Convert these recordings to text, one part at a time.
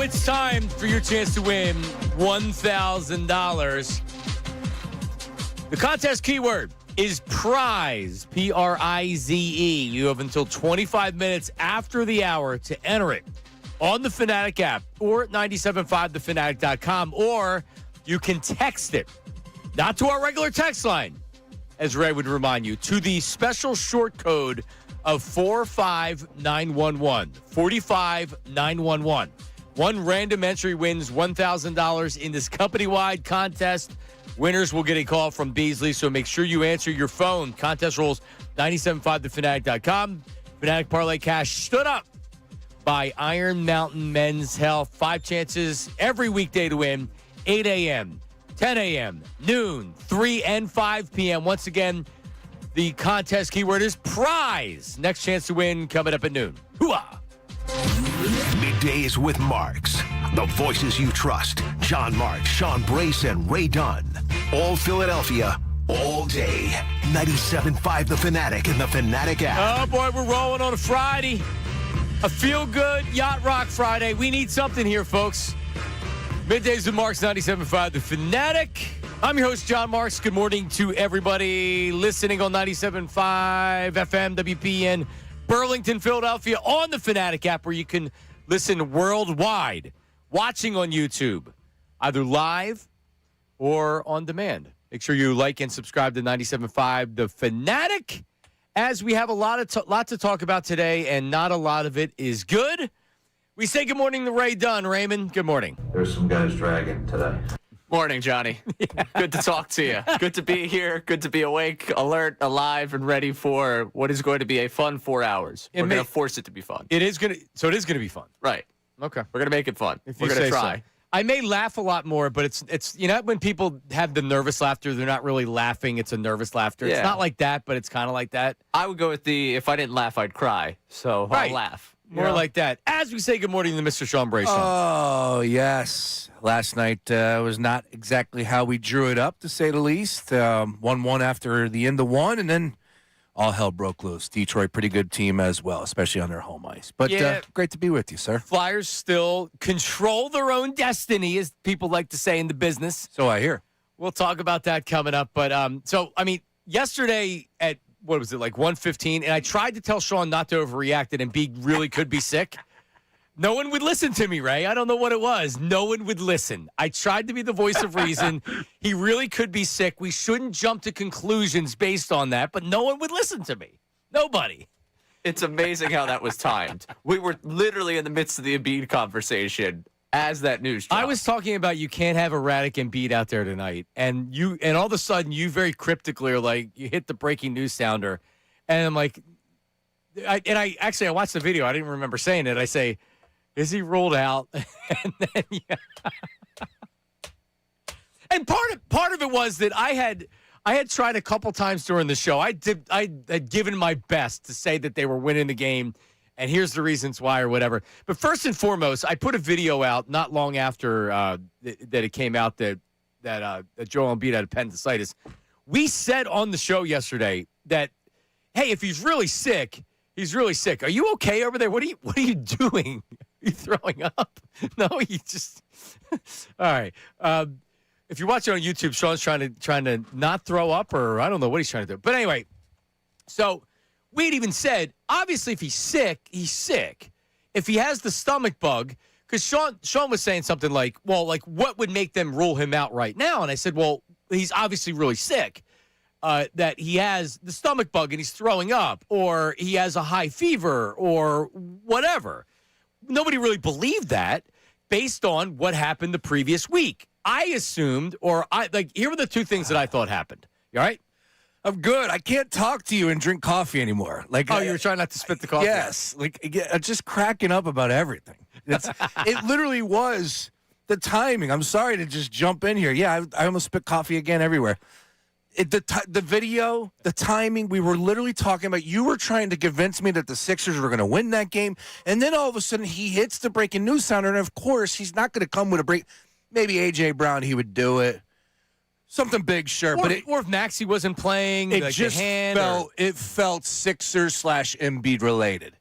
it's time for your chance to win $1,000. The contest keyword is prize, Prize. You have until 25 minutes after the hour to enter it on the Fanatic app or at 975thefanatic.com, or you can text it, not to our regular text line, as Ray would remind you, to the special short code of 45911. 45911. One random entry wins $1,000 in this company-wide contest. Winners will get a call from Beasley, so make sure you answer your phone. Contest rules, 975thefanatic.com. Fanatic Parlay Cash stood up by Iron Mountain Men's Health. 5 chances every weekday to win, 8 a.m., 10 a.m., noon, 3 and 5 p.m. Once again, the contest keyword is prize. Next chance to win coming up at noon. Hooah! Middays with Marks. The voices you trust. John Marks, Sean Brace, and Ray Dunn. All Philadelphia, all day. 97.5 The Fanatic and the Fanatic app. Oh, boy, we're rolling on a Friday. A feel-good Yacht Rock Friday. We need something here, folks. Middays with Marks, 97.5 The Fanatic. I'm your host, John Marks. Good morning to everybody listening on 97.5 FM, WPN, Burlington, Philadelphia, on the Fanatic app, where you can listen worldwide, watching on YouTube, either live or on demand. Make sure you like and subscribe to 97.5 The Fanatic, as we have a lot to talk about today, and not a lot of it is good. We say good morning to Ray Dunn. Raymond, good morning. There's some guys dragging today. Morning, Johnny. Good to talk to you. Good to be here. Good to be awake, alert, alive, and ready for what is going to be a fun 4 hours. We're going to force it to be fun. It is going to be fun. Right. Okay. We're going to make it fun. We're going to try. So. I may laugh a lot more, but it's when people have the nervous laughter, they're not really laughing. It's a nervous laughter. Yeah. It's not like that, but it's kind of like that. I would go with if I didn't laugh, I'd cry. So I'll laugh. More like that. As we say good morning to Mr. Sean Brace. Oh, yes. Last night was not exactly how we drew it up, to say the least. 1-1 after the end of one, and then all hell broke loose. Detroit, pretty good team as well, especially on their home ice. But great to be with you, sir. Flyers still control their own destiny, as people like to say in the business. So I hear. We'll talk about that coming up. But, yesterday at, what was it, like 1:15, and I tried to tell Sean not to overreact, and Embiid really could be sick. No one would listen to me, Ray. I don't know what it was. No one would listen. I tried to be the voice of reason. He really could be sick. We shouldn't jump to conclusions based on that, but no one would listen to me. Nobody. It's amazing how that was timed. We were literally in the midst of the Embiid conversation as that news dropped. I was talking about you can't have erratic Embiid out there tonight, and all of a sudden you very cryptically are like, you hit the breaking news sounder, and I'm like, I watched the video. I didn't remember saying it. I say, is he ruled out? And then and part of it was that I had tried a couple times during the show. I had given my best to say that they were winning the game, and here's the reasons why or whatever. But first and foremost, I put a video out not long after that it came out that Joel Embiid had appendicitis. We said on the show yesterday that, hey, if he's really sick, he's really sick. Are you okay over there? What are you doing? Are you throwing up? No, you just all right. If you're watching on YouTube, Sean's trying to not throw up, or I don't know what he's trying to do. But anyway, so we'd even said, obviously, if he's sick, he's sick. If he has the stomach bug, because Sean was saying something like, well, like what would make them rule him out right now? And I said, well, he's obviously really sick, that he has the stomach bug and he's throwing up, or he has a high fever, or whatever. Nobody really believed that based on what happened the previous week. I assumed, here were the two things that I thought happened. You all right? I'm good. I can't talk to you and drink coffee anymore. You were trying not to spit the coffee? Yes. Just cracking up about everything. It literally was the timing. I'm sorry to just jump in here. Yeah, I almost spit coffee again everywhere. The video, the timing, we were literally talking about, you were trying to convince me that the Sixers were going to win that game, and then all of a sudden he hits the breaking news sounder, and of course he's not going to come with a break. Maybe A.J. Brown, he would do it. Something big, sure. Or if Maxey wasn't playing, it felt Sixers / Embiid related.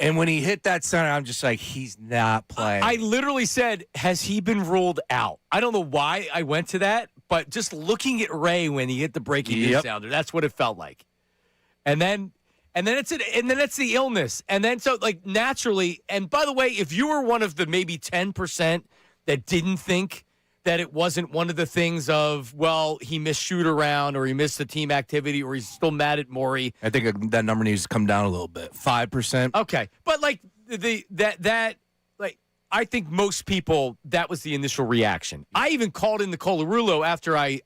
And when he hit that center, I'm just like, he's not playing. I literally said, has he been ruled out? I don't know why I went to that, but just looking at Ray when he hit the breaking news sounder, that's what it felt like. And then it's the illness. And then so like naturally, and by the way, if you were one of the maybe 10% that didn't think that it wasn't one of the things of, well, he missed shoot around or he missed the team activity or he's still mad at Maury. I think that number needs to come down a little bit. 5%. Okay. But like I think most people, that was the initial reaction. I even called in the Colarulo after I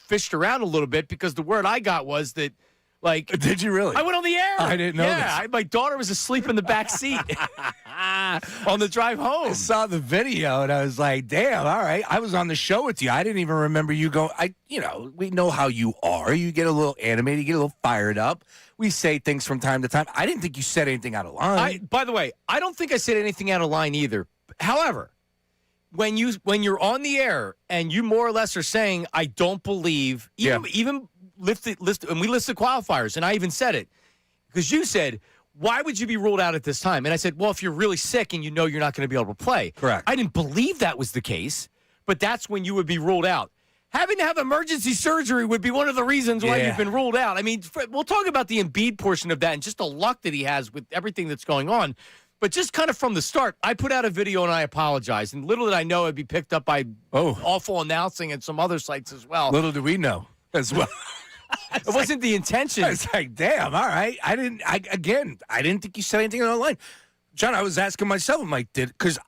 fished around a little bit because the word I got was that, like, did you really? I went on the air. I didn't know this. My daughter was asleep in the back seat on the drive home. I saw the video and I was like, damn, all right. I was on the show with you. I didn't even remember you going. We know how you are. You get a little animated, you get a little fired up. We say things from time to time. I didn't think you said anything out of line. By the way, I don't think I said anything out of line either. However, when you're on the air and you more or less are saying, I don't believe, even list, and we listed qualifiers, and I even said it, because you said, why would you be ruled out at this time? And I said, well, if you're really sick and you know you're not going to be able to play. Correct. I didn't believe that was the case, but that's when you would be ruled out. Having to have emergency surgery would be one of the reasons why you've been ruled out. I mean, we'll talk about the Embiid portion of that and just the luck that he has with everything that's going on. But just kind of from the start, I put out a video and I apologized. And little did I know it'd be picked up by awful announcing and some other sites as well. Little do we know as well. It wasn't the intention. It's like, damn, all right. I didn't think you said anything online. John, I was asking myself, I'm like, because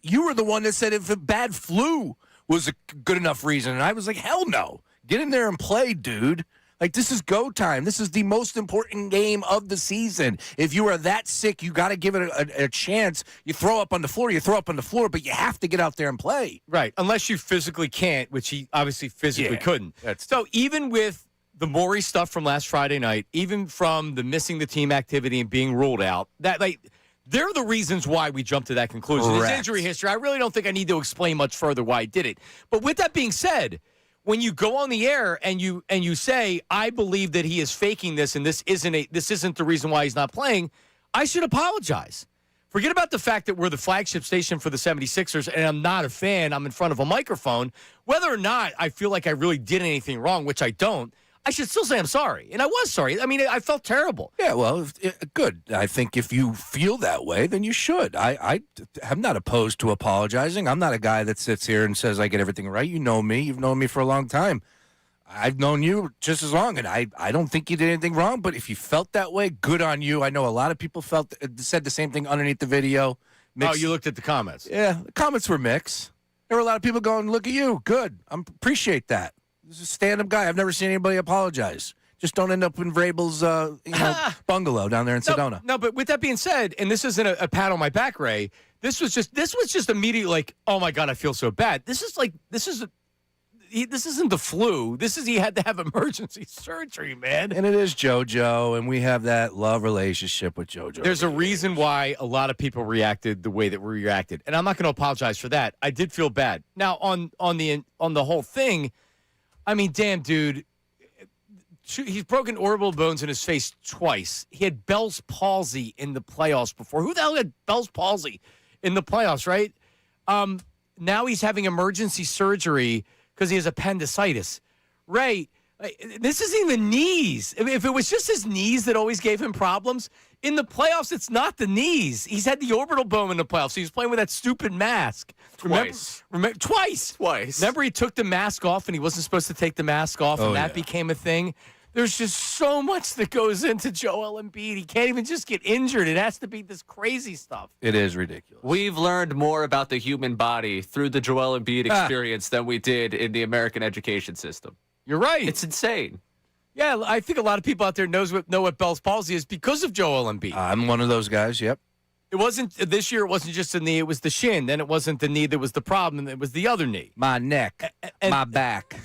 you were the one that said if a bad flu was a good enough reason. And I was like, hell no. Get in there and play, dude. Like, this is go time. This is the most important game of the season. If you are that sick, you got to give it a chance. You throw up on the floor, but you have to get out there and play. Right, unless you physically can't, which he obviously physically couldn't. So even with the Maury stuff from last Friday night, even from the missing the team activity and being ruled out, they're the reasons why we jumped to that conclusion. Correct. His injury history, I really don't think I need to explain much further why I did it. But with that being said, when you go on the air and you say, I believe that he is faking this and this isn't the reason why he's not playing, I should apologize. Forget about the fact that we're the flagship station for the 76ers and I'm not a fan. I'm in front of a microphone. Whether or not I feel like I really did anything wrong, which I don't, I should still say I'm sorry. And I was sorry. I mean, I felt terrible. Yeah, well, good. I think if you feel that way, then you should. I'm not opposed to apologizing. I'm not a guy that sits here and says I get everything right. You know me. You've known me for a long time. I've known you just as long, and I don't think you did anything wrong. But if you felt that way, good on you. I know a lot of people said the same thing underneath the video. Oh, you looked at the comments. Yeah, the comments were mixed. There were a lot of people going, look at you. Good. I appreciate that. This is a stand-up guy. I've never seen anybody apologize. Just don't end up in Vrabel's bungalow down there in Sedona. No, but with that being said, and this isn't a pat on my back, Ray. This was just immediately like, oh my God, I feel so bad. This isn't the flu. He had to have emergency surgery, man. And it is JoJo, and we have that love relationship with JoJo. There's a reason why a lot of people reacted the way that we reacted, and I'm not going to apologize for that. I did feel bad. Now on the whole thing. I mean, damn, dude, he's broken orbital bones in his face twice. He had Bell's palsy in the playoffs before. Who the hell had Bell's palsy in the playoffs, right? Now he's having emergency surgery because he has appendicitis. Ray, this isn't even knees. If it was just his knees that always gave him problems, in the playoffs, it's not the knees. He's had the orbital bone in the playoffs. He was playing with that stupid mask. Twice. Twice. Remember he took the mask off and he wasn't supposed to take the mask off, and that became a thing? There's just so much that goes into Joel Embiid. He can't even just get injured. It has to be this crazy stuff. It is ridiculous. We've learned more about the human body through the Joel Embiid experience than we did in the American education system. You're right. It's insane. Yeah, I think a lot of people out there know what Bell's palsy is because of Joel Embiid. I'm one of those guys, yep. It wasn't this year. It wasn't just the knee. It was the shin. Then it wasn't the knee that was the problem. It was the other knee. My neck, my back.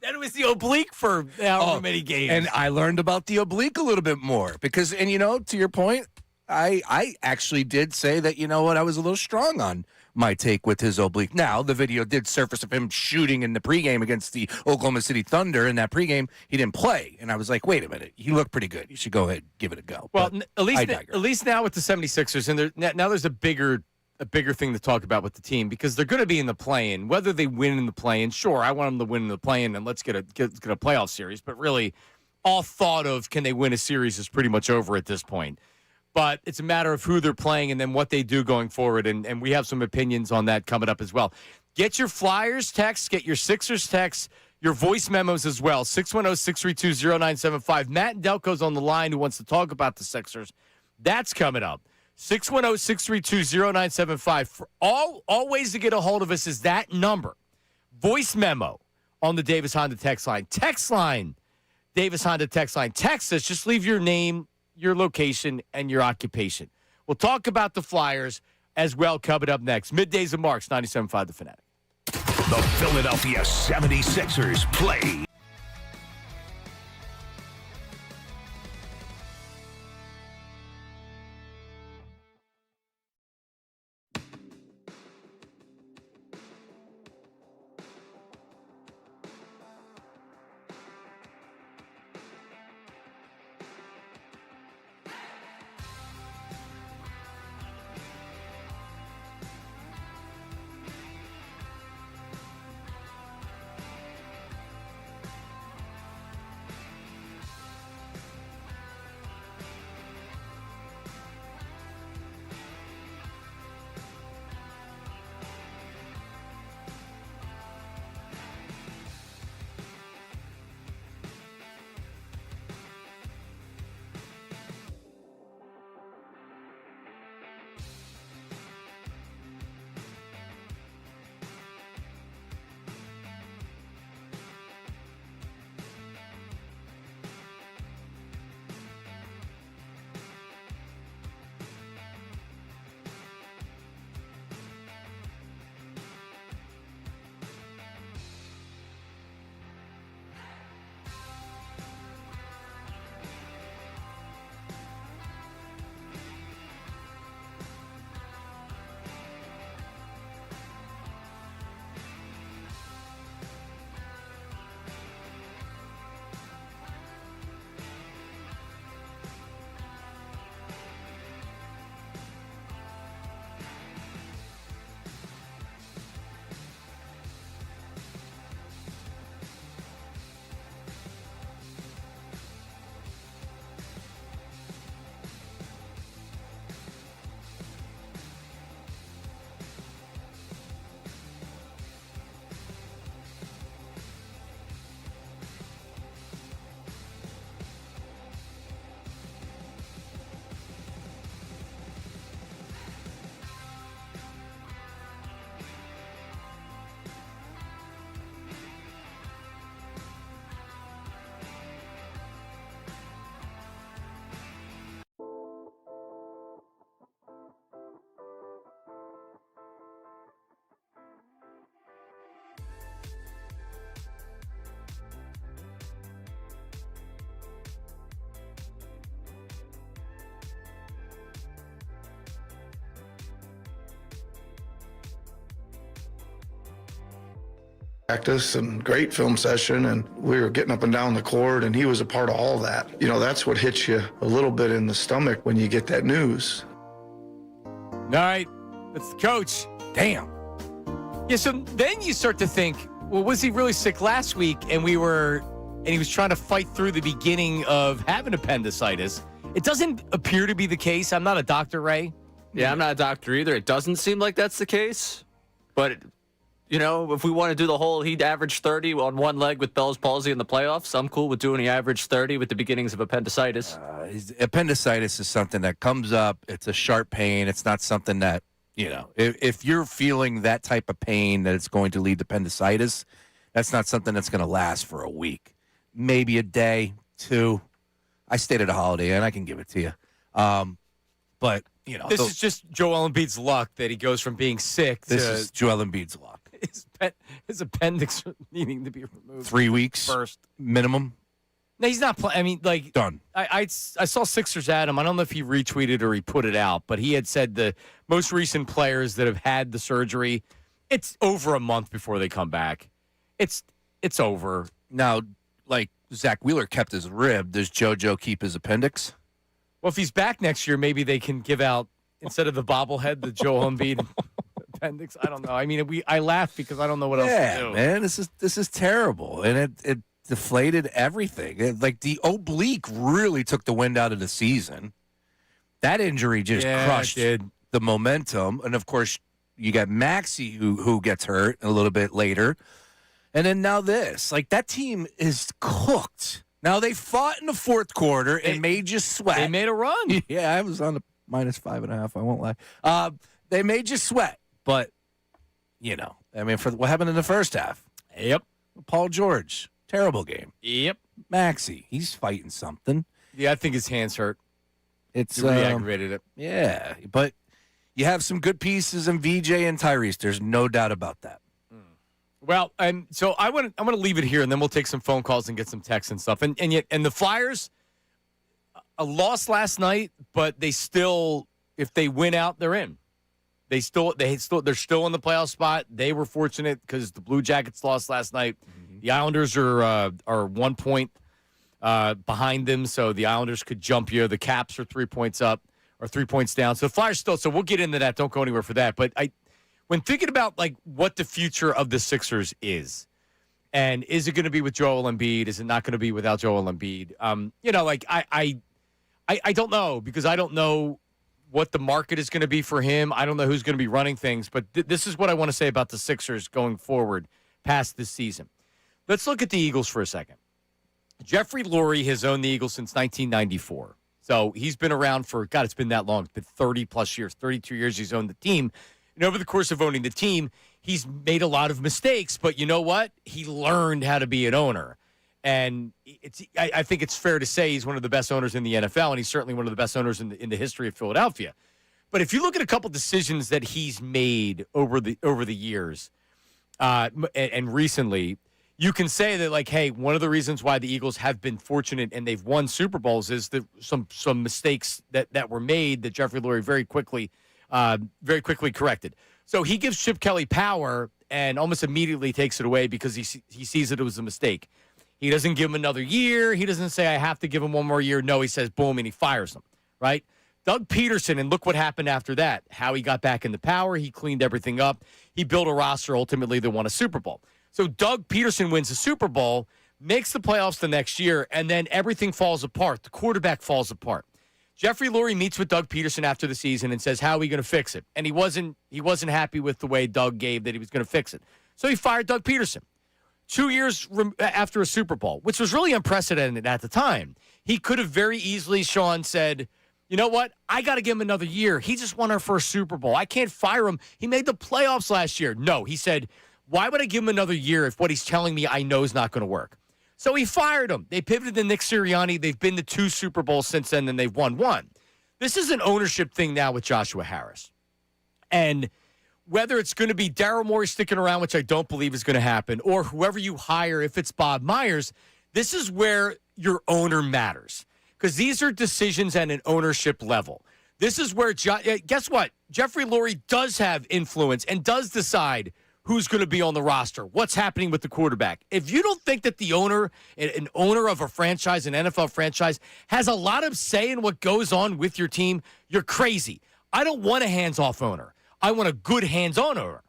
Then it was the oblique for however many games. And I learned about the oblique a little bit more because, and to your point, I actually did say that, I was a little strong on my take with his oblique. Now, the video did surface of him shooting in the pregame against the Oklahoma City Thunder. In that pregame, he didn't play. And I was like, wait a minute. He looked pretty good. You should go ahead and give it a go. Well, But at least now with the 76ers, and now there's a bigger thing to talk about with the team because they're going to be in the play-in. Whether they win in the play-in, sure, I want them to win in the play-in, and let's get a playoff series. But really, all thought of can they win a series is pretty much over at this point. But it's a matter of who they're playing and then what they do going forward. And we have some opinions on that coming up as well. Get your Flyers texts, get your Sixers texts, your voice memos as well. 610-632-0975. Matt Delco's on the line who wants to talk about the Sixers. That's coming up. 610-632-0975. For all ways to get a hold of us is that number. Voice memo on the Davis Honda text line. Text line, Davis Honda text line. Text us. Just leave your name, your location, and your occupation. We'll talk about the Flyers as well coming up next. Middays of Marks, 97.5 The Fanatic. The Philadelphia 76ers play. Practice and great film session, and we were getting up and down the court, and he was a part of all that. You know, that's what hits you a little bit in the stomach when you get that news. All right, that's the coach. Damn. Yeah, so then you start to think, well, was he really sick last week? And he was trying to fight through the beginning of having appendicitis. It doesn't appear to be the case. I'm not a doctor, Ray. Yeah, I'm not a doctor either. It doesn't seem like that's the case, but you know, if we want to do the whole, he'd average 30 on one leg with Bell's palsy in the playoffs, I'm cool with doing the average 30 with the beginnings of appendicitis. Appendicitis is something that comes up. It's a sharp pain. It's not something that, you know, if you're feeling that type of pain that it's going to lead to appendicitis, that's not something that's going to last for a week. Maybe a day, two. I stayed at a Holiday Inn. I can give it to you. But, you know. This is just Joel Embiid's luck that he goes from being sick to. This is Joel Embiid's luck. His appendix needing to be removed. 3 weeks first minimum. No, he's not playing. I mean, like, Done. I saw Sixers Adam. I don't know if he retweeted or he put it out, but he had said the most recent players that have had the surgery, it's over a month before they come back. It's over. Now, like Zach Wheeler kept his rib. Does JoJo keep his appendix? Well, if he's back next year, maybe they can give out, instead of the bobblehead, the Joel Embiid appendix. I don't know. I mean, I laugh because I don't know what else to do. Man, this is terrible, and it deflated everything. Like the oblique really took the wind out of the season. That injury just crushed the momentum, and of course, you got Maxey who gets hurt a little bit later, and then now this. Like that team is cooked. Now they fought in the fourth quarter and made you sweat. They made a run. Yeah, I was on the -5.5. I won't lie. They made you sweat, but I mean, for what happened in the first half? Yep. Paul George, terrible game. Yep. Maxey, he's fighting something. Yeah, I think his hands hurt. It's He re-aggravated it. Yeah, but you have some good pieces in VJ and Tyrese. There's no doubt about that. Well, so I'm gonna leave it here, and then we'll take some phone calls and get some texts and stuff. And the Flyers, a loss last night, but they still, if they win out, they're in. They're still in the playoff spot. They were fortunate because the Blue Jackets lost last night. Mm-hmm. The Islanders are 1 point behind them, so the Islanders could jump you. The Caps are 3 points up or 3 points down. So the Flyers still. So we'll get into that. Don't go anywhere for that. But when thinking about like what the future of the Sixers is, and is it going to be with Joel Embiid? Is it not going to be without Joel Embiid? I don't know, because I don't know what the market is going to be for him. I don't know who's going to be running things, but this is what I want to say about the Sixers going forward past this season. Let's look at the Eagles for a second. Jeffrey Lurie has owned the Eagles since 1994. So he's been around for, God, it's been that long. It's been 30-plus years, 32 years he's owned the team. And over the course of owning the team, he's made a lot of mistakes, but you know what? He learned how to be an owner. And I think it's fair to say he's one of the best owners in the NFL, and he's certainly one of the best owners in the history of Philadelphia. But if you look at a couple decisions that he's made over the years and recently, you can say that, like, hey, one of the reasons why the Eagles have been fortunate and they've won Super Bowls is that some mistakes that were made that Jeffrey Lurie very quickly corrected. So he gives Chip Kelly power and almost immediately takes it away because he sees that it was a mistake. He doesn't give him another year. He doesn't say, I have to give him one more year. No, he says, boom, and he fires him, right? Doug Peterson, and look what happened after that, how he got back into power. He cleaned everything up. He built a roster ultimately that won a Super Bowl. So Doug Peterson wins the Super Bowl, makes the playoffs the next year, and then everything falls apart. The quarterback falls apart. Jeffrey Lurie meets with Doug Peterson after the season and says, how are we going to fix it? And he wasn't happy with the way Doug gave that he was going to fix it. So he fired Doug Peterson. 2 years after a Super Bowl, which was really unprecedented at the time. He could have very easily, Sean, said, you know what? I got to give him another year. He just won our first Super Bowl. I can't fire him. He made the playoffs last year. No, he said, why would I give him another year if what he's telling me I know is not going to work? So he fired him. They pivoted to Nick Sirianni. They've been to 2 Super Bowls since then, and they've won 1. This is an ownership thing now with Joshua Harris. And whether it's going to be Daryl Morey sticking around, which I don't believe is going to happen, or whoever you hire, if it's Bob Myers, this is where your owner matters. Because these are decisions at an ownership level. This is where, guess what? Jeffrey Lurie does have influence and does decide who's going to be on the roster, what's happening with the quarterback. If you don't think that the owner, an owner of a franchise, an NFL franchise, has a lot of say in what goes on with your team, you're crazy. I don't want a hands-off owner. I want a good hands-on owner.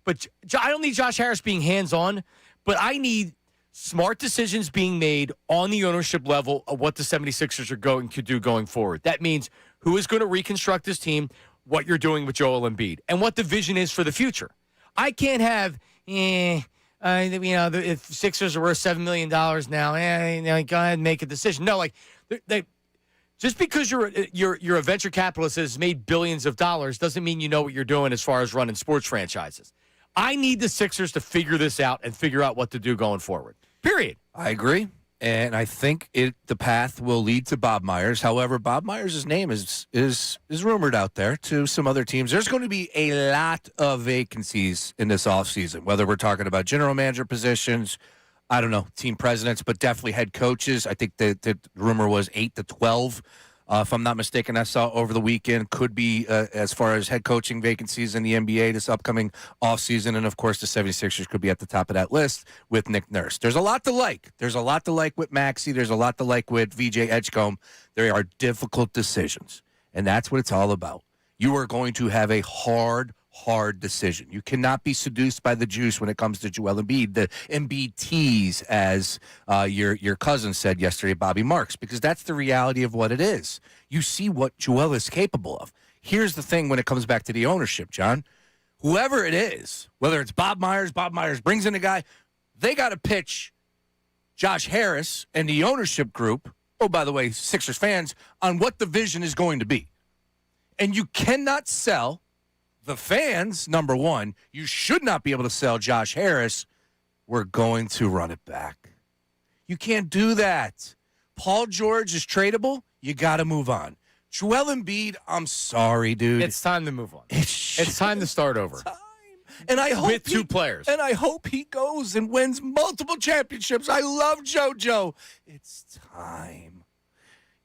But I don't need Josh Harris being hands-on, but I need smart decisions being made on the ownership level of what the 76ers are going to do going forward. That means who is going to reconstruct this team, what you're doing with Joel Embiid, and what the vision is for the future. I can't have, if Sixers are worth $7 million now, go ahead and make a decision. No, just because you're a venture capitalist that has made billions of dollars doesn't mean you know what you're doing as far as running sports franchises. I need the Sixers to figure this out and figure out what to do going forward. Period. I agree. And I think the path will lead to Bob Myers. However, Bob Myers' name is rumored out there to some other teams. There's going to be a lot of vacancies in this offseason, whether we're talking about general manager positions, I don't know, team presidents, but definitely head coaches. I think the rumor was 8 to 12. If I'm not mistaken, I saw over the weekend could be as far as head coaching vacancies in the NBA this upcoming offseason. And, of course, the 76ers could be at the top of that list with Nick Nurse. There's a lot to like. There's a lot to like with Maxey. There's a lot to like with VJ Edgecombe. There are difficult decisions, and that's what it's all about. You are going to have a hard decision. You cannot be seduced by the juice when it comes to Joel Embiid, the Embiid tease, as your cousin said yesterday, Bobby Marks, because that's the reality of what it is. You see what Joel is capable of. Here's the thing when it comes back to the ownership, John. Whoever it is, whether it's Bob Myers brings in a guy, they got to pitch Josh Harris and the ownership group, oh, by the way, Sixers fans, on what the vision is going to be. And you cannot sell the fans, number one. You should not be able to sell Josh Harris. We're going to run it back. You can't do that. Paul George is tradable. You got to move on. Joel Embiid, I'm sorry, dude. It's time to move on. It's time to start over. And I hope with two players. And I hope he goes and wins multiple championships. I love JoJo. It's time.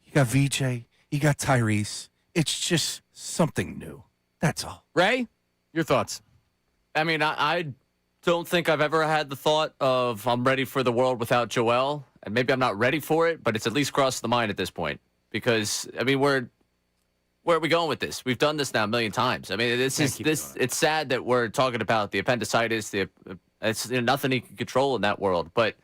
You got VJ. You got Tyrese. It's just something new. That's all. Ray, your thoughts? I mean, I don't think I've ever had the thought of I'm ready for the world without Joel. And maybe I'm not ready for it, but it's at least crossed the mind at this point. Because, I mean, where are we going with this? We've done this now a million times. I mean, it's sad that we're talking about the appendicitis. It's nothing he can control in that world. But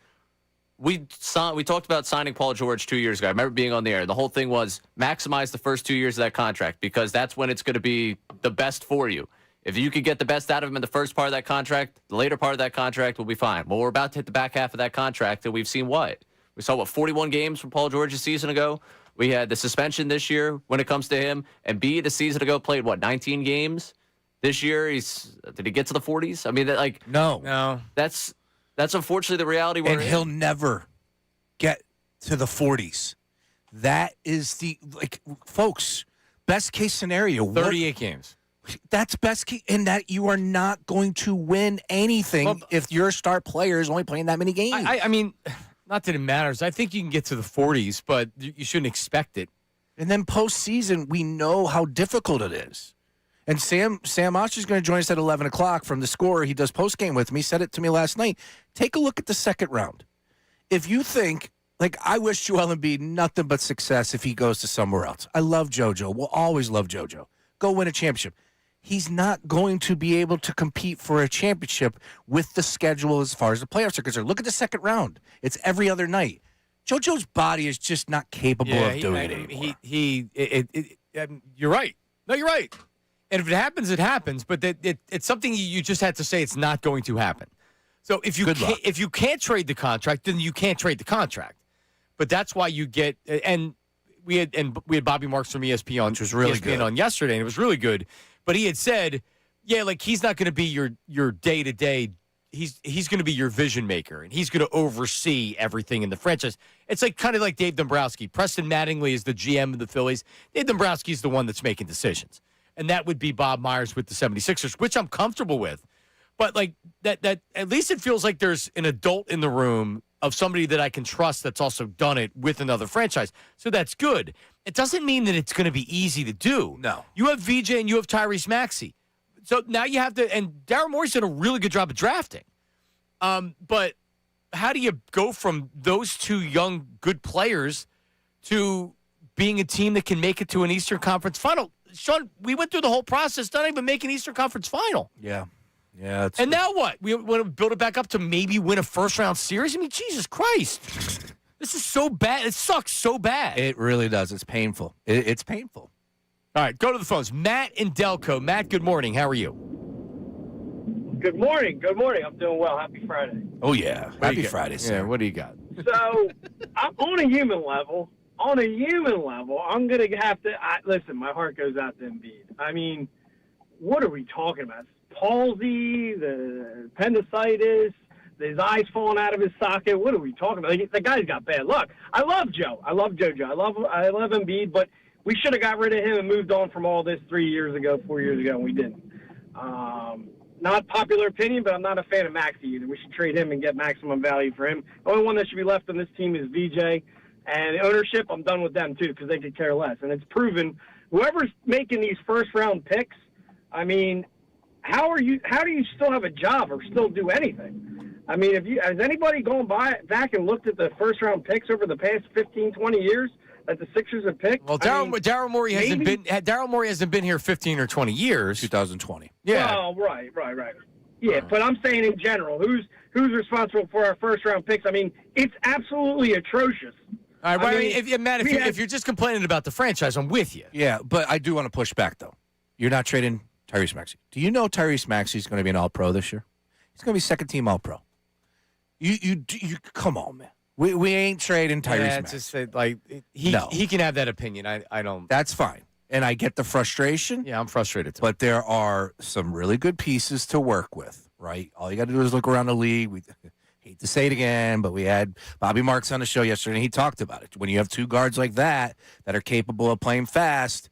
we talked about signing Paul George 2 years ago. I remember being on the air. The whole thing was maximize the first 2 years of that contract because that's when it's going to be the best for you. If you could get the best out of him in the first part of that contract, the later part of that contract will be fine. Well, we're about to hit the back half of that contract, and we've seen what? We saw, 41 games from Paul George a season ago? We had the suspension this year when it comes to him. And B, the season ago played, 19 games? This year, did he get to the 40s? I mean, no. That's unfortunately the reality we're in. And he'll never get to the 40s. That is folks, best case scenario. 38 games. That's best case, in that you are not going to win anything if your star player is only playing that many games. I mean, not that it matters. I think you can get to the 40s, but you shouldn't expect it. And then postseason, we know how difficult it is. And Sam Osh is going to join us at 11 o'clock from The Score. He does postgame with me. He said it to me last night. Take a look at the second round. If you think, I wish Joel Embiid nothing but success if he goes to somewhere else. I love JoJo. We'll always love JoJo. Go win a championship. He's not going to be able to compete for a championship with the schedule as far as the playoffs are concerned. Look at the second round. It's every other night. JoJo's body is just not capable of doing it anymore. You're right. No, you're right. And if it happens, it happens. But it's something you just had to say it's not going to happen. So if you can't trade the contract, then you can't trade the contract. But that's why you get and we had Bobby Marks from ESPN, which was really good on yesterday, and it was really good. But he had said, he's not going to be your day to day. He's going to be your vision maker, and he's going to oversee everything in the franchise. It's kind of like Dave Dombrowski. Preston Mattingly is the GM of the Phillies. Dave Dombrowski is the one that's making decisions. And that would be Bob Myers with the 76ers, which I'm comfortable with. But that at least it feels like there's an adult in the room of somebody that I can trust that's also done it with another franchise. So that's good. It doesn't mean that it's going to be easy to do. No. You have VJ and you have Tyrese Maxey. So now you have to, and Daryl Morey's done a really good job of drafting. But how do you go from those two young, good players to being a team that can make it to an Eastern Conference final? Sean, we went through the whole process, not even make an Eastern Conference final. Yeah. And now what? We want to build it back up to maybe win a first-round series? I mean, Jesus Christ. This is so bad. It sucks so bad. It really does. It's painful. It's painful. All right, go to the phones. Matt in Delco. Matt, good morning. How are you? Good morning. Good morning. I'm doing well. Happy Friday. Oh, yeah. Happy Friday, sir. Yeah, what do you got? So, on a human level, I'm going to have to listen, my heart goes out to Embiid. I mean, what are we talking about? Palsy, the appendicitis, his eyes falling out of his socket. What are we talking about? The guy's got bad luck. I love Joe. I love JoJo. I love Embiid, but we should have got rid of him and moved on from all this 4 years ago, and we didn't. not popular opinion, but I'm not a fan of Maxey either. We should trade him and get maximum value for him. The only one that should be left on this team is VJ. And ownership, I'm done with them, too, because they could care less. And it's proven, whoever's making these first-round picks, I mean, how do you still have a job or still do anything? I mean, has anybody gone back and looked at the first-round picks over the past 15, 20 years that the Sixers have picked? Well, Daryl Morey hasn't been here 15 or 20 years. 2020. Yeah. Oh, right. Yeah, but I'm saying in general, who's responsible for our first-round picks? I mean, it's absolutely atrocious. All right, if you're just complaining about the franchise, I'm with you. Yeah, but I do want to push back, though. You're not trading Tyrese Maxey. Do you know Tyrese Maxey is going to be an All-Pro this year? He's going to be second-team All-Pro. You come on, man. We ain't trading Tyrese Maxey. He can have that opinion. I don't. That's fine. And I get the frustration. Yeah, I'm frustrated too. But there are some really good pieces to work with, right? All you got to do is look around the league. We hate to say it again, but we had Bobby Marks on the show yesterday, and he talked about it. When you have two guards like that are capable of playing fast,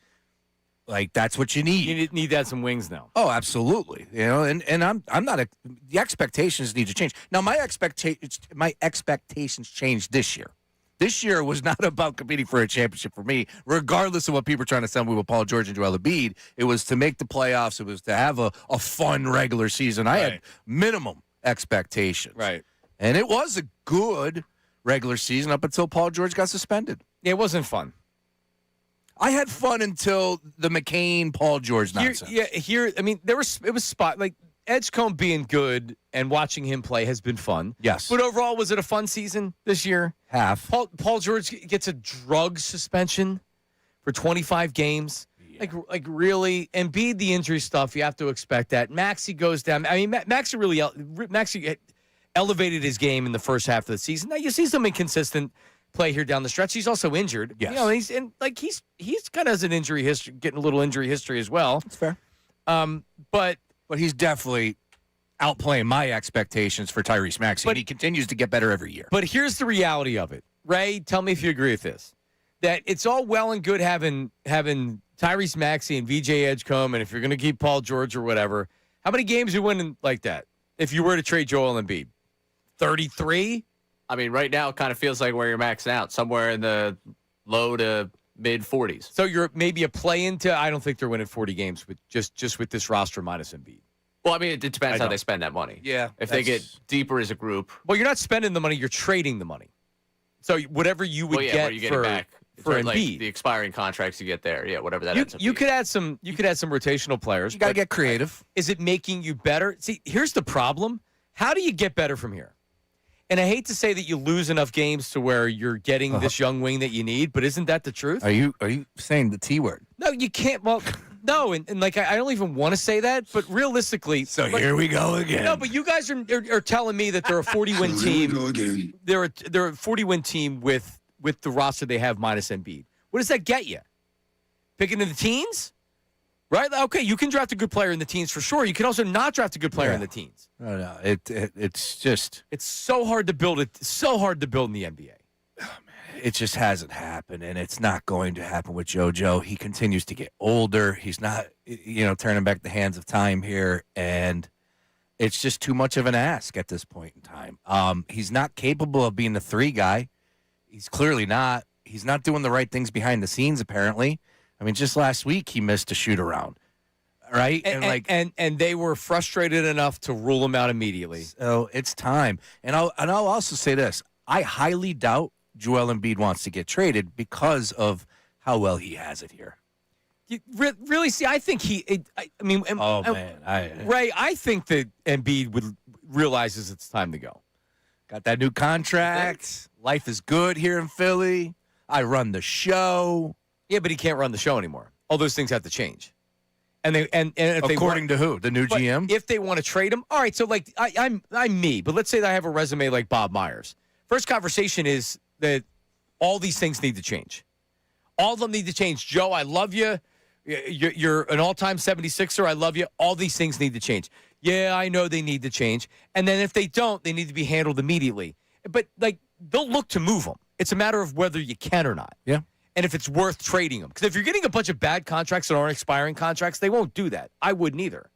like that's what you need. You need to have some wings now. Oh, absolutely. You know, and I'm not the expectations need to change. Now my expectations changed this year. This year was not about competing for a championship for me, regardless of what people are trying to sell me with Paul George and Joel Embiid. It was to make the playoffs. It was to have a fun regular season. I had minimum expectations. Right. And it was a good regular season up until Paul George got suspended. It wasn't fun. I had fun until the McCain Paul George nonsense. It was spot like Edgecombe being good and watching him play has been fun. Yes. But overall, was it a fun season this year? Half. Paul George gets a drug suspension for 25 games. Yeah. Like really, Embiid, the injury stuff, you have to expect that. Maxey goes down. I mean, Maxey elevated his game in the first half of the season. Now you see some inconsistent play here down the stretch. He's also injured. Yes. You know, he's kind of has an injury history, getting a little injury history as well. That's fair. But he's definitely outplaying my expectations for Tyrese Maxey. But he continues to get better every year. But here's the reality of it. Ray, tell me if you agree with this. That it's all well and good having Tyrese Maxey and VJ Edgecombe, and if you're going to keep Paul George or whatever, how many games you win like that if you were to trade Joel Embiid? 33? I mean, right now it kind of feels like where you're maxing out, somewhere in the low to mid 40s. So you're maybe a play into. I don't think they're winning 40 games with just with this roster minus Embiid. Well, I mean, it depends how they spend that money. Yeah. If they get deeper as a group. Well, you're not spending the money, you're trading the money. So whatever you would get you get it back for like Embiid. The expiring contracts you get there. Yeah, whatever that ends up you being. could add some rotational players. You got to get creative. Is it making you better? See, here's the problem. How do you get better from here? And I hate to say that you lose enough games to where you're getting this young wing that you need, but isn't that the truth? Are you saying the T word? No, you can't. Well, no, and like I don't even want to say that, but realistically. So here we go again. No, but you guys are telling me that they're a 40-win team. They're a 40-win team with the roster they have minus Embiid. What does that get you? Picking in the teens? Right? Okay, you can draft a good player in the teens for sure. You can also not draft a good player in the teens. No. It's just it's so hard to build it. So hard to build in the NBA. Oh, man, it just hasn't happened, and it's not going to happen with JoJo. He continues to get older. He's not, turning back the hands of time here, and it's just too much of an ask at this point in time. He's not capable of being the 3 guy. He's clearly not. He's not doing the right things behind the scenes, apparently. I mean, just last week he missed a shoot around, right? And they were frustrated enough to rule him out immediately. So it's time. And I'll also say this: I highly doubt Joel Embiid wants to get traded because of how well he has it here. You really see? I think Ray, I think that Embiid realizes it's time to go. Got that new contract. Life is good here in Philly. I run the show. Yeah, but he can't run the show anymore. All those things have to change. And if according to who? The new GM? If they want to trade him, all right. So like I'm me, but let's say that I have a resume like Bob Myers. First conversation is that all these things need to change. All of them need to change. Joe, I love you. You're an all-time 76er. I love you. All these things need to change. Yeah, I know they need to change. And then if they don't, they need to be handled immediately. But like they'll look to move them. It's a matter of whether you can or not. Yeah. And if it's worth trading them. Because if you're getting a bunch of bad contracts that aren't expiring contracts, they won't do that. I wouldn't either.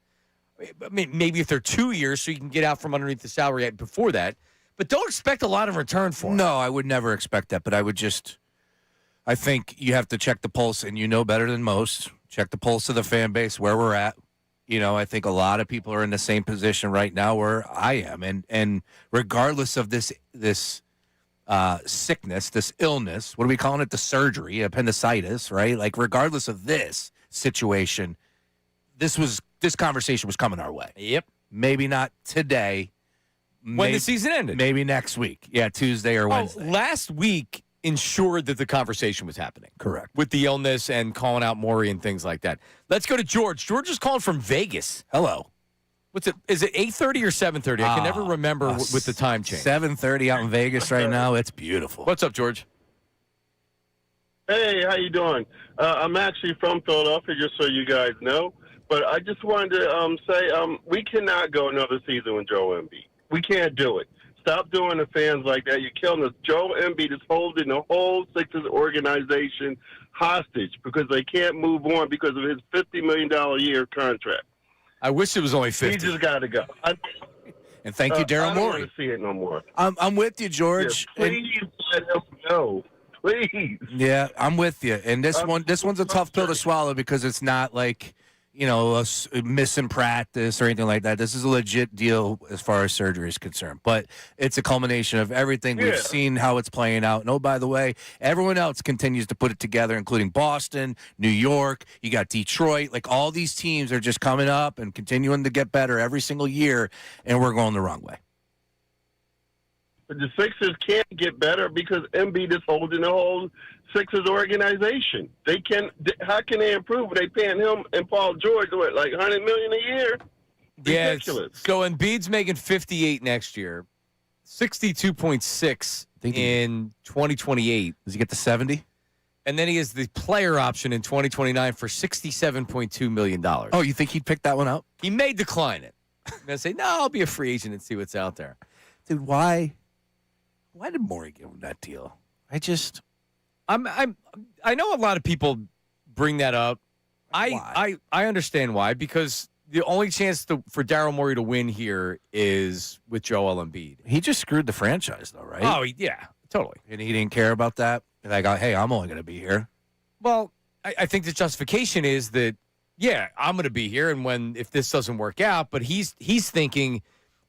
I mean, maybe if they're 2 years, so you can get out from underneath the salary before that. But don't expect a lot in return for him. No, I would never expect that, but I think you have to check the pulse, and you know better than most. Check the pulse of the fan base, where we're at. I think a lot of people are in the same position right now where I am, and regardless of this sickness, this illness, what are we calling it? The surgery, appendicitis, right? Like, regardless of this situation, this conversation was coming our way. Yep. Maybe not today. When the season ended. Maybe next week. Yeah, Tuesday or Wednesday. Last week ensured that the conversation was happening. Correct. With the illness and calling out Maury and things like that. Let's go to George. George is calling from Vegas. Hello. What's it? Is it 8:30 or 7:30? I can never remember with the time change. 7:30 out in Vegas right now. It's beautiful. What's up, George? Hey, how you doing? I'm actually from Philadelphia, just so you guys know. But I just wanted to say we cannot go another season with Joel Embiid. We can't do it. Stop doing the fans like that. You're killing us. Joel Embiid is holding the whole Sixers organization hostage because they can't move on because of his $50 million a year contract. I wish it was only 50. He just got to go. And thank you, Daryl I don't Morey. want to see it no more. I'm with you, George. Yeah, please let him go. Please. Yeah, I'm with you. And this one's a tough pill to swallow because it's not like, a missing practice or anything like that. This is a legit deal as far as surgery is concerned. But it's a culmination of everything. We've seen how it's playing out. And, oh, by the way, everyone else continues to put it together, including Boston, New York. You got Detroit. Like, all these teams are just coming up and continuing to get better every single year, and we're going the wrong way. But the Sixers can't get better because Embiid is holding the whole Sixers organization. How can they improve? They paying him and Paul George like $100 million a year. Ridiculous. So Embiid's making 58 next year, 62.6 in 2028. Does he get to 70? And then he has the player option in 2029 for $67.2 million. Oh, you think he'd pick that one up? He may decline it. I'm going to say, no, I'll be a free agent and see what's out there. Dude, why did Morey give him that deal? I know a lot of people bring that up. I understand why, because the only chance for Daryl Morey to win here is with Joel Embiid. He just screwed the franchise, though, right? Oh, yeah, totally. And he didn't care about that? Like, hey, I'm only going to be here. Well, I think the justification is that, yeah, I'm going to be here, and if this doesn't work out, but he's thinking,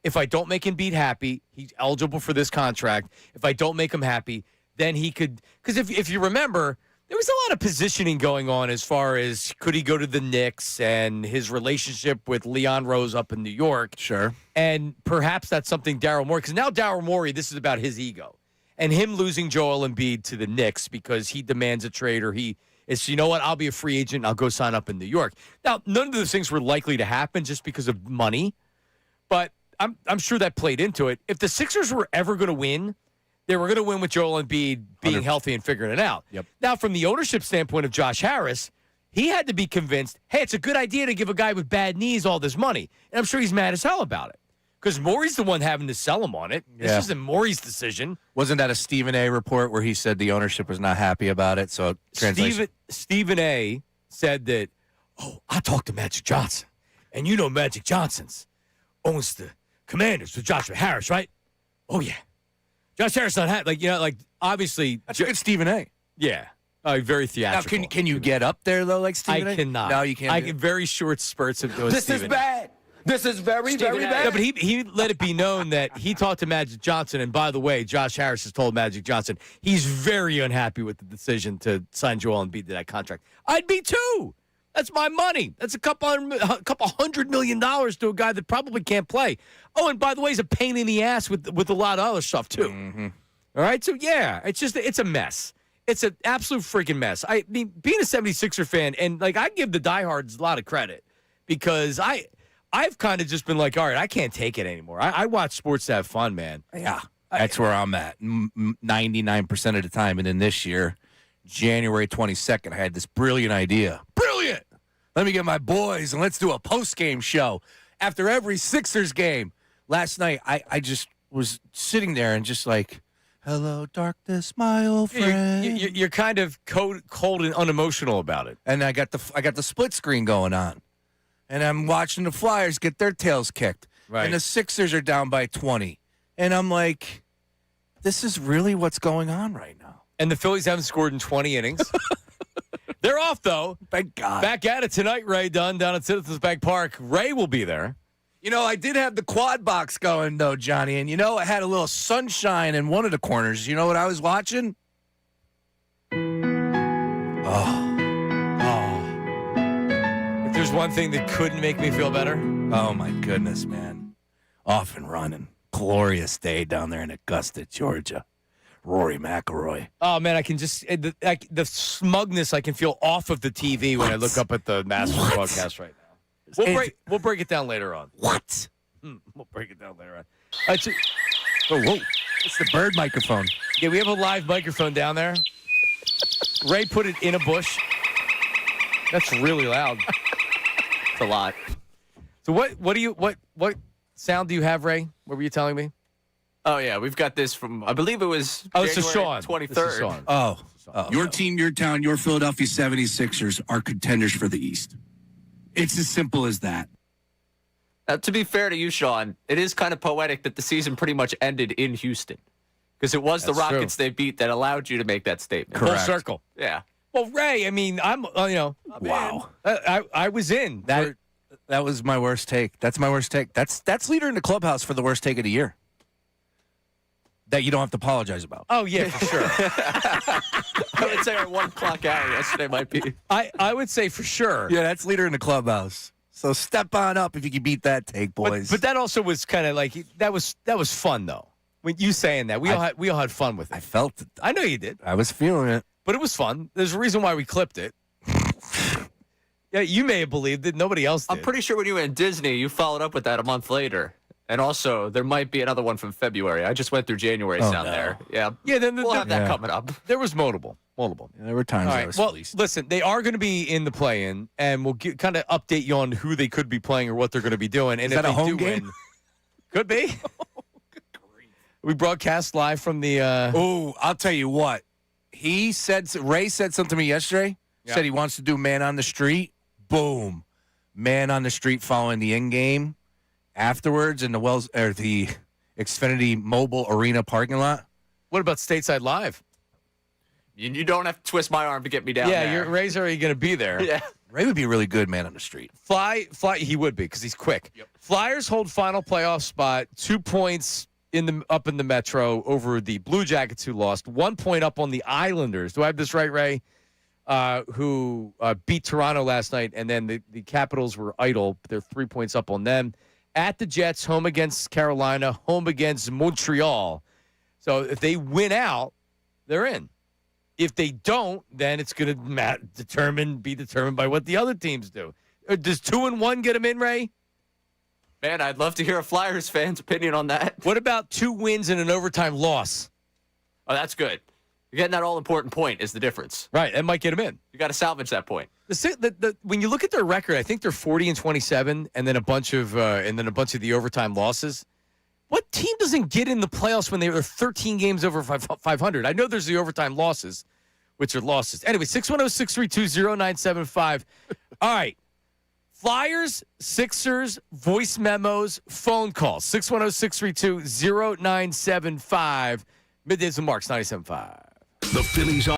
if I don't make Embiid happy, he's eligible for this contract. If I don't make him happy, then he could – because if you remember, there was a lot of positioning going on as far as could he go to the Knicks and his relationship with Leon Rose up in New York. Sure. And perhaps that's something Daryl Morey – because now Daryl Morey, this is about his ego. And him losing Joel Embiid to the Knicks because he demands a trade or he is, you know what, I'll be a free agent, I'll go sign up in New York. Now, none of those things were likely to happen just because of money, but I'm sure that played into it. If the Sixers were ever going to win, they were going to win with Joel Embiid being healthy and figuring it out. Yep. Now, from the ownership standpoint of Josh Harris, he had to be convinced, hey, it's a good idea to give a guy with bad knees all this money. And I'm sure he's mad as hell about it. Because Morey's the one having to sell him on it. This isn't Morey's decision. Wasn't that a Stephen A. report where he said the ownership was not happy about it? So Stephen A. said that, I talked to Magic Johnson. And you know Magic Johnson's owns the Commanders with Joshua Harris, right? Oh, yeah. Josh Harris not happy. Obviously. That's good Stephen A. Yeah. Very theatrical. Now, can you get up there, though, like Stephen A? I cannot. No, you can't. I get very short spurts of doing This Stephen is bad. This is very, very bad. Yeah, but he let it be known that he talked to Magic Johnson, and by the way, Josh Harris has told Magic Johnson he's very unhappy with the decision to sign Joel Embiid to that contract. I'd be too. That's my money. That's a couple $100 million to a guy that probably can't play. Oh, and by the way, he's a pain in the ass with a lot of other stuff too. Mm-hmm. All right, so yeah, it's a mess. It's an absolute freaking mess. I mean, being a 76er fan, and I give the diehards a lot of credit because I've kind of just been like, all right, I can't take it anymore. I watch sports to have fun, man. Yeah, that's where I'm at 99% of the time. And then this year, January 22nd, I had this brilliant idea. Brilliant! Let me get my boys and let's do a post-game show. After every Sixers game, last night, I just was sitting there and just like, hello, darkness, my old friend. You're kind of cold and unemotional about it. And I got the split screen going on. and I'm watching the Flyers get their tails kicked. Right. And the Sixers are down by 20. And I'm like, this is really what's going on right now. And the Phillies haven't scored in 20 innings. They're off, though. Thank God. Back at it tonight, Ray Dunn, down at Citizens Bank Park. Ray will be there. You know, I did have the quad box going, though, Johnny. And, I had a little sunshine in one of the corners. You know what I was watching? If there's one thing that couldn't make me feel better, Oh, my goodness, man. Off and running. Glorious day down there in Augusta, Georgia. Rory McIlroy. oh, man, I can just, the smugness I can feel off of the TV when I look up at the Masters broadcast right now. We'll break it down later on. What? We'll break it down later on. Oh, whoa. It's the bird microphone. Yeah, we have a live microphone down there. Ray put it in a bush. That's really loud. It's a lot. So what sound do you have, Ray? What were you telling me? Oh, yeah. We've got this from, I believe it was This is January Sean. 23rd. This is Sean. Oh. Your team, your town, your Philadelphia 76ers are contenders for the East. It's as simple as that. To be fair to you, Sean, it is kind of poetic that the season pretty much ended in Houston because it was the That's true. Rockets they beat that allowed you to make that statement. Full circle. Yeah. Well, Ray, I mean, Wow. I was in. That was my worst take. That's my worst take. That's leader in the clubhouse for the worst take of the year. That you don't have to apologize about. Oh, yeah, for sure. I would say our 1 o'clock hour yesterday might be. I would say for sure. Yeah, that's leader in the clubhouse. So step on up if you can beat that take, boys. But that also was kind of like that was fun though. When you saying that, we all had fun with it. I felt it. I know you did, I was feeling it. but it was fun. There's a reason why we clipped it. Yeah, you may have believed it. Nobody else did. I'm pretty sure when you were in Disney, you followed up with that a month later. And also, there might be another one from February. I just went through January down there. Yeah. Yeah, then We'll have that coming up. There was multiple. Yeah, there were times All I right. was Well, fleeced. listen, they are going to be in the play-in, and we'll kind of update you on who they could be playing or what they're going to be doing. And Is that if a they home do game? win, could be. We broadcast live from the. Oh, I'll tell you what. Ray said something to me yesterday. Yeah. Said he wants to do man on the street. Boom. Man on the street following the end game. Afterwards in the the Xfinity Mobile Arena parking lot. What about Stateside Live? You don't have to twist my arm to get me down Yeah, there. Ray's already going to be there. Yeah. Ray would be a really good man on the street. Fly. He would be because he's quick. Yep. Flyers hold final playoff spot, 2 points up in the Metro over the Blue Jackets who lost, 1 point up on the Islanders. Do I have this right, Ray? Who beat Toronto last night, and then the Capitals were idle. They're 3 points up on them. At the Jets, home against Carolina, home against Montreal. So if they win out, they're in. If they don't, then it's going to be determined by what the other teams do. Does 2-1 get them in, Ray? Man, I'd love to hear a Flyers fan's opinion on that. What about 2 wins and an overtime loss? Oh, that's good. You're getting that all-important point is the difference. Right, that might get them in. You got to salvage that point. When you look at their record, I think they're 40-27, and then a bunch of the overtime losses. What team doesn't get in the playoffs when they are 13 games over 500? I know there's the overtime losses, which are losses. Anyway, 610-632-0975. All right. Flyers, Sixers, voice memos, phone calls. 610-632-0975. Middays with Marks, 97.5. The Phillies are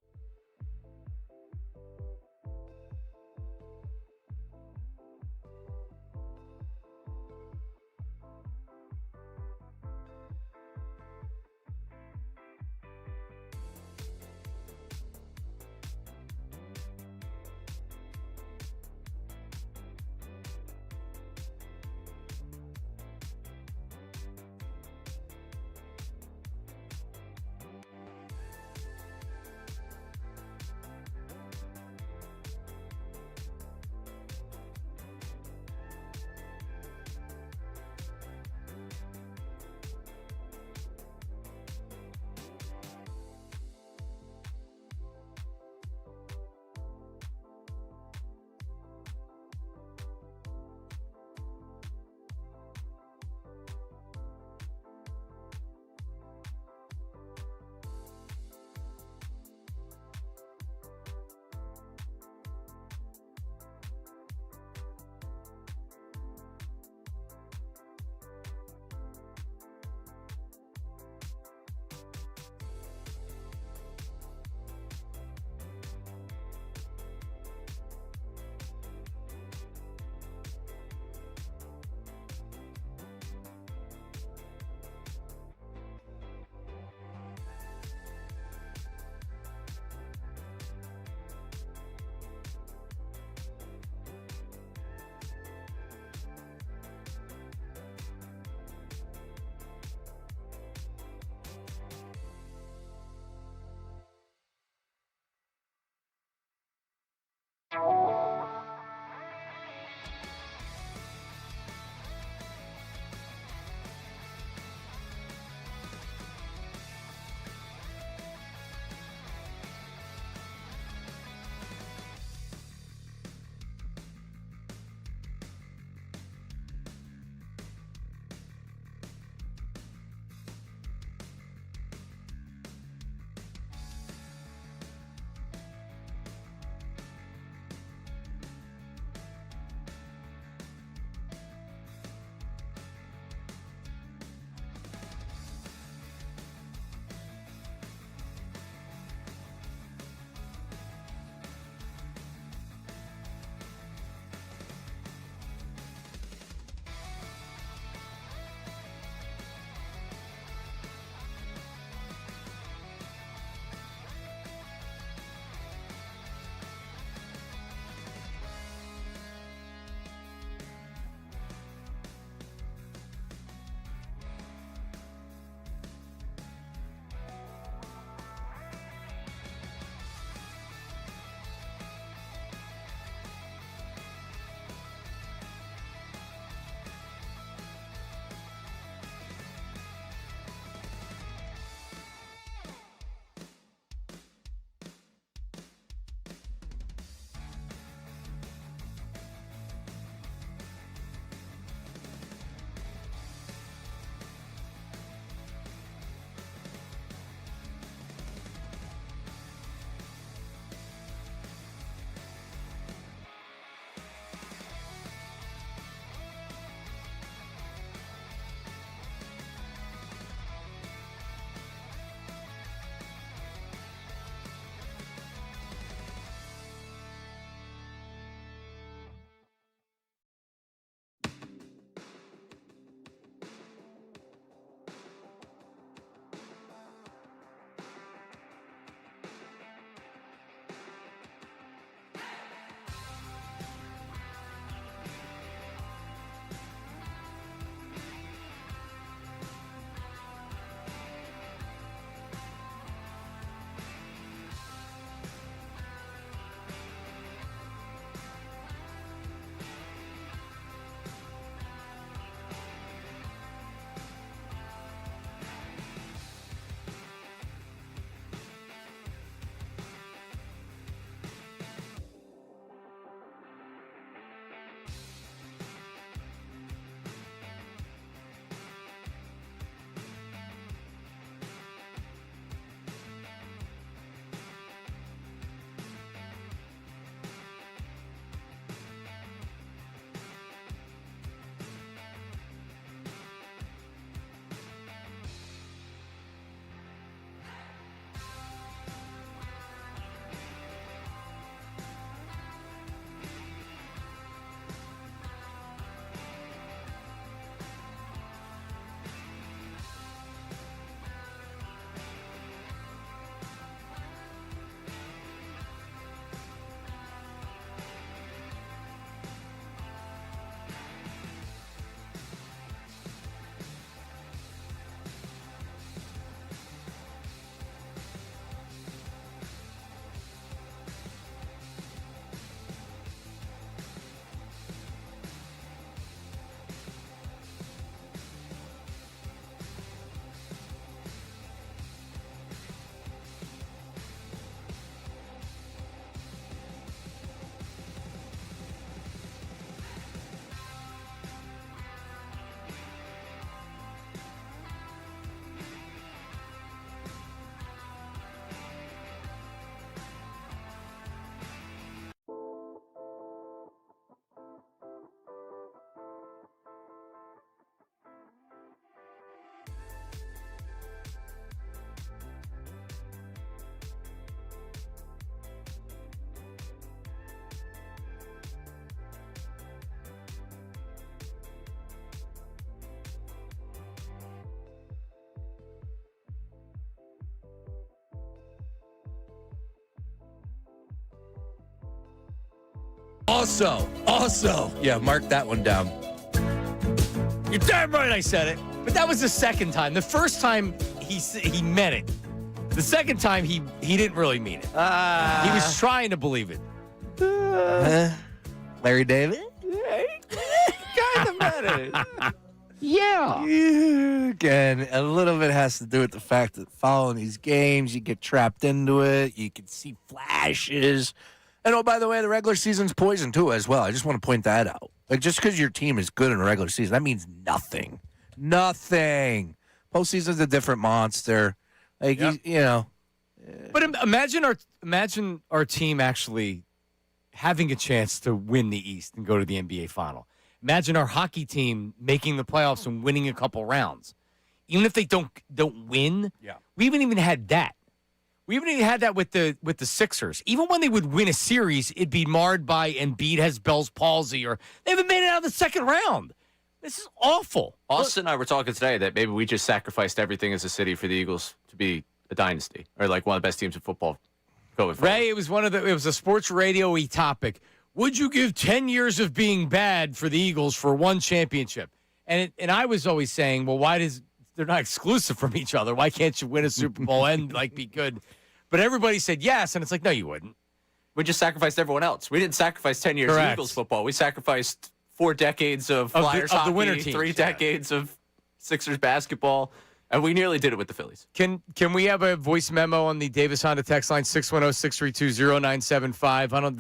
Also, yeah, mark that one down. You're damn right I said it. But that was the second time. The first time he meant it. The second time he didn't really mean it. He was trying to believe it. Larry David? Kind of meant it. Yeah. Again, a little bit has to do with the fact that following these games, you get trapped into it. You can see flashes. And oh, by the way, the regular season's poison too, as well. I just want to point that out. Like, just because your team is good in the regular season, that means nothing. Nothing. Postseason's a different monster. Like, you know. But imagine our team actually having a chance to win the East and go to the NBA final. Imagine our hockey team making the playoffs and winning a couple rounds. Even if they don't win, we haven't even had that. We haven't even had that with the Sixers. Even when they would win a series, it'd be marred by Embiid has Bell's palsy, or they haven't made it out of the second round. This is awful. Austin and I were talking today that maybe we just sacrificed everything as a city for the Eagles to be a dynasty, or like one of the best teams in football. Ray, it was a sports radio-y topic. Would you give 10 years of being bad for the Eagles for one championship? And I was always saying, well, they're not exclusive from each other. Why can't you win a Super Bowl and be good? But everybody said yes, and it's like, no, you wouldn't. We just sacrificed everyone else. We didn't sacrifice 10 years of Eagles football. We sacrificed 4 decades of Flyers hockey, the winter teams, 3 decades of Sixers basketball, and we nearly did it with the Phillies. Can we have a voice memo on the Davis Honda text line 610-632-0975? I don't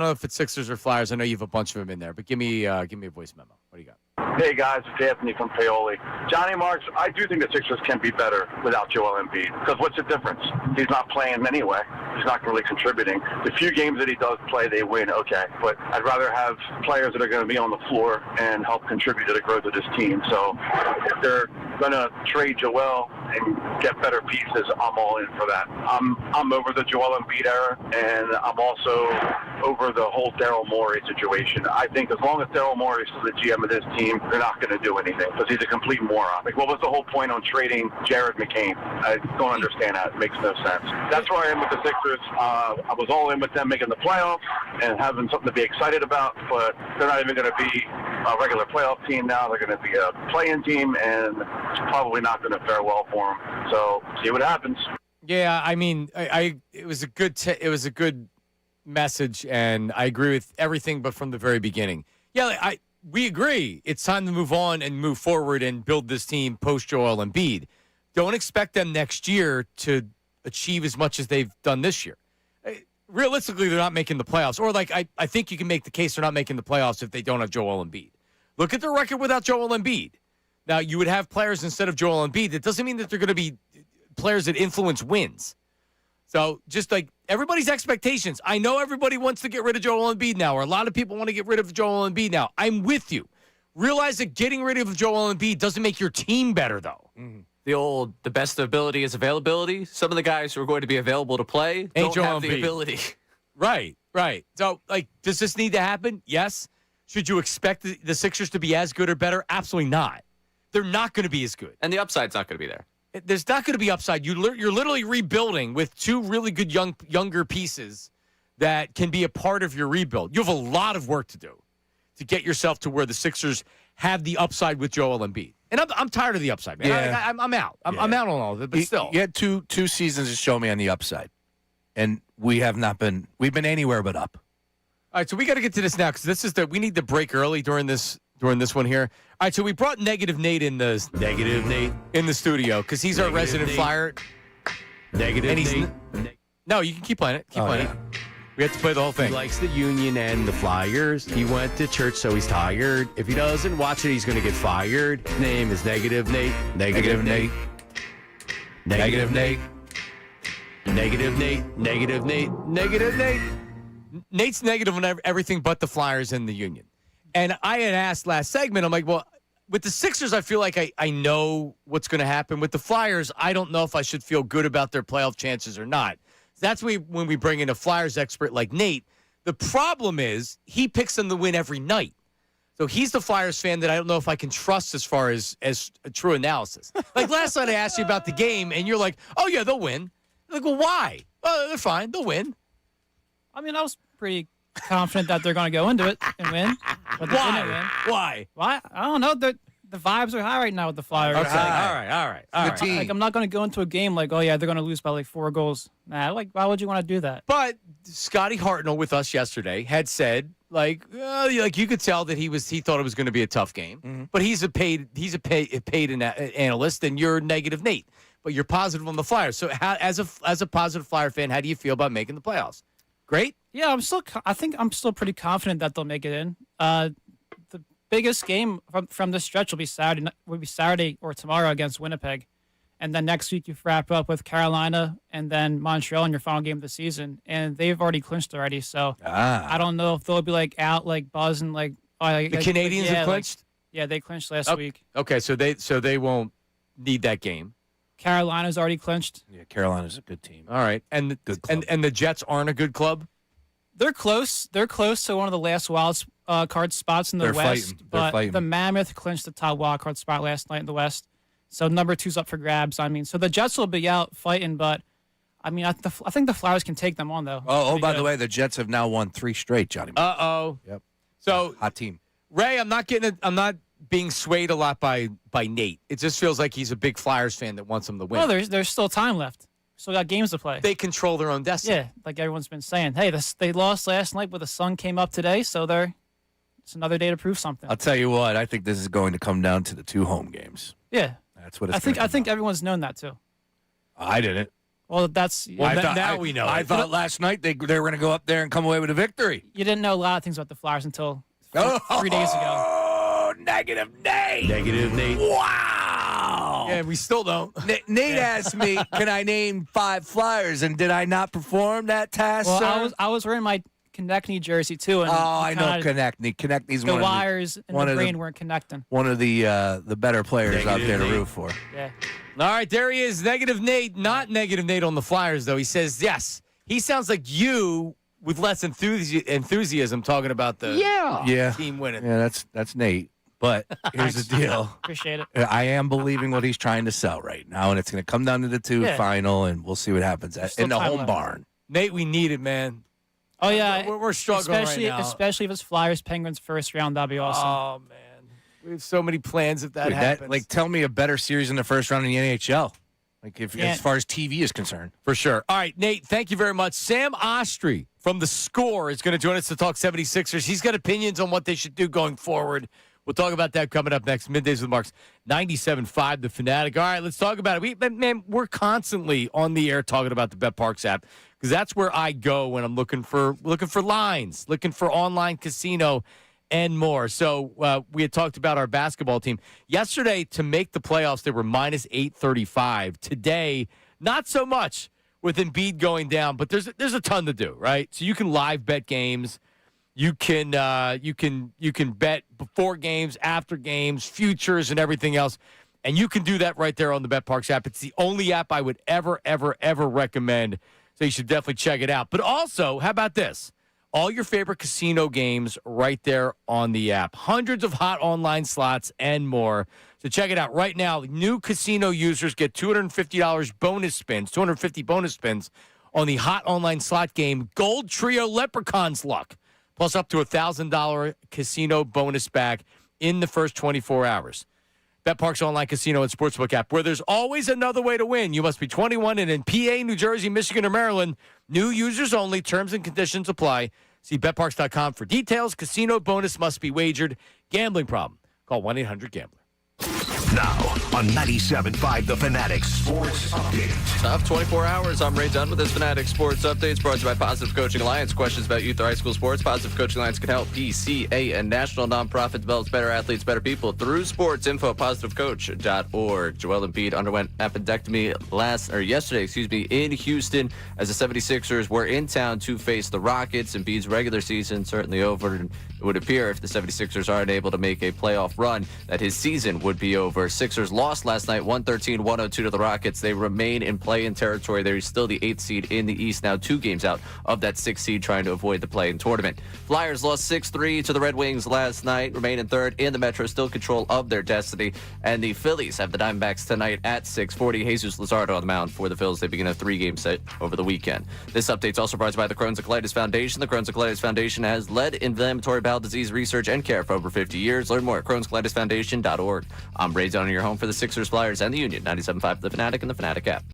know if it's Sixers or Flyers. I know you have a bunch of them in there, but give me a voice memo. What do you got? Hey guys, it's Anthony from Paoli. Johnny Marks, I do think the Sixers can be better without Joel Embiid. Because what's the difference? He's not playing anyway. He's not really contributing. The few games that he does play, they win, okay. But I'd rather have players that are going to be on the floor and help contribute to the growth of this team. So if they're going to trade Joel and get better pieces, I'm all in for that. I'm over the Joel Embiid era, and I'm also over the whole Daryl Morey situation. I think as long as Daryl Morey is the GM of this team, they're not going to do anything because he's a complete moron. Like, what was the whole point on trading Jared McCain? I don't understand that. It makes no sense. That's where I am with the Sixers. I was all in with them making the playoffs and having something to be excited about, but they're not even going to be a regular playoff team now. They're going to be a play-in team, and it's probably not going to fare well for them. So, see what happens. Yeah, I mean, it was a good message, and I agree with everything, but from the very beginning. Yeah, we agree. It's time to move on and move forward and build this team post Joel Embiid. Don't expect them next year to achieve as much as they've done this year. Realistically, they're not making the playoffs. Or, I think you can make the case they're not making the playoffs if they don't have Joel Embiid. Look at their record without Joel Embiid. Now, you would have players instead of Joel Embiid. That doesn't mean that they're going to be players that influence wins. So, just everybody's expectations. I know everybody wants to get rid of Joel Embiid now, or a lot of people want to get rid of Joel Embiid now. I'm with you. Realize that getting rid of Joel Embiid doesn't make your team better, though. Mm-hmm. The best ability is availability. Some of the guys who are going to be available to play don't have the ability. Right. So, does this need to happen? Yes. Should you expect the Sixers to be as good or better? Absolutely not. They're not going to be as good. And the upside's not going to be there. There's not going to be upside. You're literally rebuilding with 2 really good younger pieces that can be a part of your rebuild. You have a lot of work to do to get yourself to where the Sixers have the upside with Joel Embiid. And I'm tired of the upside, man. Yeah. I'm out. I'm out on all of it, but still. You had two seasons to show me on the upside, and we have not been. We've been anywhere but up. All right, so we got to get to this now because we need to break early during this one here. All right, so we brought Negative Nate in the studio because he's our resident Flyer. No, you can keep playing it. Keep playing it. We have to play the whole thing. He likes the Union and the Flyers. He went to church, so he's tired. If he doesn't watch it, he's going to get fired. His name is Negative Nate. Negative Nate. Negative Nate. Negative Nate. Negative Nate. Negative Nate. Nate's negative on everything but the Flyers and the Union. And I had asked last segment, I'm like, well, with the Sixers, I feel like I know what's going to happen. With the Flyers, I don't know if I should feel good about their playoff chances or not. That's when we bring in a Flyers expert like Nate. The problem is he picks them to win every night. So he's the Flyers fan that I don't know if I can trust as far as a true analysis. Like last night I asked you about the game, and you're like, oh, yeah, they'll win. I'm like, well, why? Oh, they're fine. They'll win. I mean, I was pretty confident that they're going to go into it and win. But they didn't win. Why? Why? I don't know. The vibes are high right now with the Flyers. Okay. All right. Like, I'm not going to go into a game like, oh, yeah, they're going to lose by like 4 goals. Nah, like, why would you want to do that? But Scotty Hartnell with us yesterday had said, like you could tell that he thought it was going to be a tough game. But he's a paid analyst, and you're negative Nate. But you're positive on the Flyers. So as a positive Flyer fan, how do you feel about making the playoffs? Great. Yeah, I think I'm still pretty confident that they'll make it in. The biggest game from this stretch will be Saturday or tomorrow against Winnipeg. And then next week you wrap up with Carolina and then Montreal in your final game of the season. And they've already clinched already. So I don't know if they'll be like out like buzzing like the Canadians have clinched? They clinched last week. Okay, so they won't need that game. Carolina's already clinched. Yeah, Carolina's a good team. All right. And the Jets aren't a good club? They're close. They're close to one of the last wild card spots in the West. But the Mammoth clinched the top wild card spot last night in the West. So number 2's up for grabs. I mean, so the Jets will be out fighting, but I mean, I think the Flyers can take them on though. By the way, the Jets have now won 3 straight, Johnny. Uh-oh. Yep. So hot team. Ray, I'm not being swayed a lot by Nate. It just feels like he's a big Flyers fan that wants them to win. Well, there's still time left. Still got games to play. They control their own destiny. Yeah, like everyone's been saying. Hey, they lost last night, but the sun came up today, so it's another day to prove something. I'll tell you what, I think this is going to come down to the 2 home games. Yeah. That's what it's I think everyone's known that too. I didn't. Well, now we know. I thought last night they were going to go up there and come away with a victory. You didn't know a lot of things about the Flyers until 3 days ago. Oh, negative Nate. Negative Nate. Wow. Yeah, we still don't. Nate asked me, can I name 5 Flyers, and did I not perform that task, Well, sir? I was wearing my Konechny jersey too. And I know Konechny. Konechny's the one wires of in the brain weren't connecting. One of the better players out there to root for. Yeah. All right, there he is, negative Nate. Not negative Nate on the Flyers, though. He says, yes. He sounds like you with less enthusiasm talking about the team winning. Yeah, that's Nate. But here's the deal. Appreciate it. I am believing what he's trying to sell right now, and it's going to come down to the 2 final, and we'll see what happens in the home barn. Nate, we need it, man. Oh, yeah. We're struggling right now. Especially if it's Flyers Penguins first round, that'd be awesome. Oh, man. We have so many plans if that happens. Tell me a better series in the first round in the NHL. As far as TV is concerned. For sure. All right, Nate, thank you very much. Sam Ostry from The Score is going to join us to talk 76ers. He's got opinions on what they should do going forward. We'll talk about that coming up next. Middays with Marks, 97.5 The Fanatic. All right, let's talk about it. We're constantly on the air talking about the BetParks app because that's where I go when I'm looking for lines, looking for online casino and more. So we had talked about our basketball team. Yesterday, to make the playoffs, they were minus 835. Today, not so much with Embiid going down, but there's a ton to do, right? So you can live bet games. You can bet before games, after games, futures, and everything else. And you can do that right there on the BetParks app. It's the only app I would ever recommend. So you should definitely check it out. But also, how about this? All your favorite casino games right there on the app. Hundreds of hot online slots and more. So check it out right now. New casino users get $250 bonus spins, 250 bonus spins on the hot online slot game Gold Trio Leprechaun's Luck. Plus up to $1,000 casino bonus back in the first 24 hours. BetParks online casino and sportsbook app, where there's always another way to win. You must be 21 and in PA, New Jersey, Michigan, or Maryland. New users only. Terms and conditions apply. See BetParks.com for details. Casino bonus must be wagered. Gambling problem? Call 1-800-GAMBLER. Now on 97.5 The Fanatic Sports Update. Tough 24 hours. I'm Ray Dunn with this Fanatic Sports Updates brought to you by Positive Coaching Alliance. Questions about youth or high school sports? Positive Coaching Alliance can help. PCA, a national nonprofit, develops better athletes, better people through sports. Info at positivecoach.org. Joel Embiid underwent appendectomy yesterday, in Houston as the 76ers were in town to face the Rockets. Embiid's regular season certainly over. And it would appear if the 76ers aren't able to make a playoff run that his season would be over. Sixers lost lost last night, 113-102 to the Rockets. They remain in play-in territory. They're still the 8th seed in the East, now 2 games out of that 6th seed, trying to avoid the play-in tournament. Flyers lost 6-3 to the Red Wings last night, remain in 3rd in the Metro, still control of their destiny. And the Phillies have the Diamondbacks tonight at 6:40. Jesus Luzardo on the mound for the Phillies. They begin a 3-game set over the weekend. This update's also brought to you by the Crohn's and Colitis Foundation. The Crohn's and Colitis Foundation has led inflammatory bowel disease research and care for over 50 years. Learn more at crohnscolitisfoundation.org. I'm Ray Dunn, your home for the Sixers, Flyers, and the Union. 97.5 The Fanatic and the Fanatic app.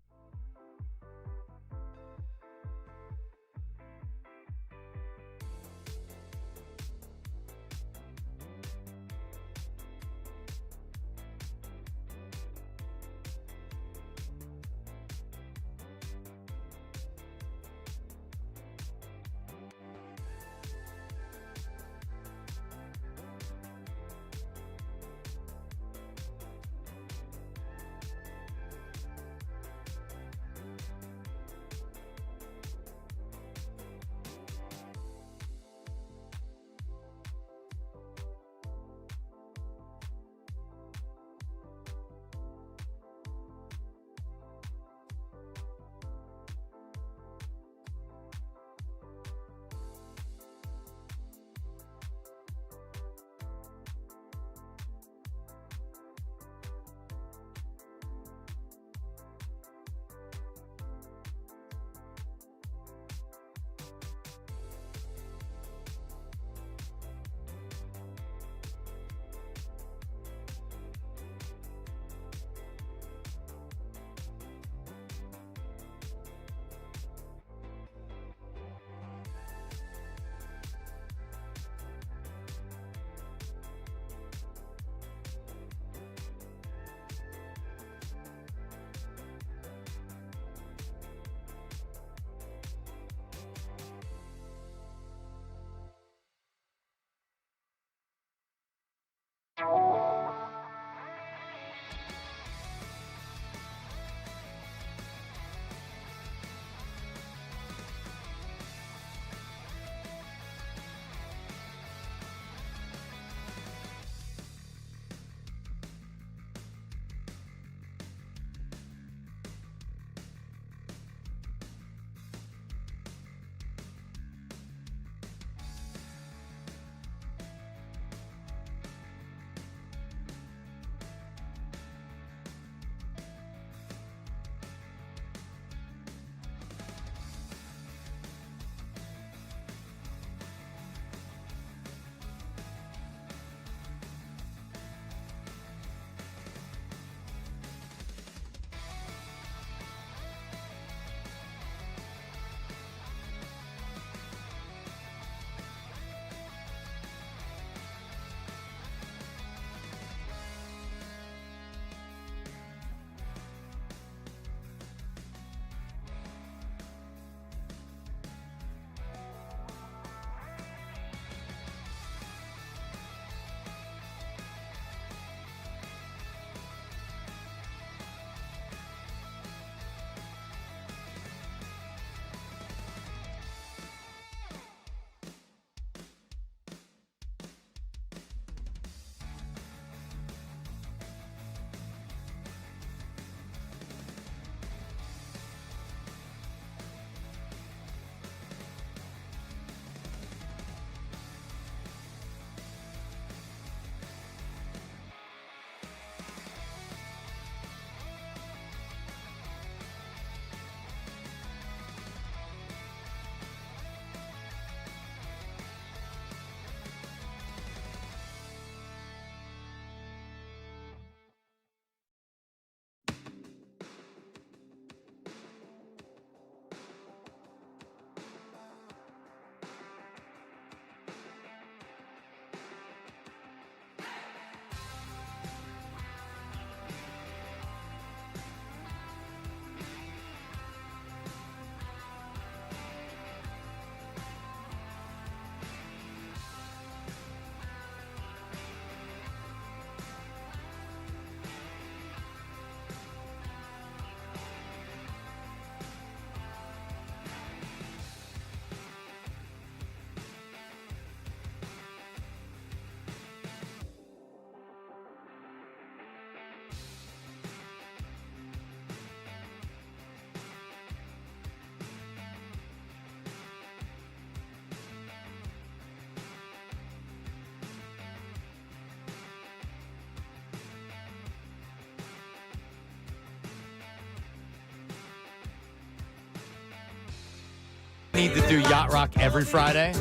need to do Yacht Rock every Friday,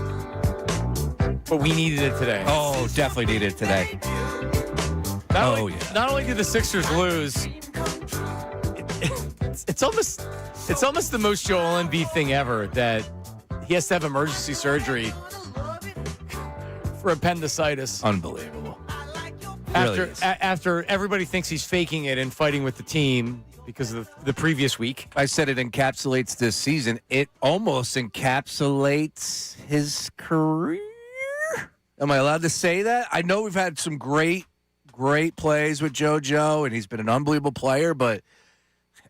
but we needed it today. Oh, definitely needed it today. Not only did the Sixers lose, it's almost the most Joel Embiid thing ever that he has to have emergency surgery for appendicitis. Unbelievable. After everybody thinks he's faking it and fighting with the team because of the previous week. I said it encapsulates this season. It almost encapsulates his career. Am I allowed to say that? I know we've had some great plays with JoJo, and he's been an unbelievable player, but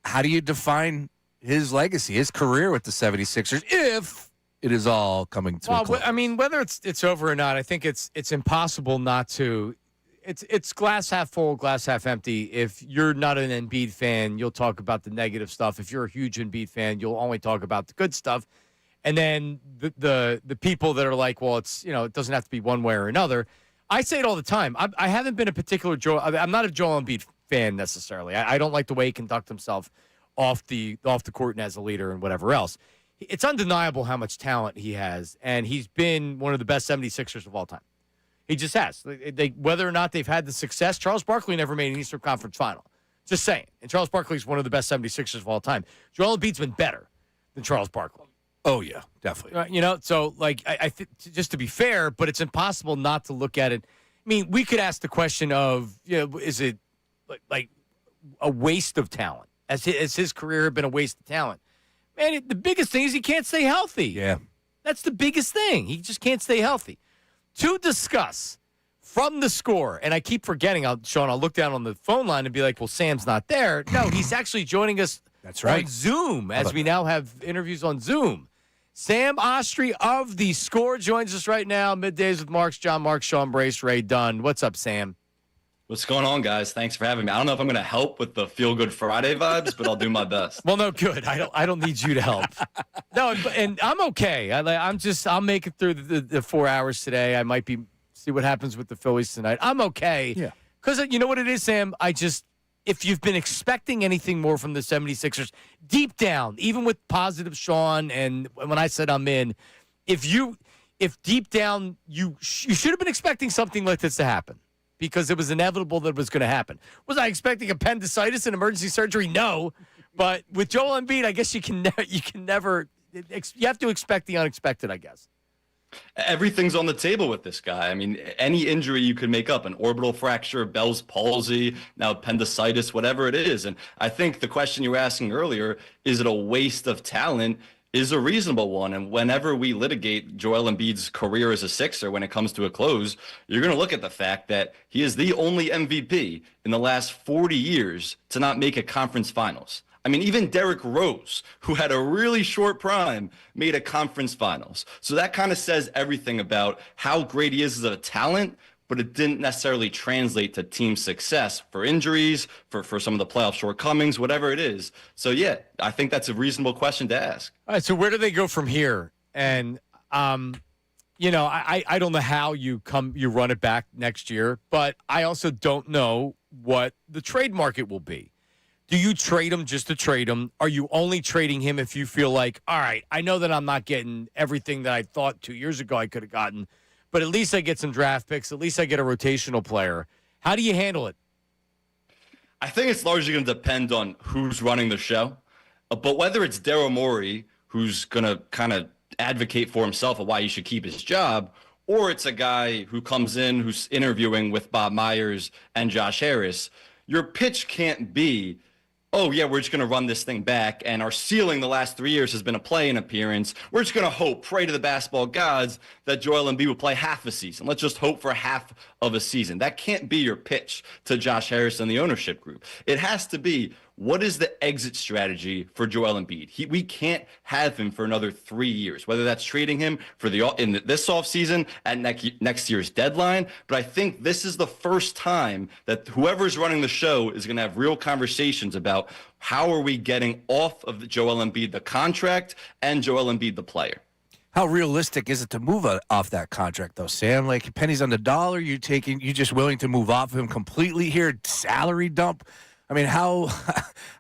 how do you define his legacy, his career with the 76ers, if it is all coming to a close? I mean, whether it's over or not, I think it's impossible not to. It's glass half full, glass half empty. If you're not an Embiid fan, you'll talk about the negative stuff. If you're a huge Embiid fan, you'll only talk about the good stuff. And then the people that are like, well, it's, it doesn't have to be one way or another. I say it all the time. I haven't been a particular I'm not a Joel Embiid fan necessarily. I don't like the way he conducts himself off the court and as a leader and whatever else. It's undeniable how much talent he has, and he's been one of the best 76ers of all time. He just has. Whether or not they've had the success, Charles Barkley never made an Eastern Conference final. Just saying. And Charles Barkley is one of the best 76ers of all time. Joel Embiid's been better than Charles Barkley. Oh, yeah, definitely. So, I think, just to be fair, but it's impossible not to look at it. I mean, we could ask the question of, is it like a waste of talent? Has his career been a waste of talent? Man, the biggest thing is he can't stay healthy. Yeah. That's the biggest thing. He just can't stay healthy. To discuss from the score, and I keep forgetting, Sean, I'll look down on the phone line and be like, well, Sam's not there. No, he's actually joining us That's right. on Zoom, as we now have interviews on Zoom. Sam Ostry of The Score joins us right now. Middays with Marks, John Marks, Sean Brace, Ray Dunn. What's up, Sam? What's going on, guys? Thanks for having me. I don't know if I'm going to help with the Feel Good Friday vibes, but I'll do my best. Well, no, good. I don't need you to help. No, and I'm okay. I'll make it through the 4 hours today. I might see what happens with the Phillies tonight. I'm okay. Yeah. Because you know what it is, Sam? If you've been expecting anything more from the 76ers, deep down, even with positive Sean, and when I said I'm in, if deep down you should have been expecting something like this to happen. Because it was inevitable that it was going to happen. Was I expecting appendicitis and emergency surgery? No. But with Joel Embiid, I guess you have to expect the unexpected, I guess. Everything's on the table with this guy. I mean, any injury you could make up, an orbital fracture, Bell's palsy, now appendicitis, whatever it is. And I think the question you were asking earlier, is it a waste of talent, is a reasonable one. And whenever we litigate Joel Embiid's career as a Sixer, when it comes to a close, you're going to look at the fact that he is the only MVP in the last 40 years to not make a conference finals. I mean, even Derrick Rose, who had a really short prime, made a conference finals. So that kind of says everything about how great he is as a talent, but it didn't necessarily translate to team success for injuries, for some of the playoff shortcomings, whatever it is. So, yeah, I think that's a reasonable question to ask. All right, so where do they go from here? And, I don't know how you run it back next year, but I also don't know what the trade market will be. Do you trade him just to trade him? Are you only trading him if you feel like, all right, I know that I'm not getting everything that I thought 2 years ago I could have gotten, but at least I get some draft picks. At least I get a rotational player. How do you handle it? I think it's largely going to depend on who's running the show. But whether it's Daryl Morey, who's going to kind of advocate for himself of why he should keep his job, or it's a guy who comes in who's interviewing with Bob Myers and Josh Harris, your pitch can't be, oh, yeah, we're just going to run this thing back, and our ceiling the last 3 years has been a play-in appearance. We're just going to hope, pray to the basketball gods, that Joel Embiid will play half a season. Let's just hope for half of a season. That can't be your pitch to Josh Harris and the ownership group. It has to be, what is the exit strategy for Joel Embiid? We can't have him for another 3 years, whether that's trading him for this offseason at next year's deadline. But I think this is the first time that whoever's running the show is going to have real conversations about how are we getting off of Joel Embiid, the contract, and Joel Embiid, the player. How realistic is it to move off that contract, though, Sam? Like, pennies on the dollar, you just willing to move off of him completely here, salary dump? I mean, how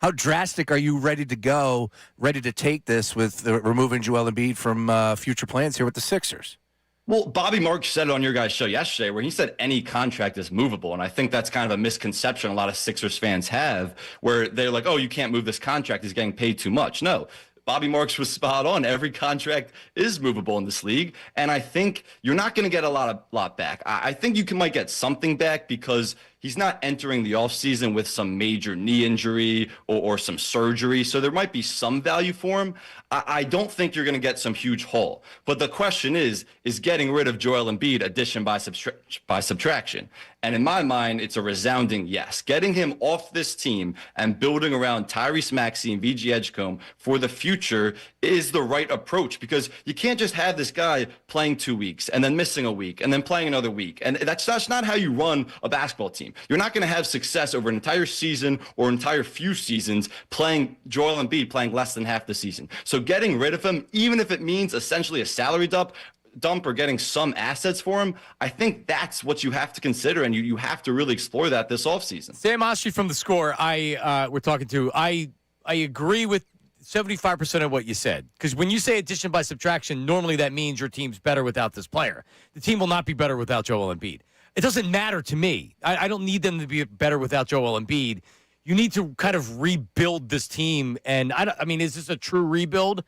how drastic are you ready to take this with removing Joel Embiid from future plans here with the Sixers? Well, Bobby Marks said it on your guys' show yesterday where he said any contract is movable. And I think that's kind of a misconception a lot of Sixers fans have where they're like, oh, you can't move this contract. He's getting paid too much. No. Bobby Marks was spot on. Every contract is movable in this league, and I think you're not going to get a lot back. I think you might get something back because he's not entering the offseason with some major knee injury or some surgery, so there might be some value for him. I don't think you're going to get some huge haul. But the question is getting rid of Joel Embiid addition by subtraction? And in my mind, it's a resounding yes. Getting him off this team and building around Tyrese Maxey and VG Edgecombe for the future is the right approach because you can't just have this guy playing 2 weeks and then missing a week and then playing another week. And that's not how you run a basketball team. You're not going to have success over an entire season or entire few seasons playing Joel Embiid playing less than half the season. So getting rid of him, even if it means essentially a salary dump or getting some assets for him, I think that's what you have to consider, and you have to really explore that this offseason. Sam Ostry from The Score, we're talking to. I agree with 75% of what you said, because when you say addition by subtraction, normally that means your team's better without this player. The team will not be better without Joel Embiid. It doesn't matter to me. I don't need them to be better without Joel Embiid. You need to kind of rebuild this team, and I mean, is this a true rebuild?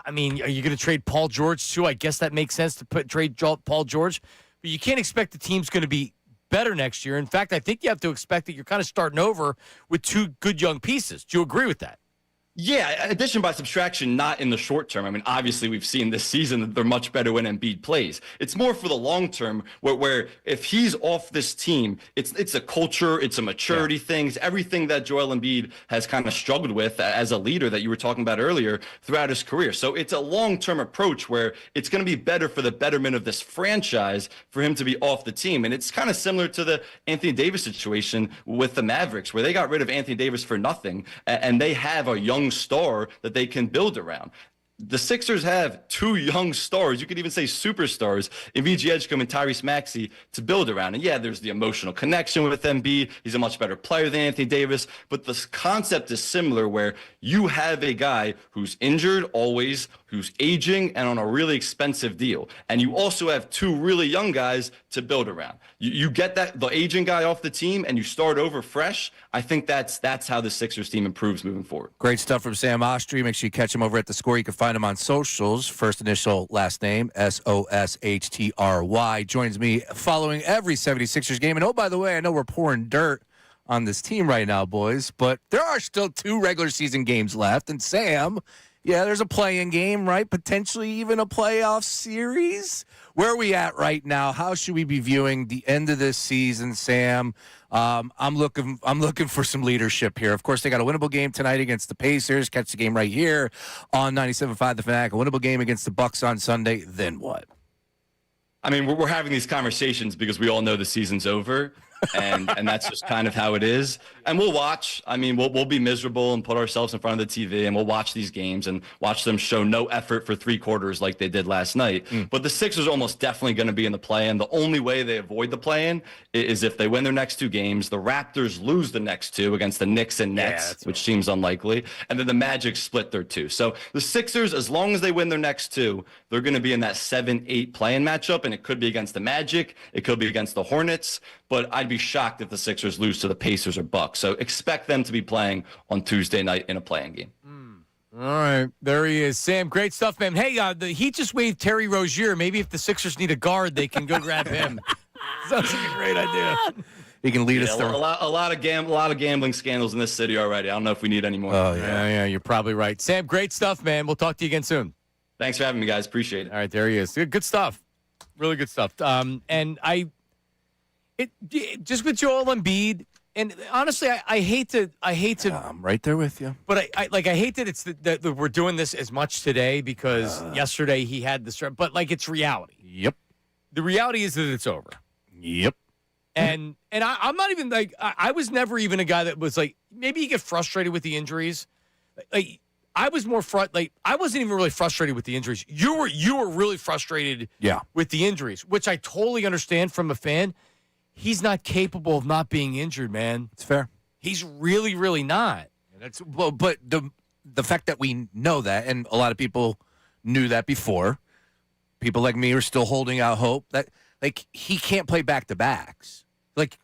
I mean, are you going to trade Paul George too? I guess that makes sense to trade Paul George, but you can't expect the team's going to be better next year. In fact, I think you have to expect that you're kind of starting over with two good young pieces. Do you agree with that? Yeah, addition by subtraction, not in the short term. I mean, obviously, we've seen this season that they're much better when Embiid plays. It's more for the long term, where if he's off this team, it's a culture, it's a maturity thing, it's everything that Joel Embiid has kind of struggled with as a leader that you were talking about earlier throughout his career. So it's a long-term approach where it's going to be better for the betterment of this franchise for him to be off the team. And it's kind of similar to the Anthony Davis situation with the Mavericks, where they got rid of Anthony Davis for nothing, and they have a young star that they can build around. The Sixers have two young stars, you could even say superstars, in VG Edgecombe and Tyrese Maxey to build around. And yeah, there's the emotional connection with Embiid. He's a much better player than Anthony Davis. But the concept is similar, where you have a guy who's injured always, who's aging, and on a really expensive deal. And you also have two really young guys to build around. You get the aging guy off the team and you start over fresh. I think that's how the Sixers team improves moving forward. Great stuff from Sam Ostry. Make sure you catch him over at The Score. You can find him on socials. First initial, last name, Sostry. Joins me following every 76ers game. And oh, by the way, I know we're pouring dirt on this team right now, boys, but there are still 2 regular season games left. And Sam, yeah, there's a play-in game, right? Potentially even a playoff series. Where are we at right now? How should we be viewing the end of this season, Sam? I'm looking for some leadership here. Of course, they got a winnable game tonight against the Pacers. Catch the game right here on 97.5 The Fanatic. A winnable game against the Bucks on Sunday. Then what? I mean, we're having these conversations because we all know the season's over. and that's just kind of how it is. And we'll watch. I mean, we'll be miserable and put ourselves in front of the TV, and we'll watch these games and watch them show no effort for 3 quarters like they did last night. But the Sixers are almost definitely going to be in the play-in. The only way they avoid the play-in is if they win their next 2 games, the Raptors lose the next 2 against the Knicks and Nets, which seems unlikely, and then the Magic split their 2. So the Sixers, as long as they win their next 2, they're going to be in that 7-8 play-in matchup, and it could be against the Magic, it could be against the Hornets, but I'd be shocked if the Sixers lose to the Pacers or Bucks. So expect them to be playing on Tuesday night in a play-in game. All right, there he is. Sam, great stuff, man. Hey, the Heat just waived Terry Rozier. Maybe if the Sixers need a guard, they can go grab him. Sounds like a great idea. He can lead us through a lot of gambling scandals in this city already. I don't know if we need any more. Oh, yeah, you're probably right. Sam, great stuff, man. We'll talk to you again soon. Thanks for having me, guys. Appreciate it. All right, there he is. Good stuff. Really good stuff. And just with Joel Embiid, and honestly, I hate to. I'm right there with you. But I hate that it's that we're doing this as much today because yesterday he had this. But it's reality. Yep. The reality is that it's over. Yep. And I'm not even I was never even a guy that was maybe you get frustrated with the injuries. I was more I wasn't even really frustrated with the injuries. You were really frustrated. With the injuries, which I totally understand from a fan. He's not capable of not being injured, man. It's fair. He's really, really not. But the fact that we know that, and a lot of people knew that before, people like me are still holding out hope that like he can't play back-to-backs. Like,